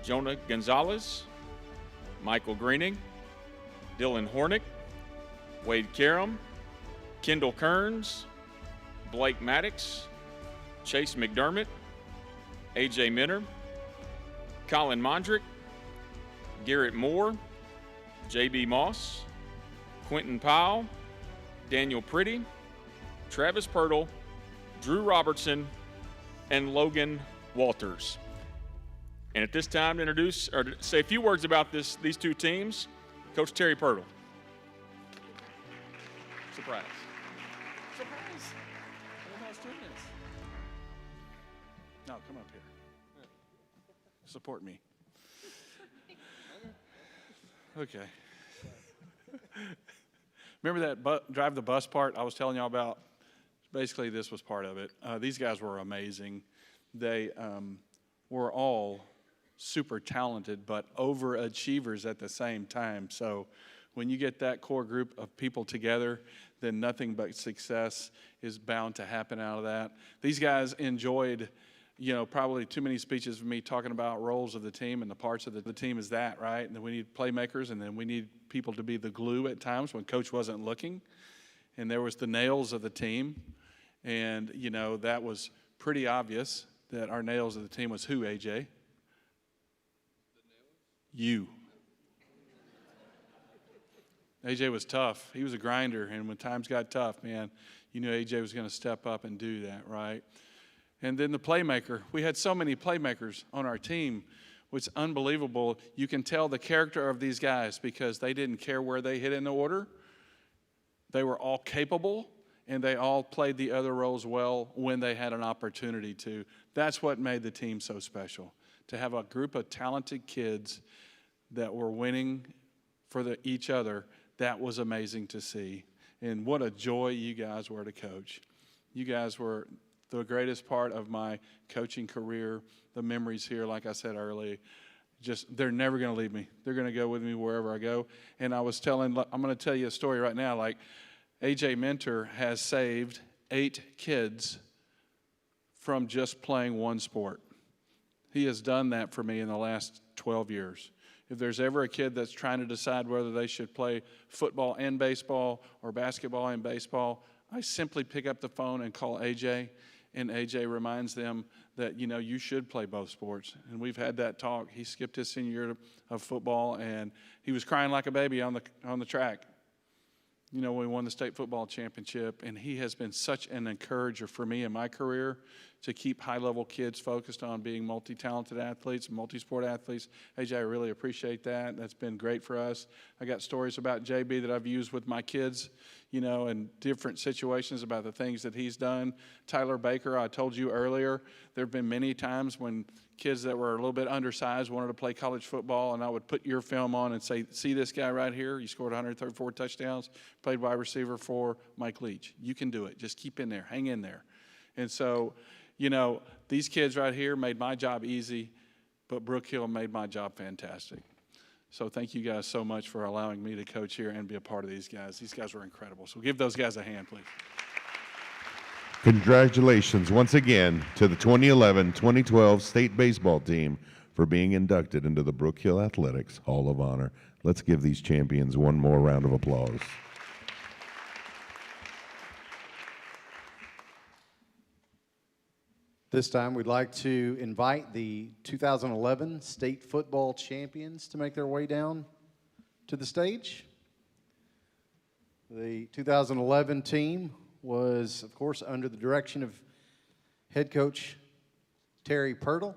Jonah Gonzalez, Michael Greening, Dylan Hornick, Wade Karam, Kendall Kearns, Blake Maddox, Chase McDermott, AJ Minner, Colin Mondrick, Garrett Moore, J.B. Moss, Quentin Powell, Daniel Pretty, Travis Pirtle, Drew Robertson, and Logan Walters. And at this time, to introduce or to say a few words about these two teams, Coach Terry Pirtle. Surprise. Surprise. Everybody's doing this. No, come up here. Support me. Okay. Remember that drive the bus part I was telling y'all about? Basically, this was part of it. These guys were amazing. They were all super talented, but overachievers at the same time. So when you get that core group of people together, then nothing but success is bound to happen out of that. These guys enjoyed, you know, probably too many speeches of me talking about roles of the team, and the parts of the team is that, right? And then we need playmakers, and then we need people to be the glue at times when coach wasn't looking. And there was the nails of the team. And, you know, that was pretty obvious that our nails of the team was who, AJ? You. AJ was tough. He was a grinder, and when times got tough, man, you knew AJ was going to step up and do that, right? And then the playmaker. We had so many playmakers on our team, which is unbelievable. You can tell the character of these guys because they didn't care where they hit in the order. They were all capable, and they all played the other roles well when they had an opportunity to. That's what made the team so special, to have a group of talented kids that were winning for each other. That was amazing to see. And what a joy you guys were to coach. You guys were the greatest part of my coaching career. The memories here, like I said earlier, they're never going to leave me. They're going to go with me wherever I go. And I'm going to tell you a story right now. Like, AJ Mentor has saved 8 kids from just playing one sport. He has done that for me in the last 12 years. If there's ever a kid that's trying to decide whether they should play football and baseball or basketball and baseball, I simply pick up the phone and call AJ, and AJ reminds them that, you know, you should play both sports. And we've had that talk. He skipped his senior year of football, and he was crying like a baby on the track, you know, when we won the state football championship. And he has been such an encourager for me in my career to keep high-level kids focused on being multi-talented athletes, multi-sport athletes. AJ, I really appreciate that. That's been great for us. I got stories about JB that I've used with my kids, you know, in different situations about the things that he's done. Tyler Baker, I told you earlier, there have been many times when kids that were a little bit undersized wanted to play college football, and I would put your film on and say, see this guy right here? He scored 134 touchdowns, played wide receiver for Mike Leach. You can do it. Just keep in there. Hang in there. And so, you know, these kids right here made my job easy, but Brook Hill made my job fantastic. So thank you guys so much for allowing me to coach here and be a part of these guys. These guys were incredible. So give those guys a hand, please. Congratulations once again to the 2011-2012 state baseball team for being inducted into the Brook Hill Athletics Hall of Honor. Let's give these champions one more round of applause. This time, we'd like to invite the 2011 state football champions to make their way down to the stage. The 2011 team was, of course, under the direction of head coach Terry Pirtle.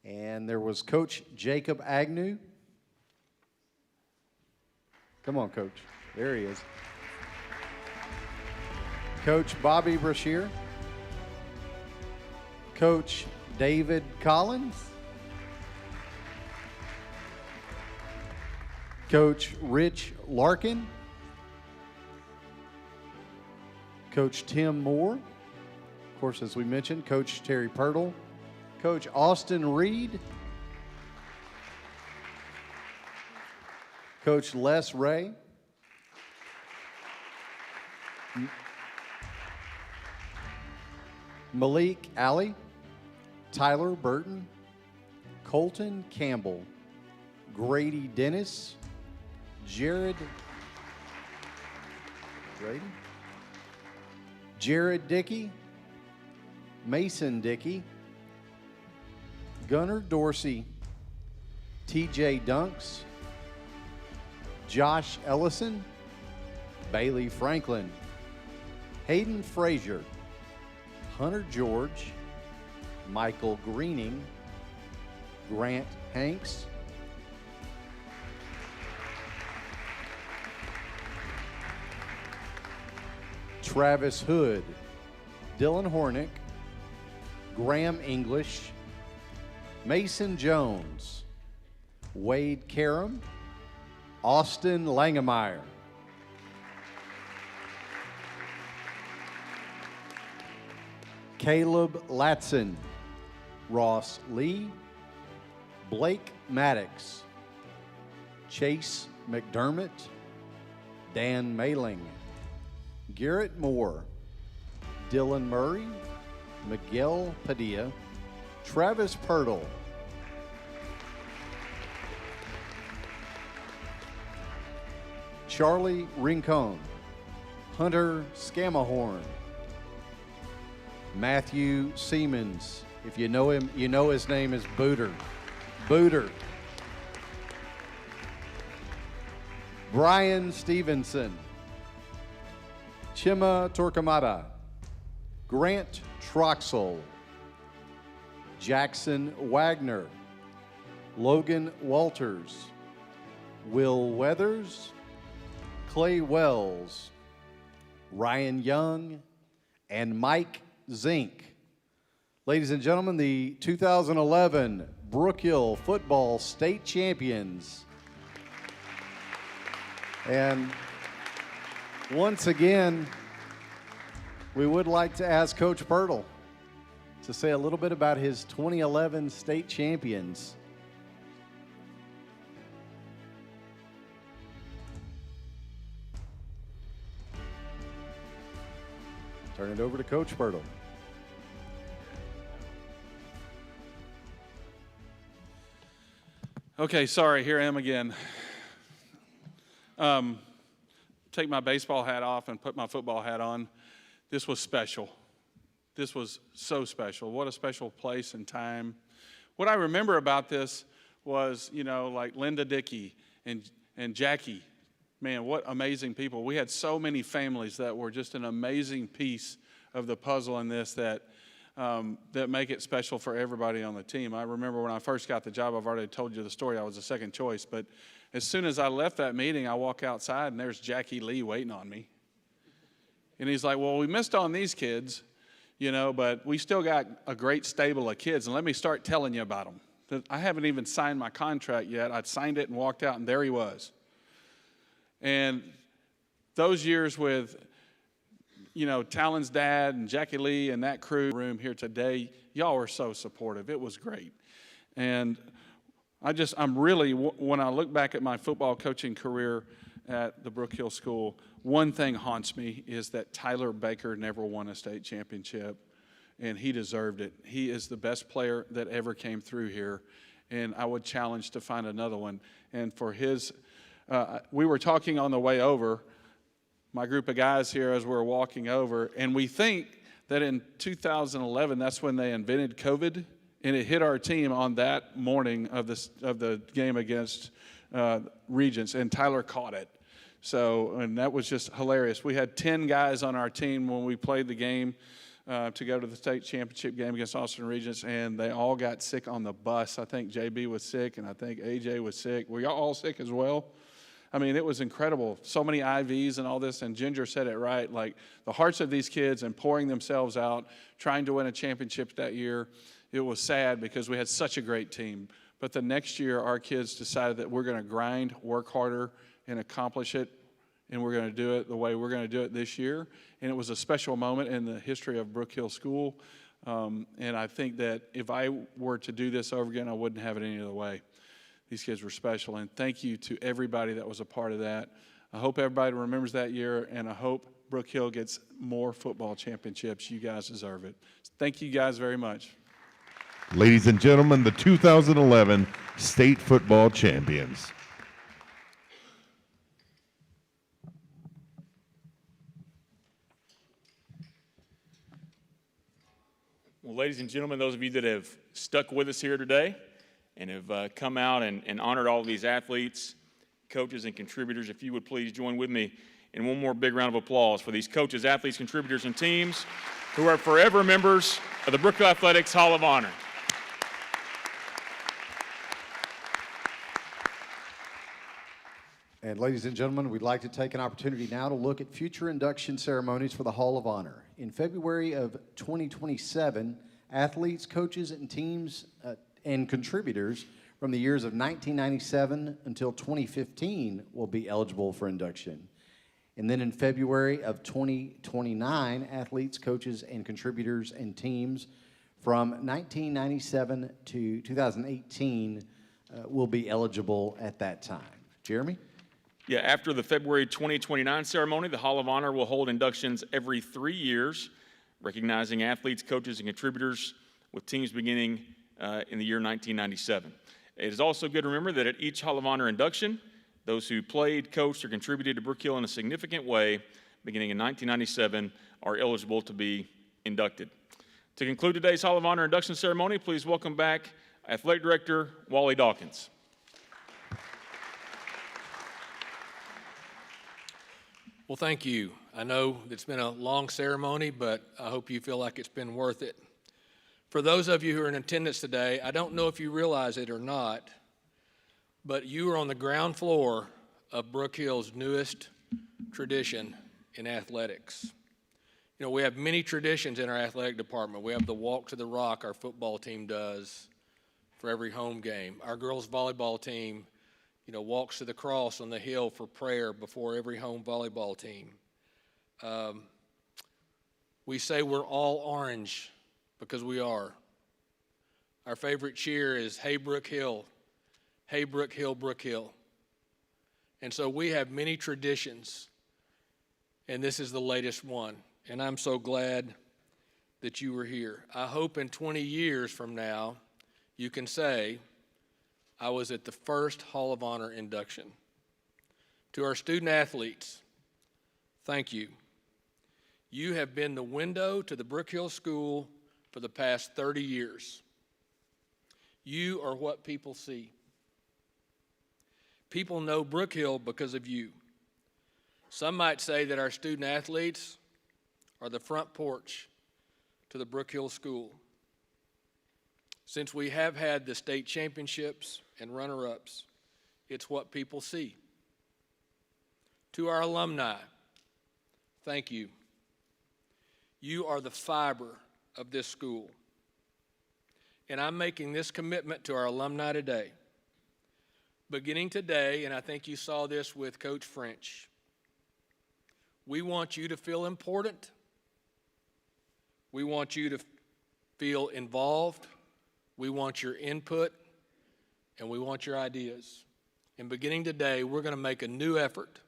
And there was Coach Jacob Agnew. Come on, Coach. There he is. Coach Bobby Brashear, Coach David Collins, Coach Rich Larkin, Coach Tim Moore, of course, as we mentioned, Coach Terry Pirtle, Coach Austin Reed, Coach Les Ray, Malik Alley, Tyler Burton, Colton Campbell, Grady Dennis, Jared Dickey, Mason Dickey, Gunnar Dorsey, TJ Dunks, Josh Ellison, Bailey Franklin, Hayden Frazier, Hunter George, Michael Greening, Grant Hanks, Travis Hood, Dylan Hornick, Graham English, Mason Jones, Wade Karam, Austin Langemeier. Caleb Latson, Ross Lee, Blake Maddox, Chase McDermott, Dan Maling, Garrett Moore, Dylan Murray, Miguel Padilla, Travis Pirtle, Charlie Rincon, Hunter Scamahorn, Matthew Siemens. If you know him, you know his name is Booter. Brian Stevenson, Chima Torquemada, Grant Troxel, Jackson Wagner, Logan Walters, Will Weathers, Clay Wells, Ryan Young, and Mike Zink. Ladies and gentlemen, the 2011 Brook Hill Football State Champions. And once again, we would like to ask Coach Pirtle to say a little bit about his 2011 state champions. Turn it over to Coach Pirtle. Okay, sorry, here I am again. Take my baseball hat off and put my football hat on. This was special. This was so special. What a special place and time. What I remember about this was, you know, like Linda Dickey and Jackie. Man, what amazing people. We had so many families that were just an amazing piece of the puzzle in this that make it special for everybody on the team. I remember when I first got the job, I've already told you the story, I was the second choice, but as soon as I left that meeting, I walk outside and there's Jackie Lee waiting on me. And he's like, well, we missed on these kids, you know, but we still got a great stable of kids, and let me start telling you about them. I haven't even signed my contract yet. I'd signed it and walked out, and there he was. And those years with, you know, Talon's dad and Jackie Lee and that crew room here today, y'all were so supportive. It was great. And I'm really, when I look back at my football coaching career at the Brook Hill School, one thing haunts me is that Tyler Baker never won a state championship, and he deserved it. He is the best player that ever came through here, and I would challenge to find another one. And for his, we were talking on the way over, my group of guys here as we're walking over, and we think that in 2011, that's when they invented COVID, and it hit our team on that morning of the game against Regents, and Tyler caught it. So, and that was just hilarious. We had 10 guys on our team when we played the game to go to the state championship game against Austin Regents, and they all got sick on the bus. I think JB was sick, and I think AJ was sick. Were y'all all sick as well? I mean, it was incredible. So many IVs and all this, and Ginger said it right. Like, the hearts of these kids and pouring themselves out, trying to win a championship that year, it was sad because we had such a great team. But the next year, our kids decided that we're going to grind, work harder, and accomplish it, and we're going to do it the way we're going to do it this year. And it was a special moment in the history of Brook Hill School. And I think that if I were to do this over again, I wouldn't have it any other way. These kids were special, and thank you to everybody that was a part of that. I hope everybody remembers that year, and I hope Brook Hill gets more football championships. You guys deserve it. Thank you guys very much. Ladies and gentlemen, the 2011 state football champions. Well, ladies and gentlemen, those of you that have stuck with us here today and have come out and honored all of these athletes, coaches, and contributors. If you would please join with me in one more big round of applause for these coaches, athletes, contributors, and teams who are forever members of the Brook Hill Athletics Hall of Honor. And ladies and gentlemen, we'd like to take an opportunity now to look at future induction ceremonies for the Hall of Honor. In February of 2027, athletes, coaches, and teams and contributors from the years of 1997 until 2015 will be eligible for induction. And then in February of 2029, athletes, coaches, and contributors and teams from 1997 to 2018 will be eligible at that time. Jeremy? Yeah, after the February 2029 ceremony, the Hall of Honor will hold inductions every 3 years, recognizing athletes, coaches, and contributors with teams beginning in the year 1997. It is also good to remember that at each Hall of Honor induction, those who played, coached, or contributed to Brook Hill in a significant way beginning in 1997 are eligible to be inducted. To conclude today's Hall of Honor induction ceremony, please welcome back Athletic Director Wally Dawkins. Well, thank you. I know it's been a long ceremony, but I hope you feel like it's been worth it. For those of you who are in attendance today, I don't know if you realize it or not, but you are on the ground floor of Brook Hill's newest tradition in athletics. You know, we have many traditions in our athletic department. We have the walk to the rock our football team does for every home game. Our girls volleyball team, you know, walks to the cross on the hill for prayer before every home volleyball team. We say we're all orange because we are. Our favorite cheer is, "Hey, Brook Hill. Hey, Brook Hill, Brook Hill." And so we have many traditions, and this is the latest one. And I'm so glad that you were here. I hope in 20 years from now, you can say, I was at the first Hall of Honor induction. To our student athletes, thank you. You have been the window to the Brook Hill School for the past 30 years. You are what people see. People know Brook Hill because of you. Some might say that our student athletes are the front porch to the Brook Hill School. Since we have had the state championships and runner-ups, it's what people see. To our alumni, thank you. You are the fiber of this school. And I'm making this commitment to our alumni today. Beginning today, and I think you saw this with Coach French, we want you to feel important. We want you to feel involved. We want your input, and we want your ideas. And beginning today, we're going to make a new effort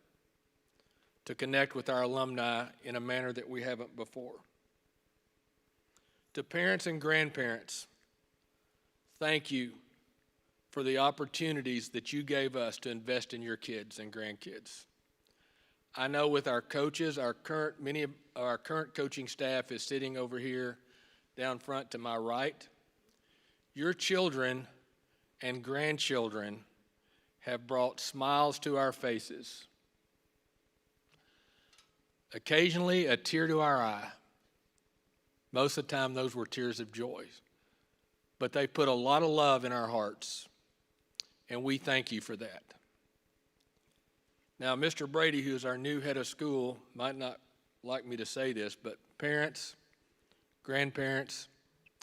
to connect with our alumni in a manner that we haven't before. To parents and grandparents, thank you for the opportunities that you gave us to invest in your kids and grandkids. I know with our coaches, many of our current coaching staff is sitting over here down front to my right. Your children and grandchildren have brought smiles to our faces. Occasionally, a tear to our eye. Most of the time, those were tears of joy. But they put a lot of love in our hearts, and we thank you for that. Now, Mr. Brady, who is our new head of school, might not like me to say this, but parents, grandparents,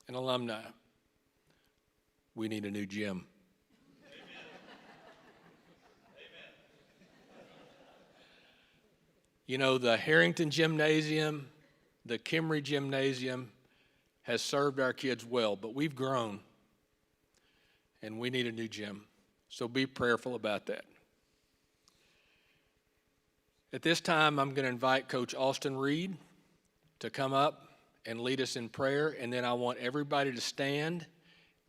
and alumni, we need a new gym. You know, the Herrington Gymnasium, the Kimry Gymnasium has served our kids well, but we've grown, and we need a new gym. So be prayerful about that. At this time, I'm going to invite Coach Austin Reed to come up and lead us in prayer, and then I want everybody to stand.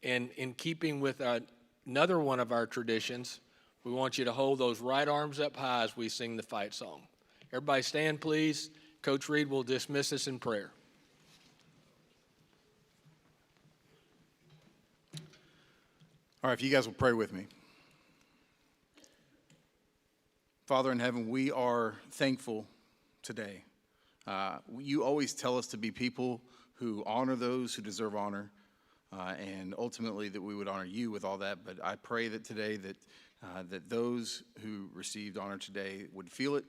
And in keeping with another one of our traditions, we want you to hold those right arms up high as we sing the fight song. Everybody stand, please. Coach Reed will dismiss us in prayer. All right, if you guys will pray with me. Father in heaven, we are thankful today. You always tell us to be people who honor those who deserve honor, and ultimately that we would honor you with all that. But I pray that today that those who received honor today would feel it,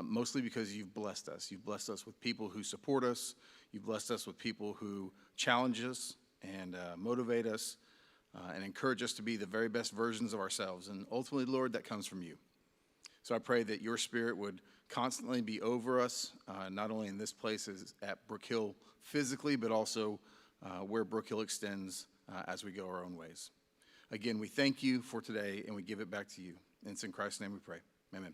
mostly because you've blessed us. You've blessed us with people who support us. You've blessed us with people who challenge us and motivate us and encourage us to be the very best versions of ourselves. And ultimately, Lord, that comes from you. So I pray that your Spirit would constantly be over us, not only in this place as at Brook Hill physically, but also where Brook Hill extends as we go our own ways. Again, we thank you for today, and we give it back to you. And it's in Christ's name we pray. Amen.